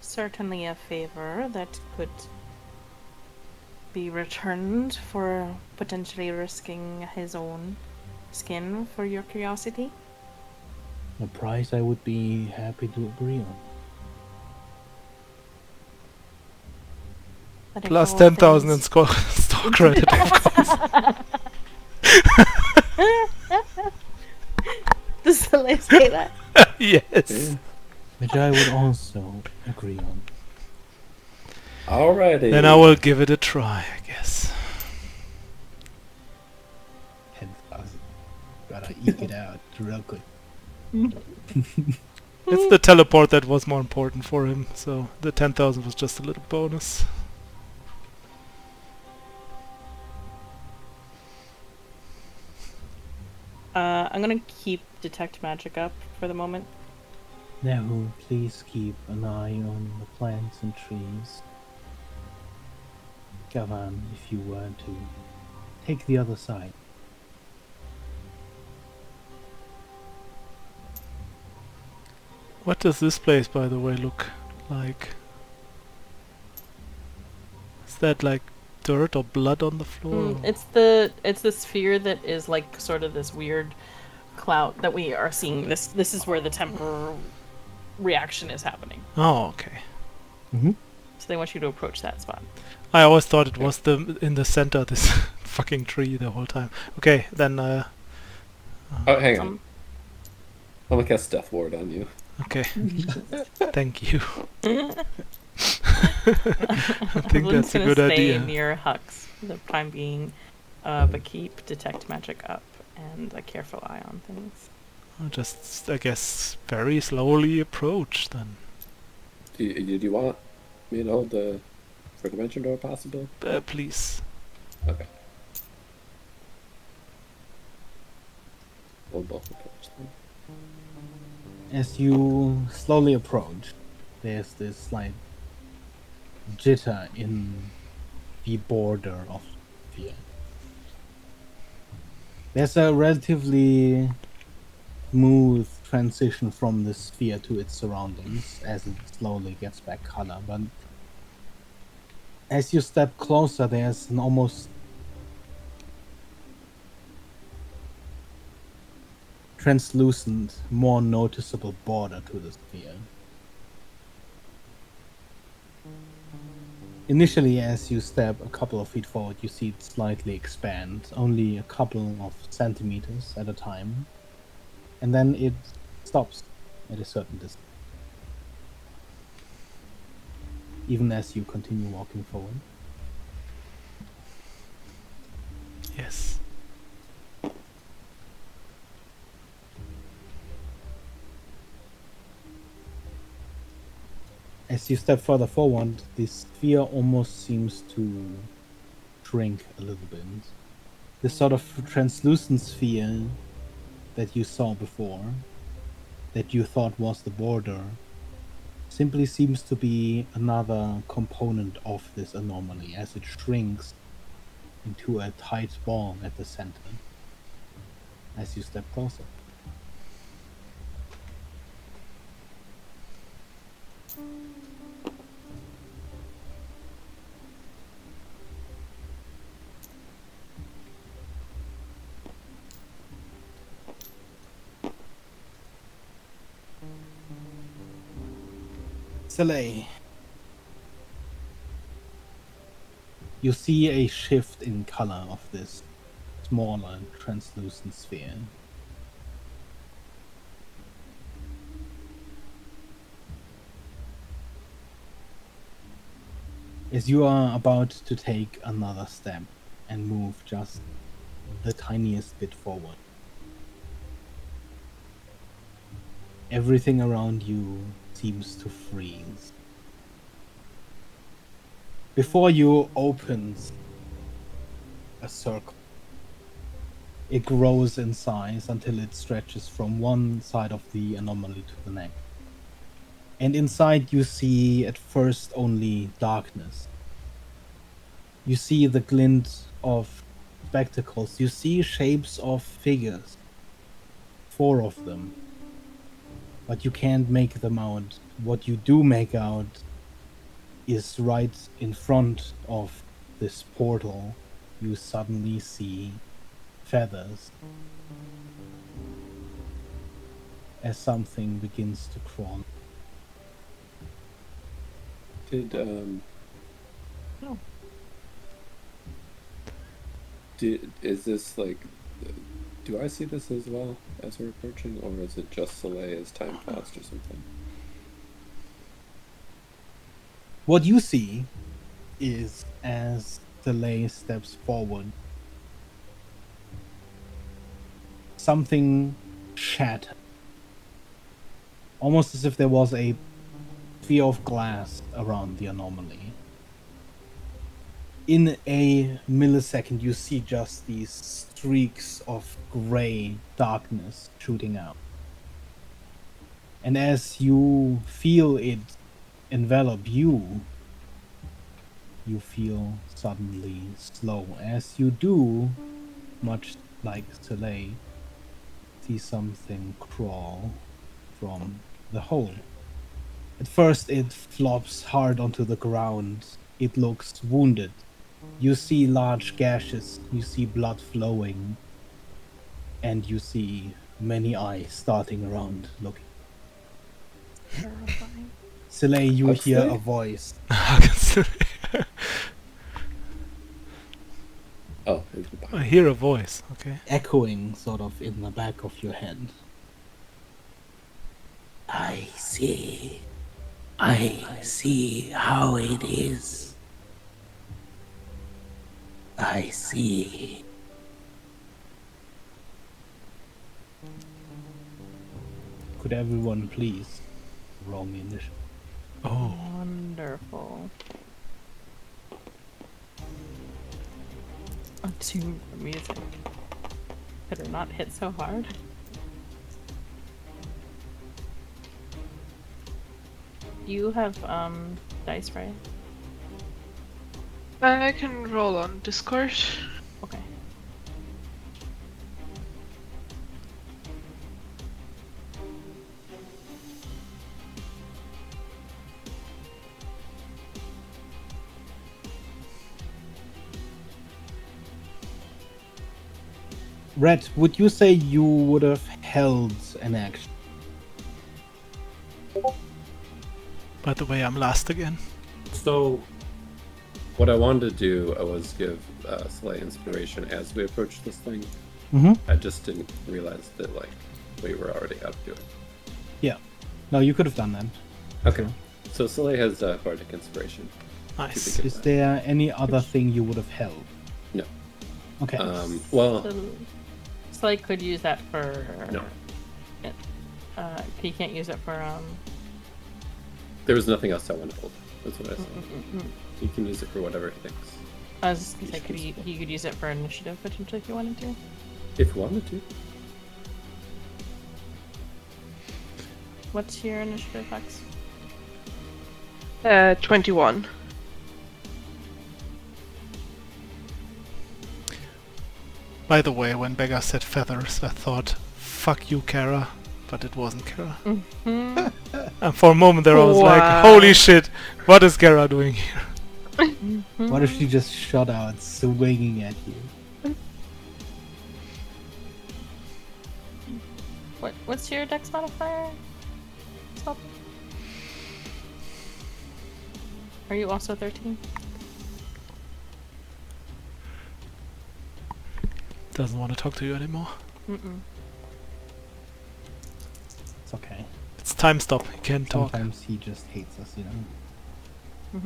Certainly a favor that could be returned for potentially risking his own skin for your curiosity. A price I would be happy to agree on. But if Plus all 10,000 in things- store credit, of course. Does Soleil say that? Yes. Yeah. Which I would also agree on. Alrighty. Then I will give it a try, I guess. 10,000. Gotta eke it out real quick. It's the teleport that was more important for him, so the 10,000 was just a little bonus. I'm gonna keep detect magic up for the moment. Now, please keep an eye on the plants and trees. Gavan, if you were to take the other side. What does this place, by the way, look like? Is that like dirt or blood on the floor? It's the sphere that is like sort of this weird cloud that we are seeing. This is where the temper reaction is happening. Oh, okay. So they want you to approach that spot. I always thought it was in the center, this fucking tree the whole time. Okay, then Oh, hang on. I'm gonna cast Death Ward on you. okay. Thank you. I think Everyone's that's a gonna good stay idea. near Hux for the time being, but keep detect magic up and a careful eye on things. I'll just, I guess, very slowly approach then. Do you want me to hold the circumvention door possible? Please. Okay. We'll both approach them. As you slowly approach, there's this slight jitter in the border of the sphere. There's a relatively smooth transition from the sphere to its surroundings as it slowly gets back color, but as you step closer, there's an almost translucent, more noticeable border to the sphere. Initially, as you step a couple of feet forward, you see it slightly expand, only a couple of centimeters at a time, and then it stops at a certain distance. Even as you continue walking forward. Yes. As you step further forward, the sphere almost seems to shrink a little bit. This sort of translucent sphere that you saw before, that you thought was the border, simply seems to be another component of this anomaly as it shrinks into a tight ball at the center as you step closer. Soleil, You see a shift in color of this smaller translucent sphere. As you are about to take another step and move just the tiniest bit forward, everything around you seems to freeze. Before you opens a circle. It grows in size until it stretches from one side of the anomaly to the next. And inside you see at first only darkness. You see the glint of spectacles. You see shapes of figures. 4 of them. But you can't make them out. What you do make out is right in front of this portal. You suddenly see feathers as something begins to crawl. Is this like, do I see this as well as we're approaching, or is it just Soleil as time passed or something? What you see is as Soleil steps forward, something shattered. Almost as if there was a sphere of glass around the anomaly. In a millisecond, you see just these streaks of gray darkness shooting out. And as you feel it envelop you, you feel suddenly slow. As you do, much like Soleil, see something crawl from the hole. At first it flops hard onto the ground. It looks wounded. You see large gashes, you see blood flowing, and you see many eyes starting around looking. Terrifying. Soleil, you What's hear that? a voice Oh, I hear a voice, okay. echoing sort of in the back of your head. I see how it is. I see. Could everyone please roll me initiative? Oh, Wonderful. Attune the music. Better not hit so hard. You have dice, right? I can roll on Discord. Okay. Red, would you say you would have held an action? by the way, I'm last again. So, what I wanted to do was give Soleil inspiration as we approach this thing. Mm-hmm. I just didn't realize that, like, we were already up to it. Yeah. No, you could have done that. Okay. So Soleil has bardic inspiration. Nice. Is there any other thing you would have held? No. Okay. Well, So I could use that for. No. You can't use it for there was nothing else I wanted to hold. That's what I said. You can use it for whatever he thinks. I was just gonna say, you could use it for initiative potentially if you wanted to. If you wanted to. What's your initiative, Hex? 21. By the way, when Beggar said feathers, I thought, fuck you, Kara. But it wasn't Kara. Mm-hmm. And for a moment there I was like, Wow. holy shit, what is Kara doing here? What if she just shot out, swinging at you? What's your dex modifier? Stop. Are you also 13? doesn't want to talk to you anymore. Mm-mm. It's okay. It's time stop. He can't talk. Sometimes he just hates us, you know.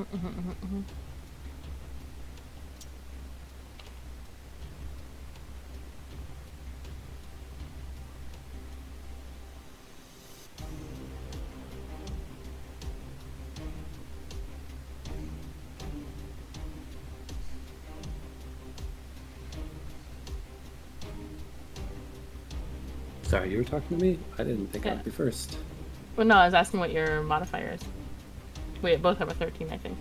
Sorry, you were talking to me? I didn't think Yeah. I'd be first. Well, no, I was asking what your modifier is. We both have a 13, I think.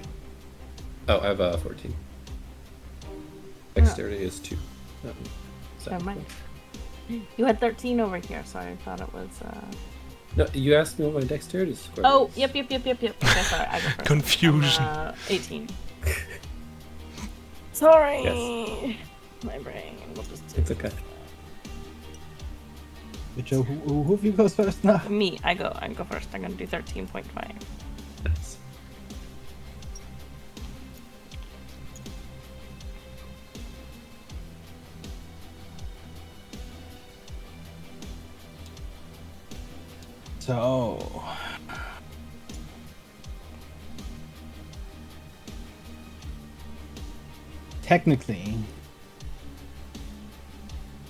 Oh, I have 14. Dexterity is 2. No, Never mind. You had 13 over here, so I thought it was. No, you asked me what my dexterity score Oh, was. yep. Okay, sorry, I go first. Confusion. 18. Sorry. Yes. My brain. We'll just do It's okay. Which who of you goes first now? Me, I go first. I'm gonna do 13.5. Nice. So technically,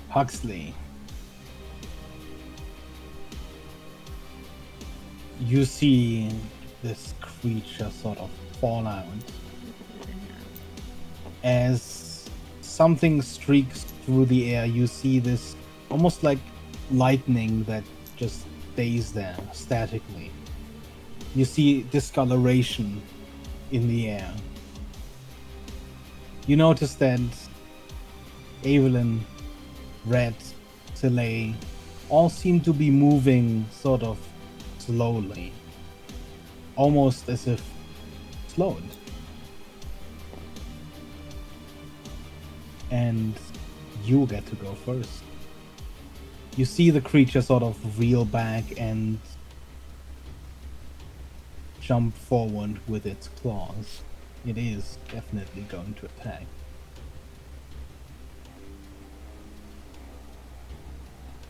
Huxley, you see this creature sort of fall out as something streaks through the air. You see this almost like lightning that just stays there statically. You see discoloration in the air. You notice that Evelyn, Red, Soleil all seem to be moving sort of slowly, almost as if slowed. And you get to go first. You see the creature sort of reel back and jump forward with its claws. It is definitely going to attack.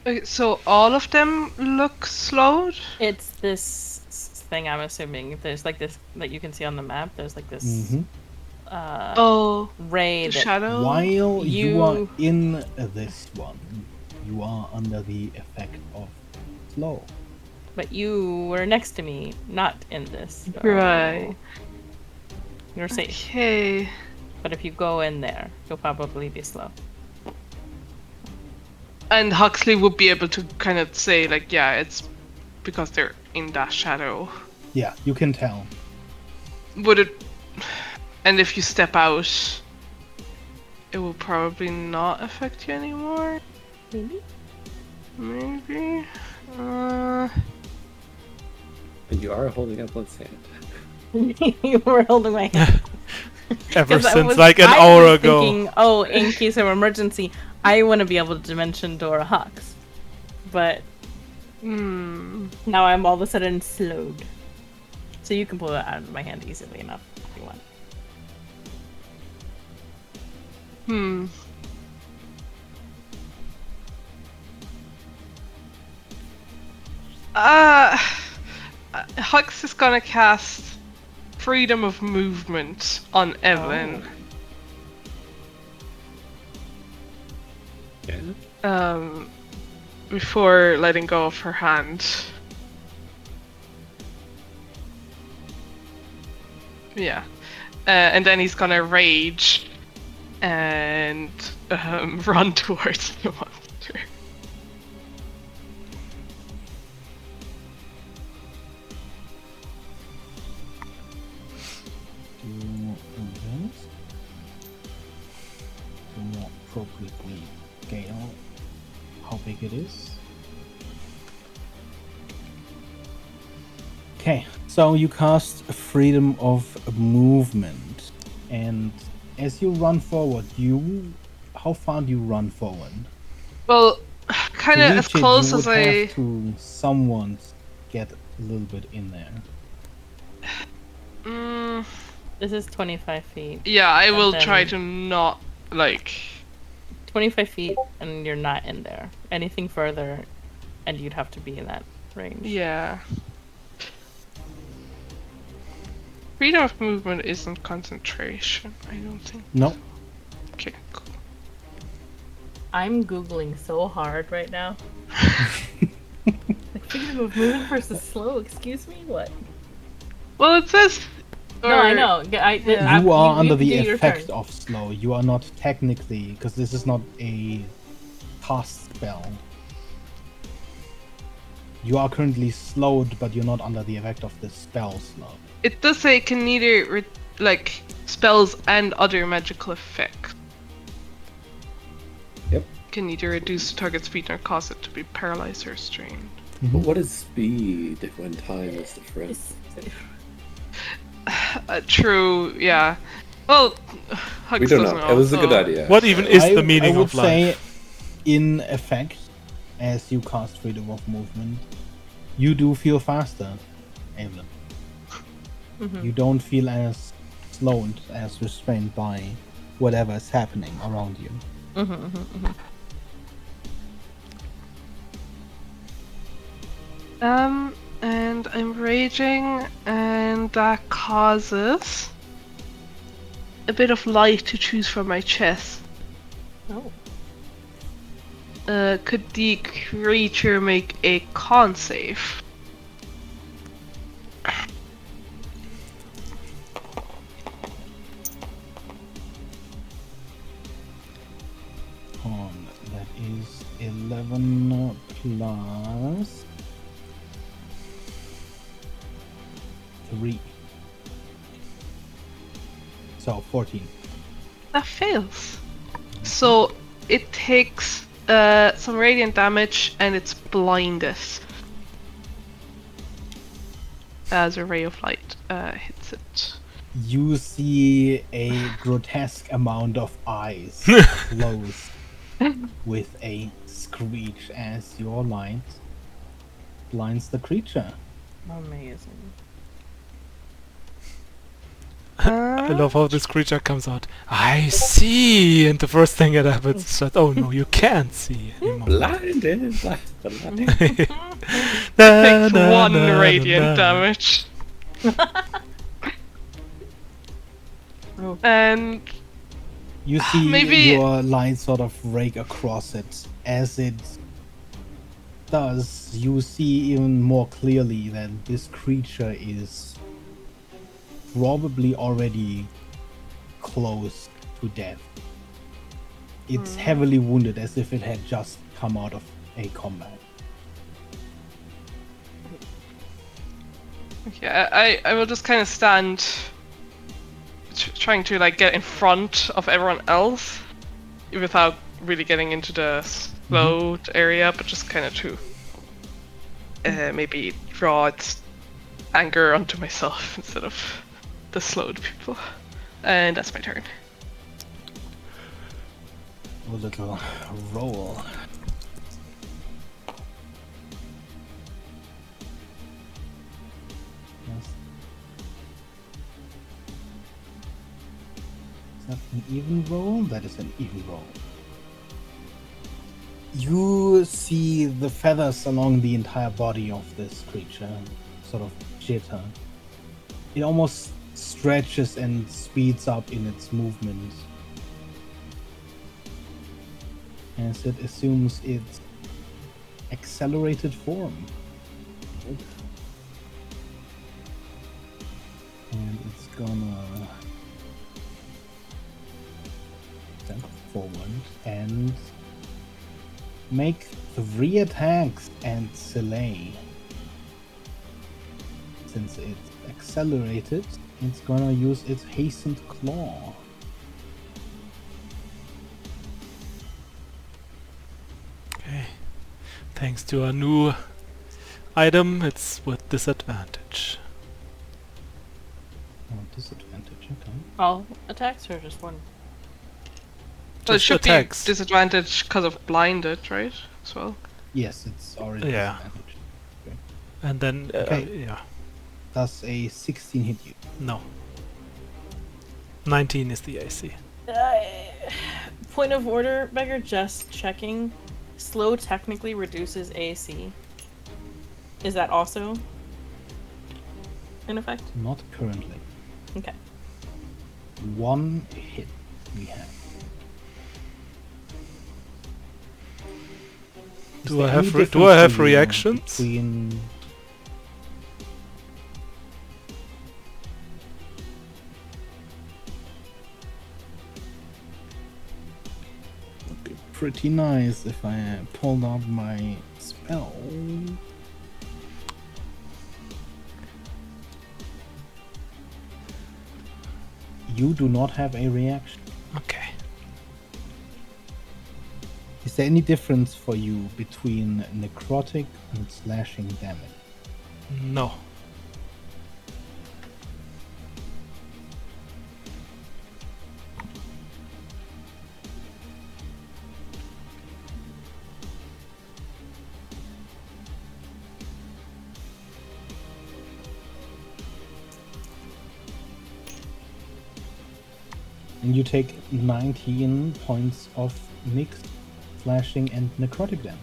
Okay, so all of them look slowed? It's this thing. I'm assuming there's like this that you can see on the map. There's like this Mhm. Oh, ray the that shadow? While you are You- in this one, you are under the effect of slow. But you were next to me, not in this. So Right. You're safe. Okay. But if you go in there, you'll probably be slow. And Huxley would be able to kind of say, like, yeah, it's because they're in that shadow. Yeah, you can tell. Would it... And if you step out, it will probably not affect you anymore? Maybe. Maybe? And you are holding up one's hand. You were holding my hand. Ever 'Cause I since was- like an I hour was ago. Thinking, oh, in case of emergency, I want to be able to dimension Dora Hux. But now I'm all of a sudden slowed. So you can pull it out of my hand easily enough if you want. Hux is gonna cast Freedom of Movement on Evelyn. Yeah. Before letting go of her hand. Yeah. And then he's gonna rage and run towards the monster. Do this. To more appropriately scale how big it is. Okay, so you cast Freedom of Movement, and as you run forward, how far do you run forward? Well, kind To of as reach it, close you as would I. have to somewhat get a little bit in there. This is 25 feet. Yeah, I And will then- try to not like. 25 feet, and you're not in there. Anything further, and you'd have to be in that range. Yeah. Freedom of movement isn't concentration, I don't think. No. Okay, cool. I'm googling so hard right now. Like freedom of movement versus slow. Excuse me, what? Well, it says. No, I know. You are under the do your effect turn. of slow. You are not technically, because this is not a cast spell. You are currently slowed, but you're not under the effect of the spell slow. It does say it can neither like spells and other magical effects. Yep. Can neither reduce the target's speed nor cause it to be paralyzed or restrained. But what is speed when time is different? True, yeah. Well, Hugs We don't doesn't know. It was a good so- idea. What even is the I meaning would of life? say, in effect, as you cast freedom of movement, you do feel faster, Evelyn. You don't feel as slowed, as restrained by whatever is happening around you. And I'm raging, and that causes a bit of light to choose from my chest. Oh. Could the creature make a con save? On that is 11 plus 3. So 14. That fails. So it takes some radiant damage and it's blinded as a ray of light hits it. You see a grotesque amount of eyes close with a screech as your light blinds the creature. Amazing. I love how this creature comes out. I see, and the first thing that happens is that, oh no, you can't see anymore. Blinded. Takes one radiant damage. And You see Maybe- your light sort of rake across it. As it does, you see even more clearly that this creature is probably already close to death. It's heavily wounded, as if it had just come out of a combat. okay, I will just kind of stand trying to like get in front of everyone else without really getting into the slowed area, but just kind of to maybe draw its anger onto myself instead of the slowed people. And that's my turn. A little roll. Yes. Is that an even roll? That is an even roll. You see the feathers along the entire body of this creature sort of jitter. It almost stretches and speeds up in its movement as it assumes its accelerated form. And it's gonna step forward and make 3 attacks and Soleil. Since it's accelerated, it's gonna use its hastened claw. Okay. Thanks to our new item, it's with disadvantage. Oh, disadvantage, okay. All attacks or just one? So it Just should attacks. be disadvantage because of blinded, right? As well. Yes, it's already Yeah. disadvantage. And then, Okay. yeah, Does a 16 hit you? no. 19 is the AC. Point of order, Beggar, just checking. Slow technically reduces AC. Is that also in effect? Not currently. Okay. 1 hit we have. Is Do there I any have difference do I have for you reactions? Between would be pretty nice if I pulled out my spell. You do not have a reaction. Okay. Is there any difference for you between necrotic and slashing damage? No. And you take 19 points of mixed slashing and necrotic damage.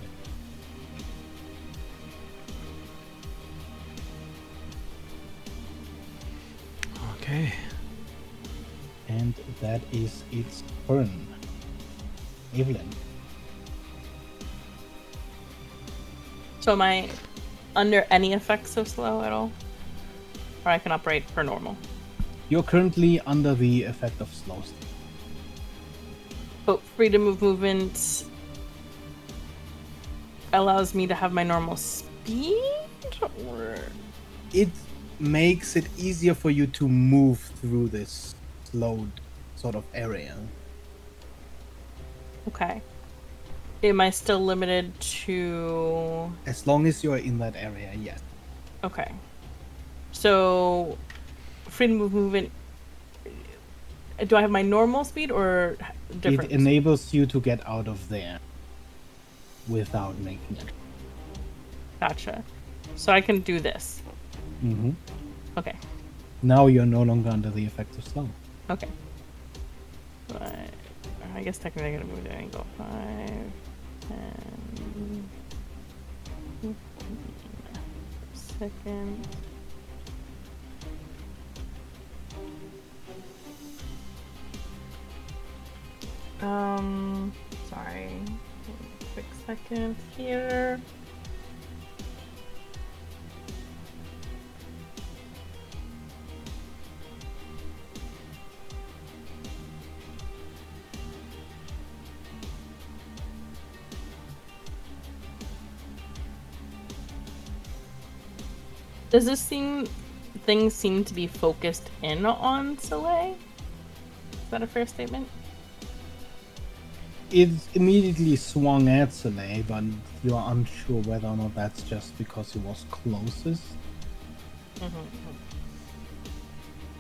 Okay. And that is its turn. Evelyn. So am I under any effects of slow at all? Or I can operate per normal? You're currently under the effect of slow state. But freedom of movement allows me to have my normal speed? Or... It makes it easier for you to move through this slowed sort of area. Okay. Am I still limited to... As long as you're in that area, yes. Okay. So, freedom of movement... Do I have my normal speed or different? It enables you to get out of there without making it. Gotcha. So I can do this. Mm-hmm. Okay. Now you're no longer under the effect of slow. Okay. But I guess technically I'm gonna move there and go 5, 10, 15, second. Sorry. Quick second here. Does this thing seem to be focused in on Soleil? Is that a fair statement? It immediately swung at Soleil, but you're unsure whether or not that's just because he was closest.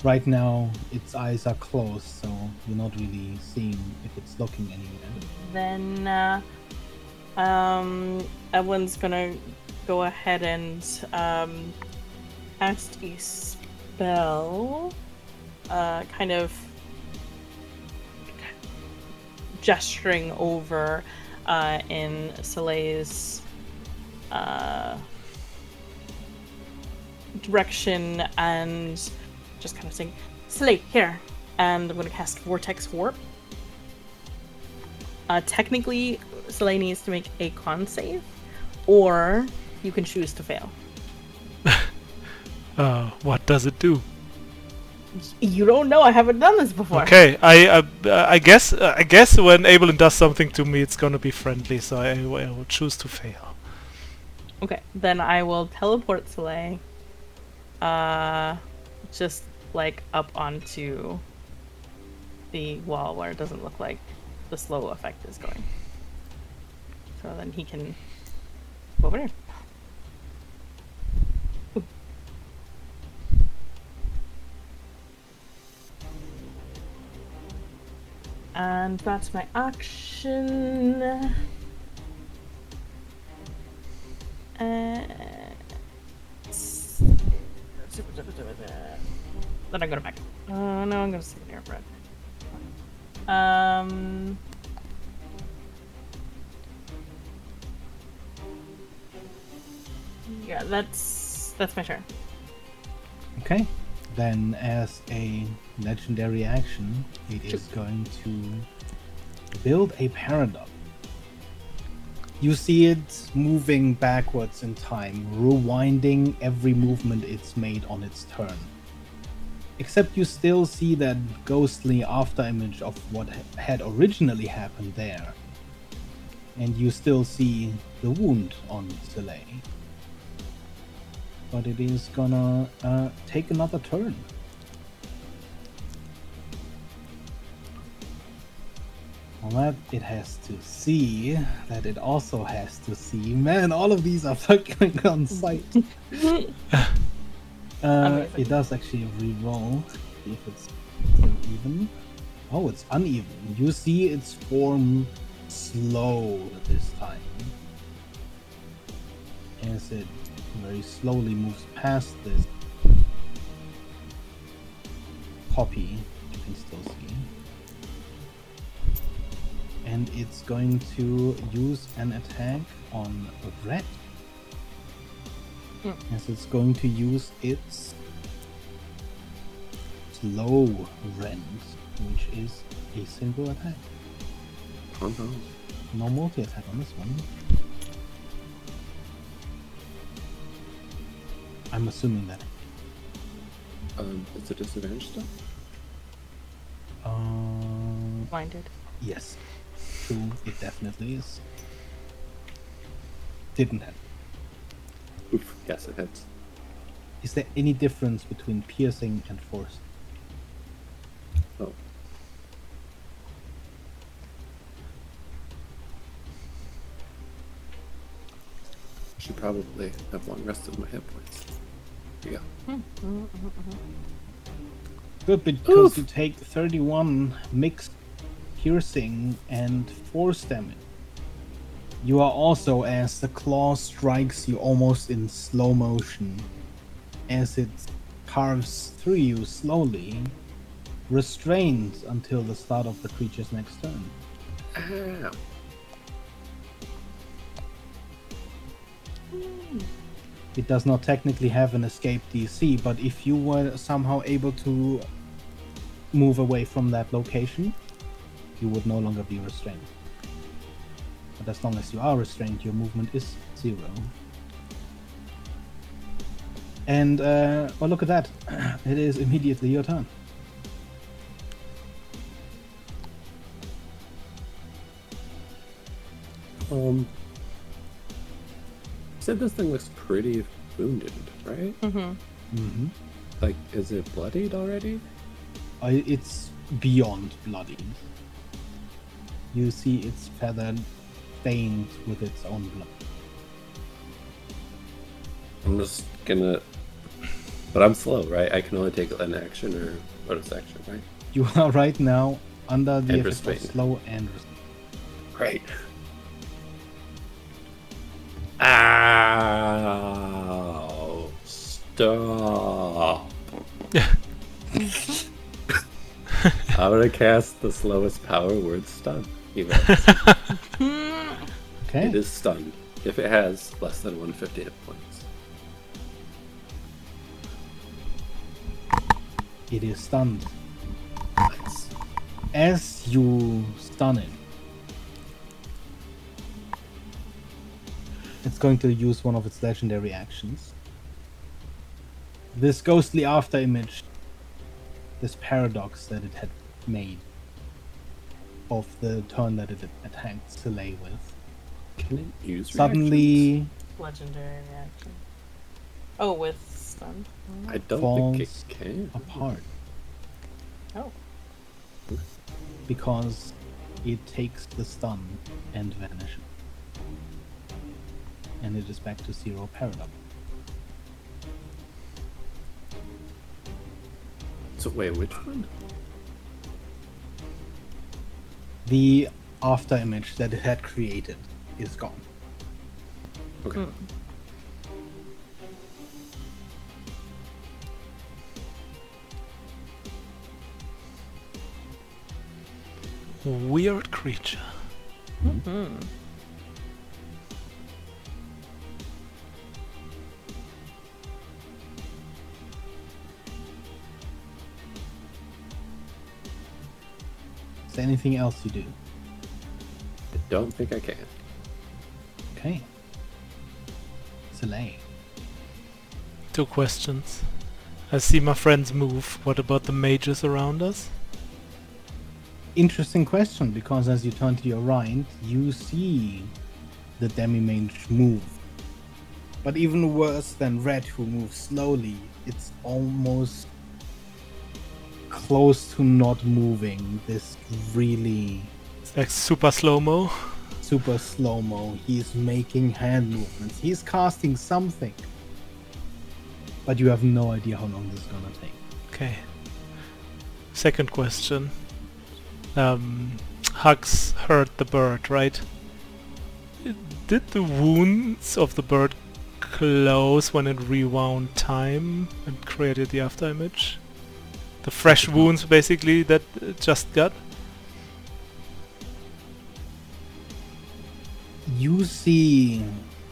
Right now, its eyes are closed, so you're not really seeing if it's looking anywhere. Then, everyone's gonna go ahead and, cast a spell, kind of gesturing over, in Soleil's, direction and just kind of saying, Soleil, here! And I'm gonna cast Vortex Warp. Technically, Soleil needs to make a con save, or you can choose to fail. What does it do? You don't know. I haven't done this before. Okay, I guess when Abelin does something to me, it's gonna be friendly, so I will choose to fail. Okay, then I will teleport Soleil, just like up onto the wall where it doesn't look like the slow effect is going. So then he can go over there. Ooh. And that's my action. Then I go back. No, I'm gonna stay there, Brett. Yeah, that's my turn. Okay. Then, as a legendary action, it is going to build a paradox. You see it moving backwards in time, rewinding every movement it's made on its turn. Except you still see that ghostly afterimage of what had originally happened there. And you still see the wound on Soleil. But it is gonna take another turn. Well, that it has to see, that it also has to see. Man, all of these are fucking on sight. Amazing. It does actually re-roll. See if it's still even. Oh, it's uneven. You see its form slow this time. As it very slowly moves past this copy, you can still see. And it's going to use an attack on red. As it's going to use its slow rend, which is a single attack. Oh no. No multi-attack on this one. I'm assuming that. Is it disadvantage stuff? Blinded. Yes. True, it definitely is. Didn't have. Oof, yes it hits. Is there any difference between piercing and force? Oh. Should probably have long rest of my hit points. Here we go. Good, because you take 31 mixed piercing and force damage. You are also, as the claw strikes you almost in slow motion, as it carves through you slowly, restrained until the start of the creature's next turn. Ow. It does not technically have an escape DC, but if you were somehow able to move away from that location, you would no longer be restrained. But as long as you are restrained, your movement is 0. And, well, look at that. It is immediately your turn. You said this thing looks pretty wounded, right? Mm-hmm. Like, is it bloodied already? It's beyond bloodied. You see its feather stained with its own blood. I'm just gonna... But I'm slow, right? I can only take an action or bonus action, right? You are right now under the And effect of restrained. slow and restrained. Right. Ow! Stop! I'm gonna cast the slowest power word stun. Okay. It is stunned if it has less than 150 hit points. It is stunned. Nice. As you stun it, it's going to use one of its legendary actions. This ghostly afterimage, this paradox that it had made of the turn that it attacked Soleil with, Can it use suddenly Legendary reaction. Oh, with stun. reactions? I don't think it falls can. apart Oh. because it takes the stun and vanishes. And it is back to 0 paradox. So wait, which one? The afterimage that it had created is gone. Okay. Weird creature. there anything else you do? I don't think I can. Okay. Soleil. 2 questions. I see my friends move. What about the mages around us? Interesting question, because as you turn to your right, you see the demi-mage move. But even worse than Red, who moves slowly, it's almost close to not moving. This really It's like super slow-mo. super slow-mo. He's making hand movements. He's casting something. But you have no idea how long this is gonna take. Okay. Second question. Hugs hurt the bird, right? Did the wounds of the bird close when it rewound time and created the after image? The fresh wounds basically that it just got? You see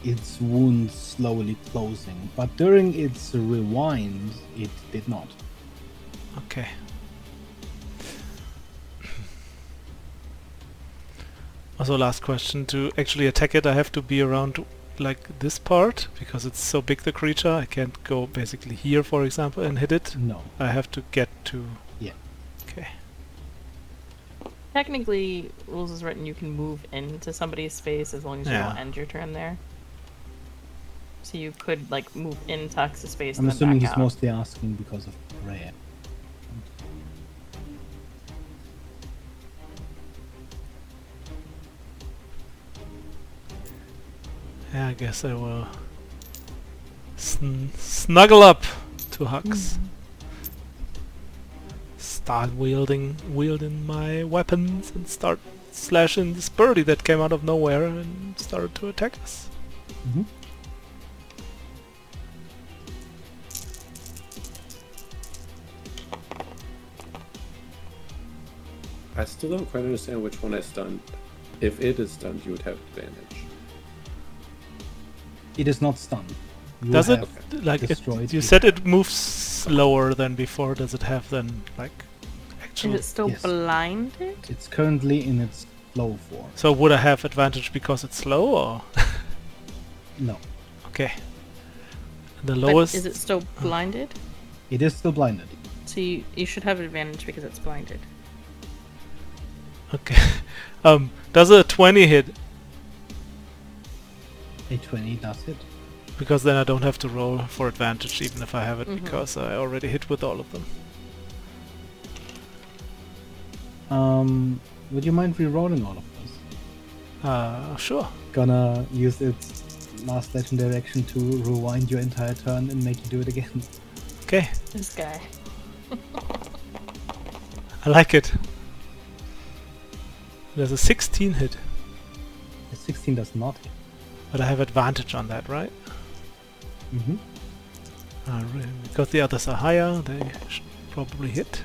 its wounds slowly closing, but during its rewind, it did not. Okay. Also, last question. To actually attack it, I have to be around like this part because it's so big, the creature. I can't go basically here, for example, and hit it. No. I have to get to... Yeah. Okay. Technically, rules is written you can move into somebody's space as long as you Yeah. don't end your turn there. So you could like move into Hux's space I'm and then assuming back he's out. mostly asking because of Rhea. Yeah, I guess I will snuggle up to Hux. Start wielding my weapons and start slashing this birdie that came out of nowhere and started to attack us. Mm-hmm. I still don't quite understand which one I stunned. If it is stunned, you would have advantage. It is not stunned. You Does it? have Like it, destroyed you it. said it moves slower than before. Does it have then like Is actual? it still Yes. blinded? It's currently in its slow form. So would I have advantage because it's slow or? No. Okay. The But lowest. is it still blinded? It is still blinded. So you should have advantage because it's blinded. Okay. Does a 20 hit? A 20 does it. Because then I don't have to roll for advantage even if I have it Mhm. because I already hit with all of them. Would you mind re-rolling all of those? Sure. Gonna use its last legendary action to rewind your entire turn and make you do it again. Okay. This guy. I like it. There's a 16 hit, A 16 does not hit. but I have advantage on that, right? Mm-hmm. Because the others are higher, they should probably hit.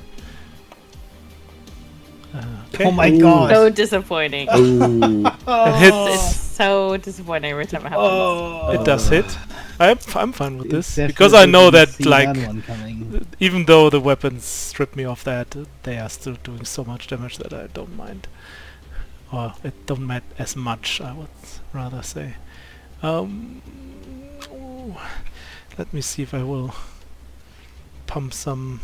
Okay. Oh my Ooh. god! So disappointing. Oh, It hits. It's so disappointing every time it happens. Oh. It does hit. I'm fine with this Definitely because I know didn't that see like that one coming. even though the weapons strip me of that, they are still doing so much damage that I don't mind. Or it don't matter as much, I would rather say. Ooh, let me see if I will pump some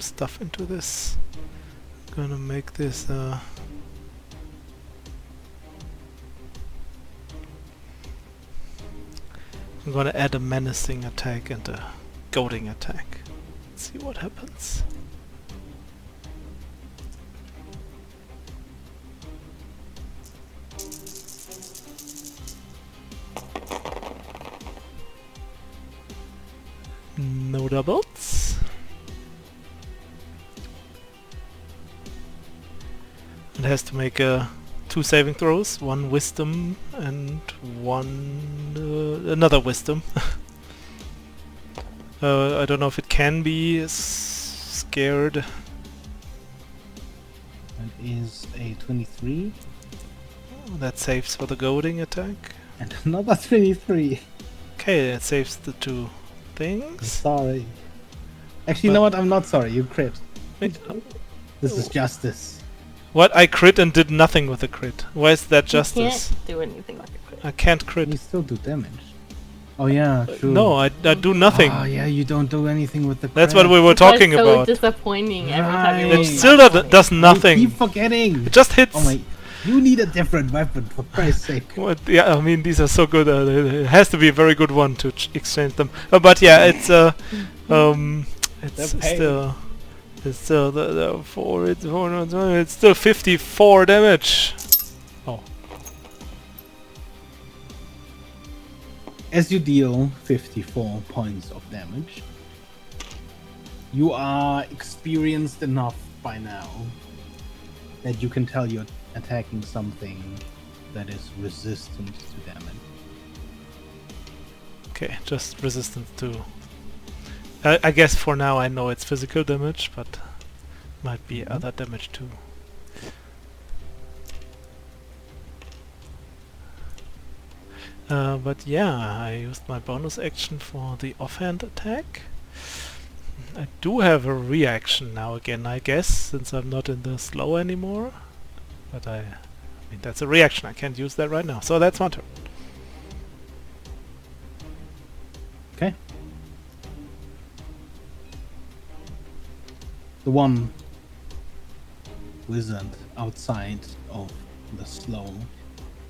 stuff into this. Gonna make this I'm gonna add a menacing attack and a goading attack. Let's see what happens. No doubles. It has to make 2 saving throws, 1 wisdom and 1 another wisdom. I don't know if it can be scared. That is a 23 That saves for the goading attack. and another 23. Okay, it saves the 2 things. Sorry. Actually, you know what? I'm not sorry. You crit. This is justice. What? I crit and did nothing with the crit. Why is that justice? You can't do anything like a crit. I can't You crit. still do damage. Oh yeah, true. No, I do nothing. Oh yeah, you don't do anything with the crit. That's what we were That's why talking it's so about. disappointing every time you Right. It roll still a does I nothing. keep forgetting. It just hits. Oh my! You need a different weapon for Christ's sake. What? Yeah, I mean these are so good. It has to be a very good one to exchange them. But yeah, it's it's pain. still the 4. It's still 54 damage. Oh, As you deal 54 points of damage, you are experienced enough by now that you can tell you're attacking something that is resistant to damage. okay, just resistance to. I guess for now I know it's physical damage, but might be other damage too. But yeah, I used my bonus action for the offhand attack. I do have a reaction now again, I guess, since I'm not in the slow anymore. But I mean, that's a reaction. I can't use that right now. So that's my turn. Okay. The one wizard outside of the slow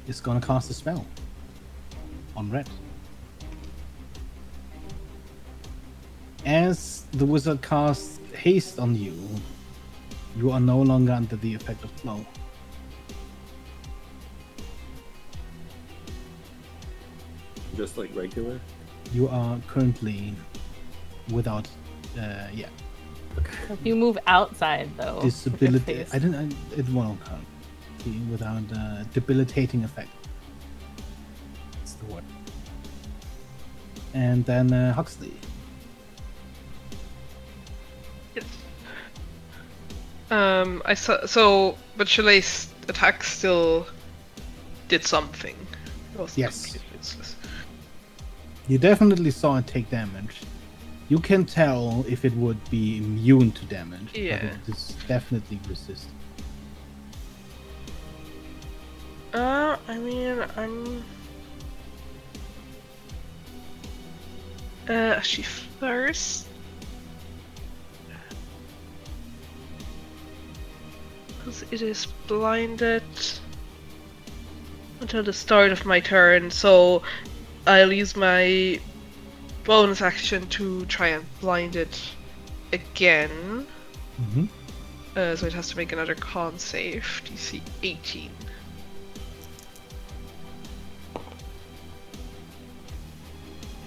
is gonna cast a spell on red. As the wizard casts haste on you, you are no longer under the effect of slow. Just like regular. You are currently without, If you move outside, though, with your disability. face- It won't count. See, without debilitating effect. That's the word. And then Huxley. Yes. I saw. So, but Shala's attack still did something. It wasn't Yes. completely useless. You definitely saw it take damage. You can tell if it would be immune to damage, Yeah. but it is definitely resistant. I mean, I'm. She first. Because it is blinded until the start of my turn, so I'll use my bonus action to try and blind it again. Mm-hmm. So it has to make another con save, DC 18.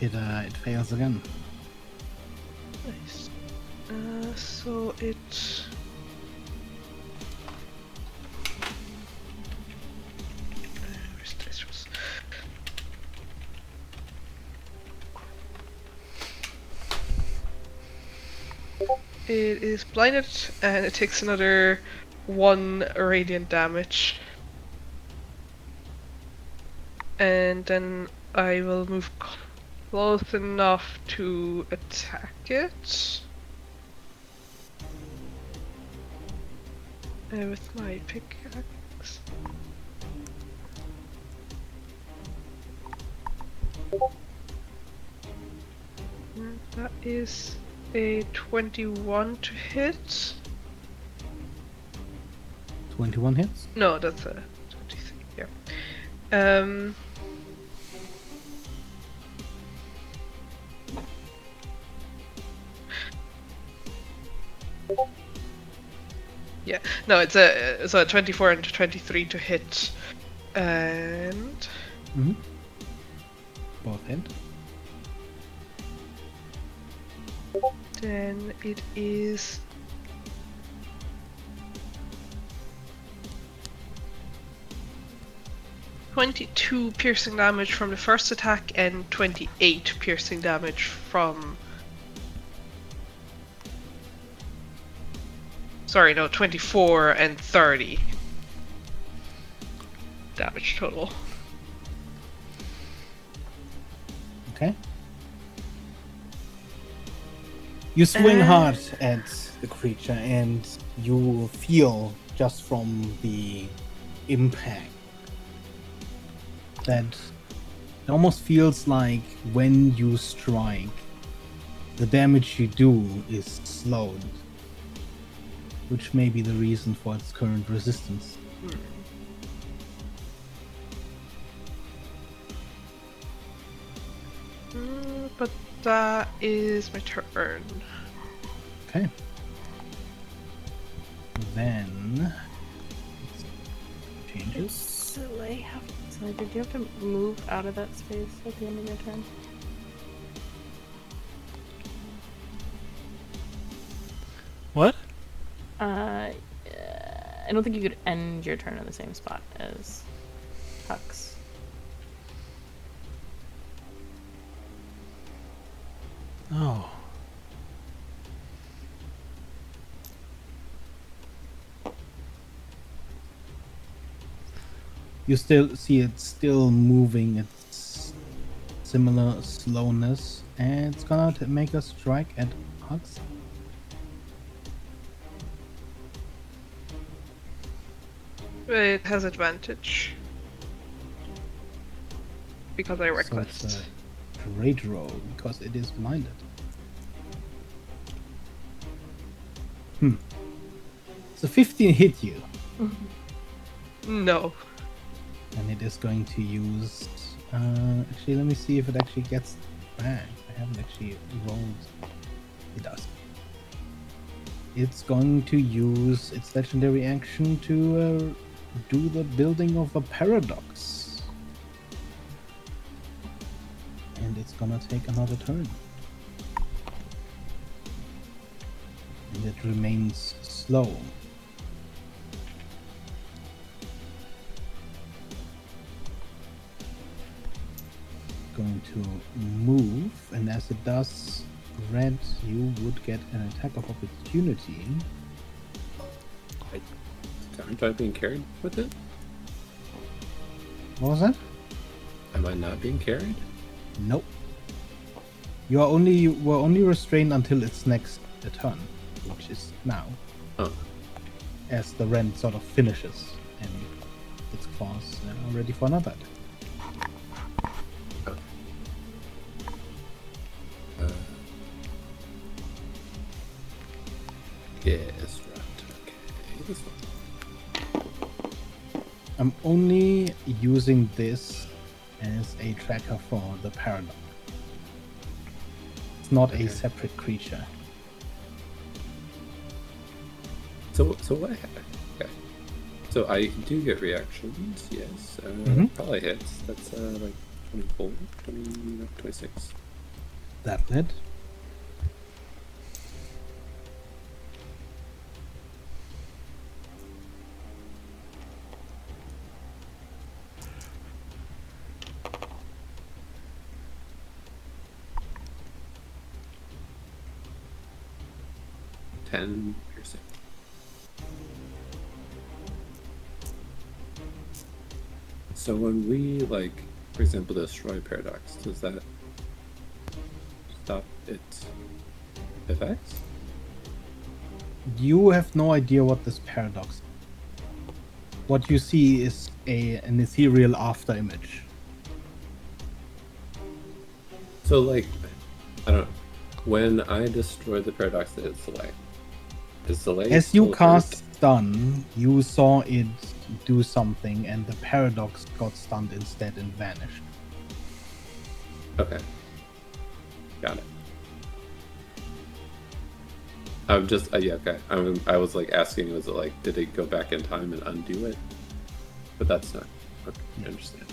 It fails again. Nice. So it. Where's dice rolls? It is blinded and it takes another 1 radiant damage. And then I will move close enough to attack it. With my pickaxe. And that is a 21 to hit. 21 hits. No, that's a 23, yeah. Yeah, no, it's a 24 and 23 to hit. And Mm-hmm. Both hit. then it is 22 piercing damage from the first attack and 28 piercing damage from... Sorry, no, 24 and 30 damage total. Okay. You swing hard at the creature, and you feel just from the impact that it almost feels like when you strike, the damage you do is slowed, which may be the reason for its current resistance. But that is my turn. Okay. Then changes. So I have. So did you have to move out of that space at the end of your turn? What? I don't think you could end your turn in the same spot as Hux. Oh. You still see it still moving. It's similar slowness, and it's gonna make a strike at Hux. It has advantage. Because I So reckless. it's a great roll because it is blinded. So 15 hit you, No. and it is going to use. Actually, let me see if it actually gets back. I haven't actually rolled. It does. It's going to use its legendary action to do the building of a paradox. And it's gonna take another turn. And it remains slow. Going to move, and as it does, Red, you would get an attack of opportunity. Aren't I being carried with it? What was that? Am I not being carried? Nope. You were only restrained until its next turn, which is now, Oh. as the rend sort of finishes, and its claws are ready for another attack. Okay. Yes, right. Okay, this one. I'm only using this as a tracker for the paradox. It's not a separate creature. So what? Okay. So I do get reactions. Yes. Probably hits. That's like 24, 20, 26. That led. Ten piercing. So when we, like, for example, destroy paradox, does that stop its effects? You have no idea what this paradox is. What you see is an ethereal after image. So, like, I don't know. When I destroy the paradox that hits Soleil, is Soleil As you still cast hurt? stun, you saw it do something, and the paradox got stunned instead and vanished. Okay. Got it. I'm just yeah, okay. I was like asking, was it like, did it go back in time and undo it? But that's not. Okay, I understand.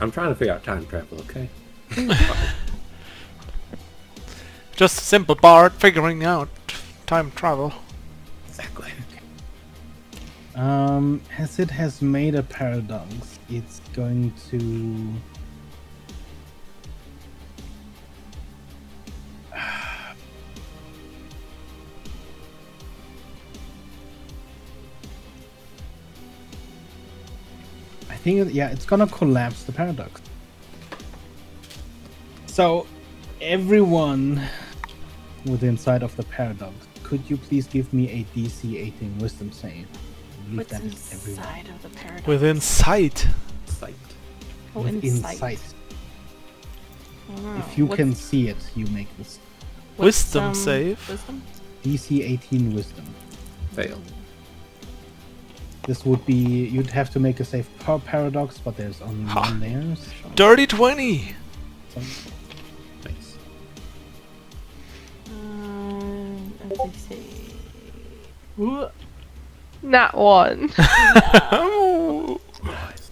I'm trying to figure out time travel. Okay. Just a simple bard figuring out time travel. Exactly. As it has made a paradox, it's going to. I think, yeah, it's gonna collapse the paradox. So, everyone within sight of the paradox. Could you please give me a DC 18 Wisdom save? I believe What's that is everyone. inside of the paradox? Within sight. Sight. Oh, Within insight. sight. Oh, If you what's can see it, you make this Wisdom save. Wisdom? DC 18 Wisdom. Fail. This would be, you'd have to make a save per paradox, but there's only Ha. one there. So Dirty 20. Nice. Let me see. Ooh. Not one. Oh. Nice.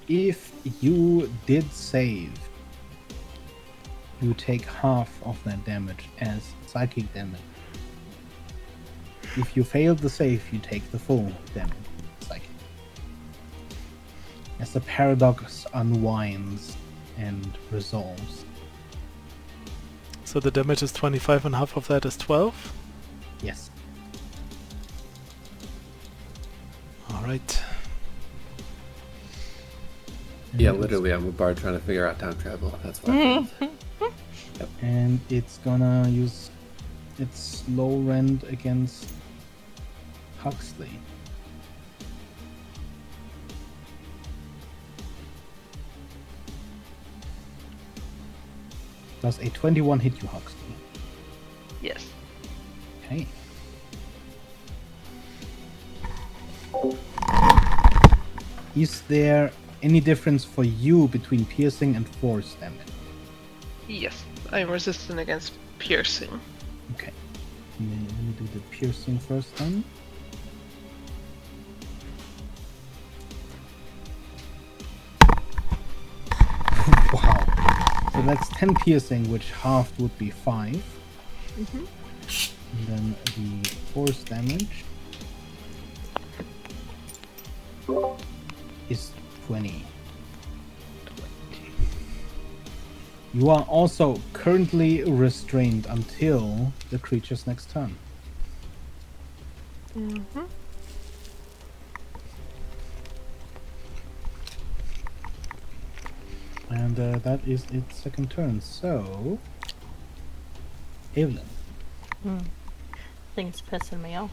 If you did save, you take half of that damage as psychic damage. If you failed the save, you take the full damage psychic. As the paradox unwinds and resolves. So the damage is 25 and half of that is 12. Yes. Alright. Yeah, literally, I'm a bard trying to figure out time travel. That's why. And it's gonna use its low rend against Huxley. Does a 21 hit you, Huxley? Yes. Okay. Is there any difference for you between piercing and force damage? Yes. I'm resistant against piercing. Okay. Let me do the piercing first then. Wow. So that's 10 piercing, which halved would be 5. Mhm. And then the force damage is 20. You are also currently restrained until the creature's next turn. Mhm. And that is its second turn. So, Evelyn. Thing's pissing me off.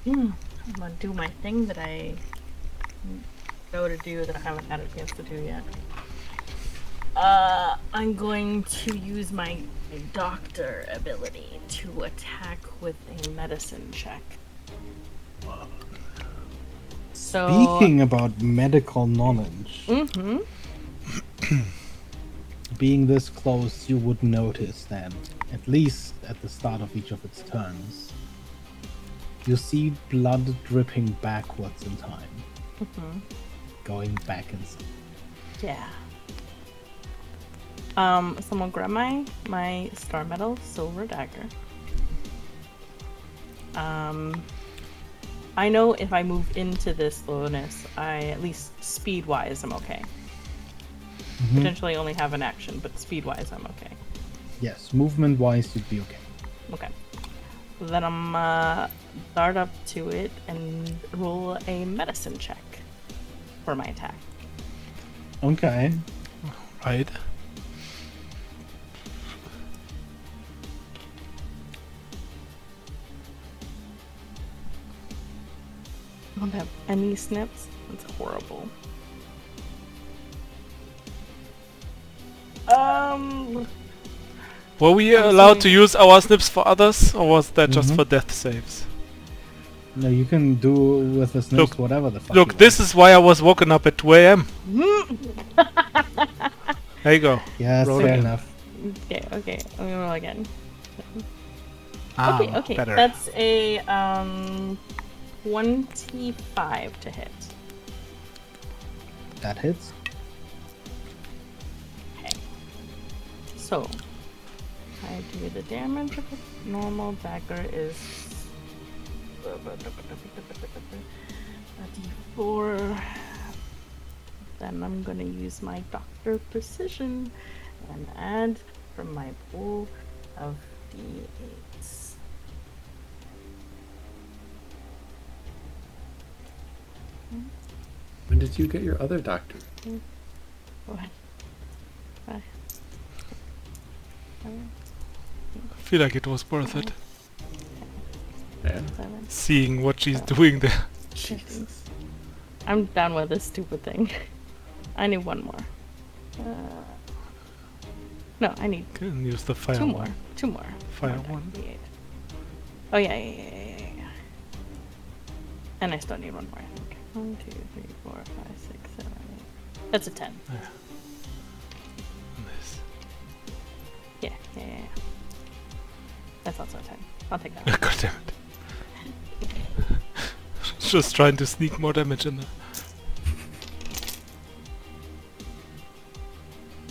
I'm gonna do my thing that I go to do that I haven't had a chance to do yet. I'm going to use my doctor ability to attack with a medicine check. So, Speaking about medical knowledge, being this close, you would notice that, at least at the start of each of its turns, you see blood dripping backwards in time. Going back inside. yeah. Someone grab my star metal silver dagger. I know if I move into this slowness, at least speed-wise, I'm okay. Potentially only have an action, but speed-wise, I'm okay. Yes, movement-wise, you'd be okay. Okay. Then I'm dart up to it and roll a medicine check for my attack. Okay. Right. I don't have any snips. That's horrible. Were we allowed to use our snips for others, or was that just for death saves? No, you can do with the snips whatever the fuck. Look, this is why I was woken up at 2 a.m. There you go. Yeah, roll fair again. enough. Okay. I'm gonna roll again. Ah, Okay. better. That's a 25 to hit. That hits. Okay. So, I do the damage of a normal dagger is a d4. Then I'm gonna use my Doctor Precision and add from my pool of d8s. When did you get your other doctor? What? Five. I feel like it was worth it. Yeah. 7. Seeing what she's doing there. Jesus. I'm done with this stupid thing. I need one more. No, I need Can use the fire two more. one. Two more. Fire More one. D8. Oh yeah. And I still need one more, I think. 1, 2, 3, 4, 5, 6, 7, 8. That's a 10. Nice. Yeah. That's also a 10. I'll take that one. God damn it. Just trying to sneak more damage in there.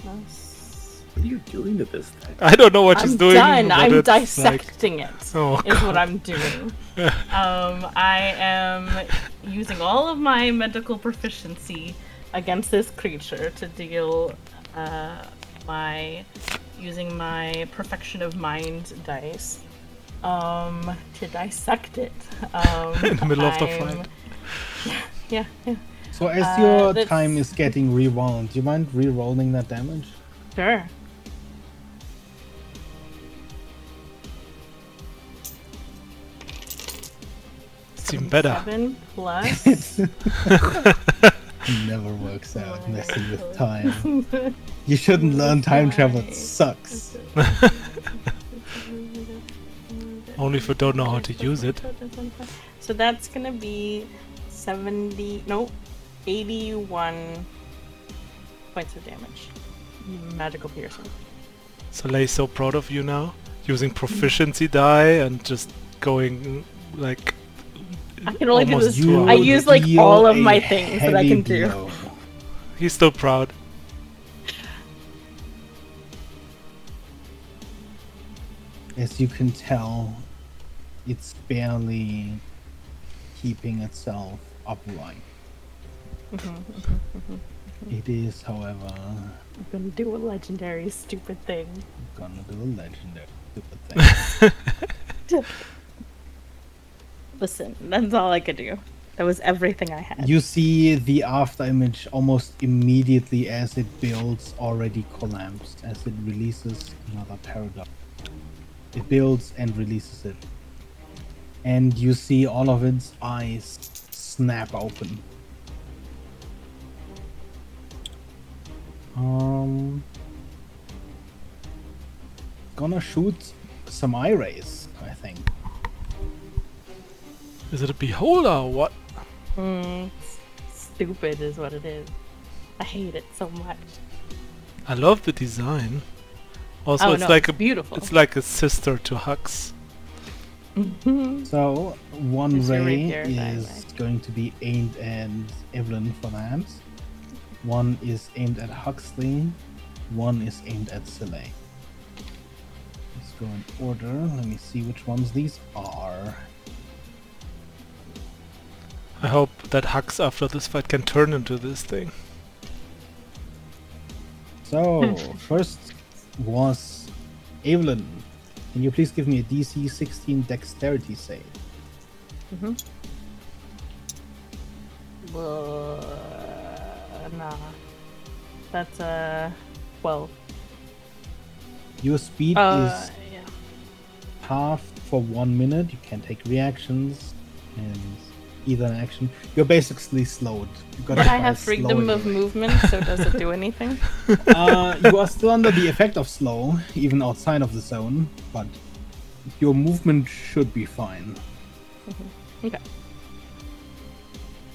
Nice. What are you doing to this thing? I don't know what she's I'm doing. done. but I'm it's like- dissecting it. Oh, Is God. what I'm doing. I am using all of my medical proficiency against this creature to deal using my perfection of mind dice to dissect it. In the middle of the I'm- fight. Yeah. So as your that's- time is getting rewound, do you mind re-rolling that damage? Sure. It's even better. 7 plus. Never works out messing with time. You shouldn't learn time travel. It sucks. Only if you don't know how to use it. So that's gonna be 81 points of damage. Magical piercing. Soleil's so proud of you now. Using proficiency die and just going like I can only do almost this. two I hours. use like Deal all of my a things that I heavy can do. blow. He's still proud. As you can tell, it's barely keeping itself upright. It is, however, I'm gonna do a legendary stupid thing. gonna do a legendary stupid thing. Listen, that's all I could do. That was everything I had. You see the after image almost immediately as it builds already collapsed, as it releases another paradox. It builds and releases it. And you see all of its eyes snap open. Gonna shoot some eye rays, I think. Is it a beholder or what? Stupid is what it is. I hate it so much. I love the design. Also, Oh, it's no, like it's beautiful. It's like a sister to Hux. So one Is your ray rapier dying, is right? going to be aimed at Evelyn for that. One is aimed at Huxley. One is aimed at Soleil. Let's go in order. Let me see which ones these are. I hope that Hux after this fight can turn into this thing. So first was Evelyn. Can you please give me a DC 16 Dexterity save? Nah. That's 12. Your speed is Yeah. halved for 1 minute. You can take reactions and either an action. You're basically slowed. You got But it I by have freedom slowing of your rate. movement, so does it do anything? You are still under the effect of slow, even outside of the zone, but your movement should be fine. Okay.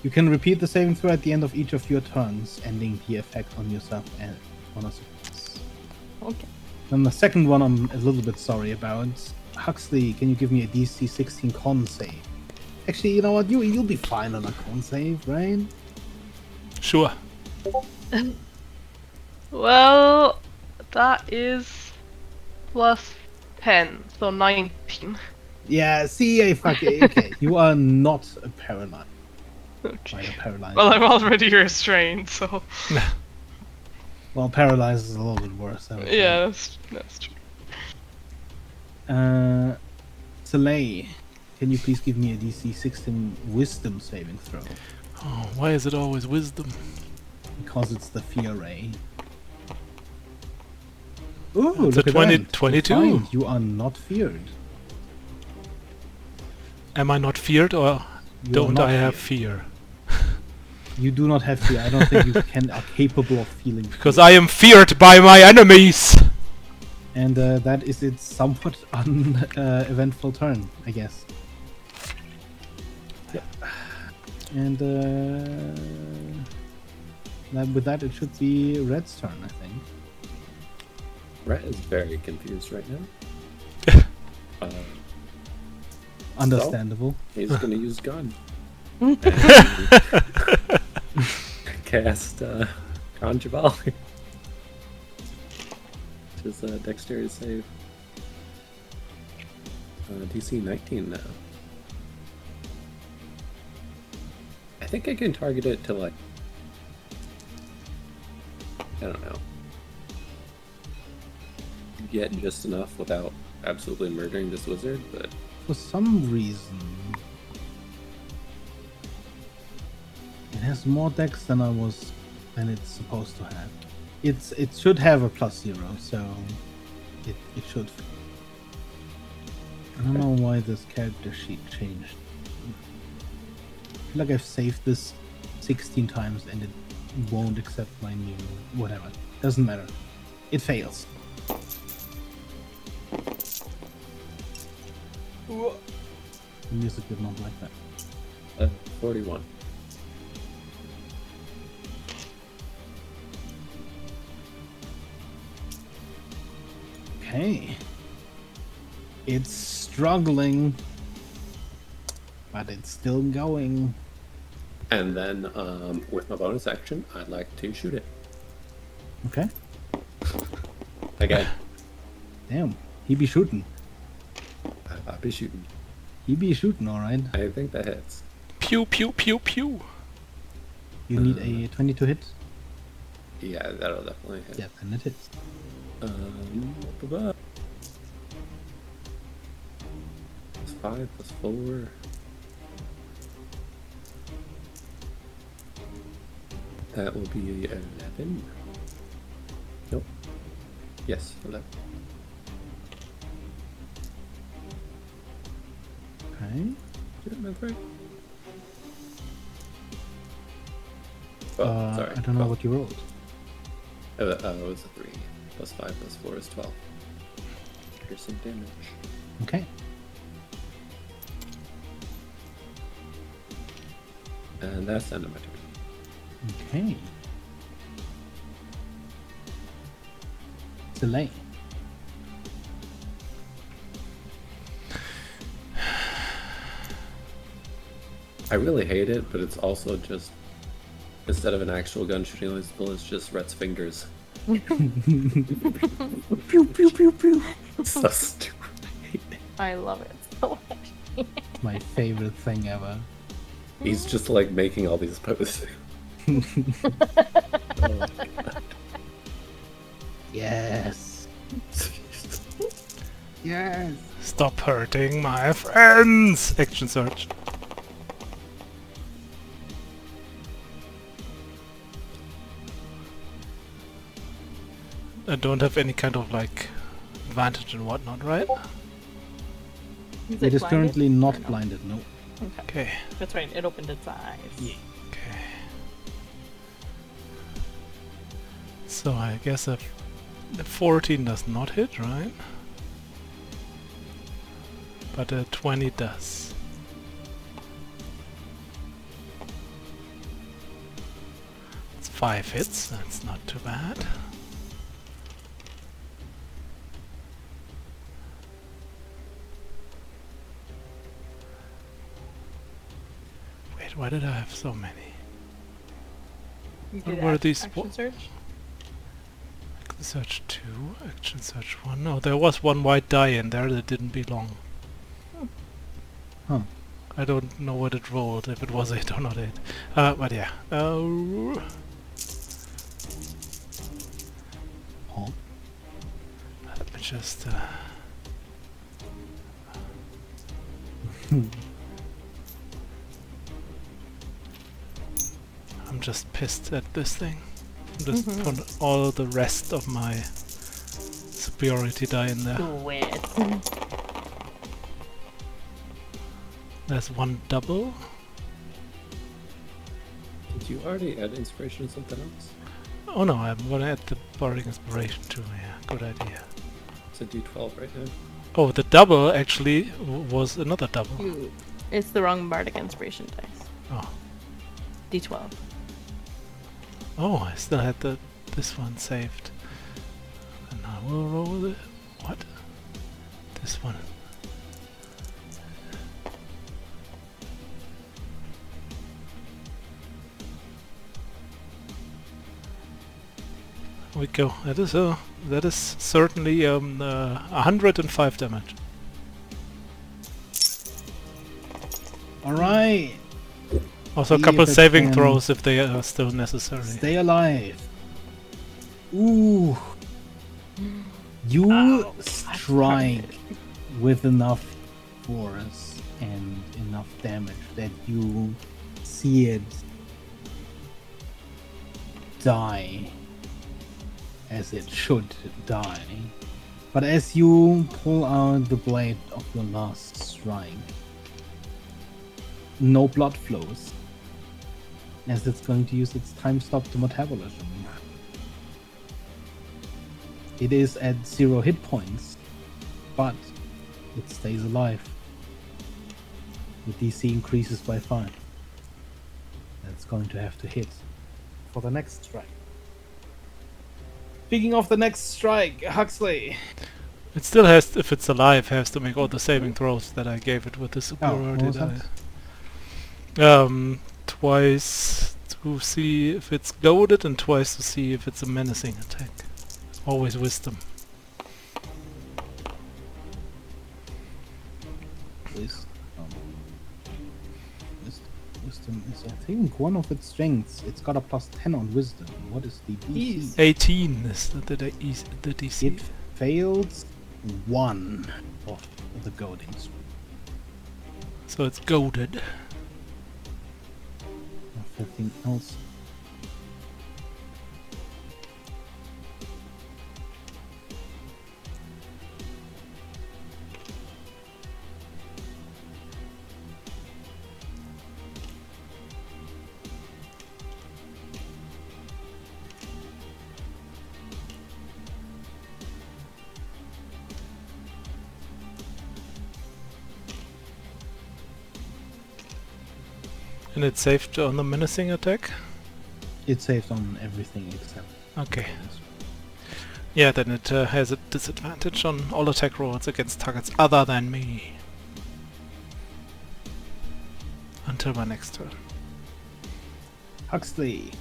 You can repeat the saving throw at the end of each of your turns, ending the effect on yourself and on a success. Okay. And the second one I'm a little bit sorry about. Huxley, can you give me a DC 16 con save? Actually, you know what? You'll be fine on a con save, right? Sure. Well, that is plus 10, so 19. Yeah. See, okay. You are not paralyzed by Okay. the paralyzed. Well, I'm already restrained, so Well, paralyzed is a little bit worse. I would say. yeah, that's true. Soleil, can you please give me a DC 16 Wisdom saving throw? Oh, why is it always wisdom? Because it's the fear ray. Ooh, It's look a at 20 that. 22. You're fine. You are not feared. Am I not feared, or You are don't not I have feared. fear? You do not have fear. I don't think you are capable of feeling Because fear. I am feared by my enemies! And that is its somewhat uneventful turn, I guess. Yep. And with that, it should be Red's turn, I think. Red is very confused right now. Understandable. So, he's gonna use gun. And cast Conjure Volley. Which is a dexterity save. DC 19 now. I think I can target it to like, I don't know, get just enough without absolutely murdering this wizard, but For some reason, it has more dex than it's supposed to have. It should have a +0, so it should. I don't know why this character sheet changed. I feel like I've saved this 16 times and it won't accept my new whatever. Doesn't matter. It fails. The music did not like that. 41. Okay. It's struggling, but it's still going. And then with my bonus action, I'd like to shoot it. Okay. Again, Damn. He be shooting. I'll be shooting. He be shooting, alright. I think that hits. Pew pew pew pew! You need a 22 hit? Yeah, that'll definitely hit. Yeah, then it hits. Plus 5 plus 4. That will be 11. Nope. Yes, 11. Okay. Did I right? Oh, sorry. I don't know what you rolled. It was a 3. Plus 5 plus 4 is 12. Piercing damage. Okay. And that's the end of my turn. Okay. Delay. I really hate it, but it's also just, instead of an actual gun shooting lethal, it's just Rhett's fingers. Pew pew pew pew. So stupid. I love it so much. My favorite thing ever. He's just like making all these poses. Oh my God. Yes. Yes. Stop hurting my friends! Action search. I don't have any kind of like advantage and whatnot, right? Is It is blinded currently or not no? blinded, no. Okay. Okay. That's right, it opened its eyes. Yeah. Okay. So I guess the 14 does not hit, right? But a 20 does. It's 5 hits, that's not too bad. Why did I have so many? You What did were these? action search? Action search 2, action search 1. No, there was one white die in there that didn't belong. Huh. I don't know what it rolled, if it was it or not it. But yeah. Oh. Let me just... I'm just pissed at this thing. Just put all the rest of my superiority die in there. Do it. There's one double. Did you already add inspiration to something else? Oh no, I'm gonna add the bardic inspiration too. Yeah, good idea. It's a D12 right now. Oh, the double actually was another double. It's the wrong bardic inspiration dice. Oh, D12. oh, I still had this one saved. And I will roll it. What? This one. We go. That is certainly 105 damage. Alright. Also a See couple if it saving can throws if they are still necessary. Stay alive. Ooh. You Ow, strike with enough force and enough damage that you see it die as it should die. But as you pull out the blade of your last strike, no blood flows, as it's going to use its time stop to metabolism. It is at 0 hit points, but it stays alive. The DC increases by 5. That's going to have to hit for the next strike. Speaking of the next strike, Huxley. It still has, if it's alive, has to make all the saving throws that I gave it with the what superiority was die. that? Twice to see if it's goaded and twice to see if it's a menacing attack. Always wisdom. Wisdom is, I think, one of its strengths. It's got a plus 10 on wisdom. What is the DC? 18 is the DC. It fails 1 of the goadings. So it's goaded. Everything else. And it's saved on the menacing attack? It saves on everything except. Okay. Yeah, then it has a disadvantage on all attack rolls against targets other than me. Until my next turn. Huxley.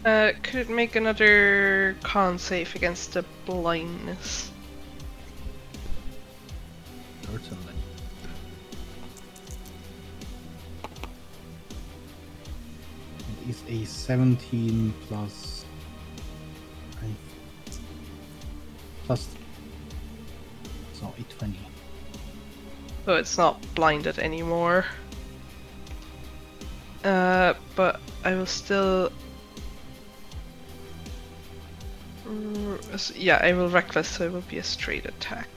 Could it make another con save against the blindness? Certainly. It is a 17 plus. Plus. So a 20. So it's not blinded anymore. But I will still... yeah, I will reckless, so it will be a straight attack.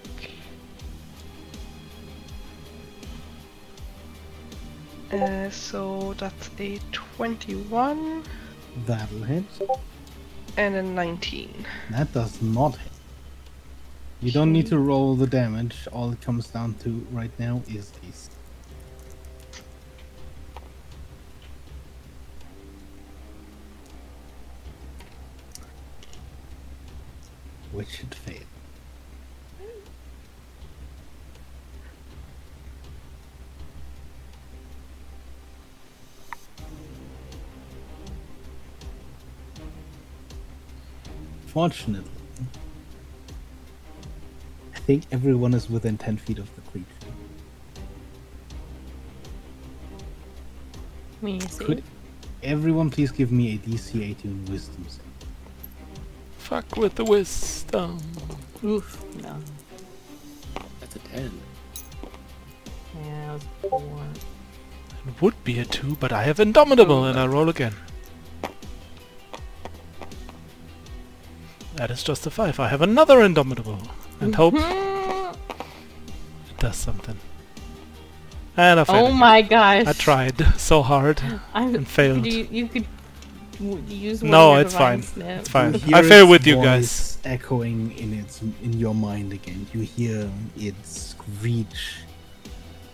So that's a 21 That'll hit. and a 19. That does not hit. You don't need to roll the damage. All it comes down to right now is a which should fail. Unfortunately, I think everyone is within 10 feet of the creature. Me see. Could everyone please give me a DC 18 wisdom save? Fuck with the wisdom. Oof. No. That's a 10. Yeah, it was 4. It would be a 2, but I have Indomitable, and I roll again. That is just a 5. I have another Indomitable, and hope it does something. And I failed. Oh my gosh. I tried so hard and failed. You could use one No, of your it's fine. divine snip. It's fine. You hear I fail its with you voice guys. echoing in your mind again. You hear it screech.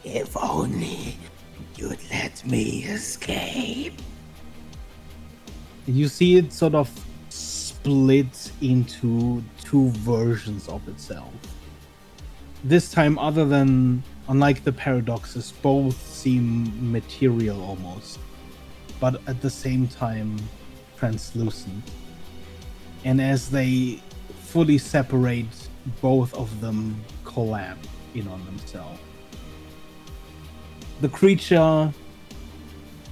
If only you'd let me escape. You see it sort of split into two versions of itself. This time, unlike the paradoxes, both seem material almost, but at the same time translucent. And as they fully separate, both of them collapse in on themselves. The creature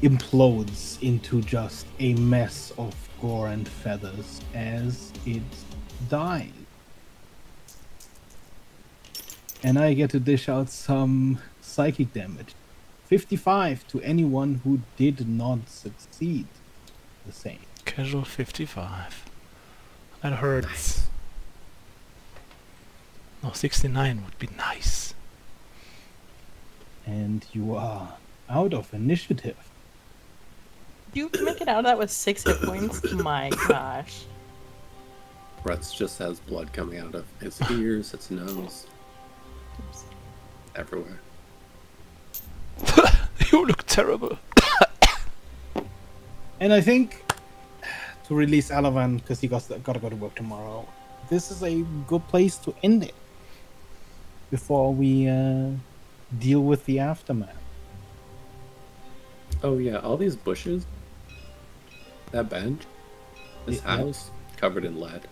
implodes into just a mess of gore and feathers as it dies. And I get to dish out some psychic damage. 55 to anyone who did not succeed. The same. Casual 55. That hurts. No, 69 would be nice. And you are out of initiative. You make it out of that with 6 hit points? My gosh. Ruts just has blood coming out of his ears, its nose, Oops. everywhere. You look terrible. And I think to release Alavan, because he gotta go to work tomorrow, this is a good place to end it before we deal with the aftermath. Oh yeah, all these bushes, that bench, this Yeah. house, covered in lead.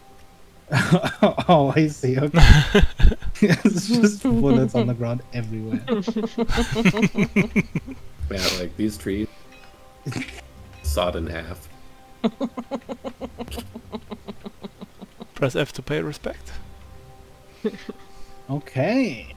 Oh, I see. Okay. It's just bullets on the ground everywhere. Yeah, like these trees, sawed in half. Press F to pay respect. Okay.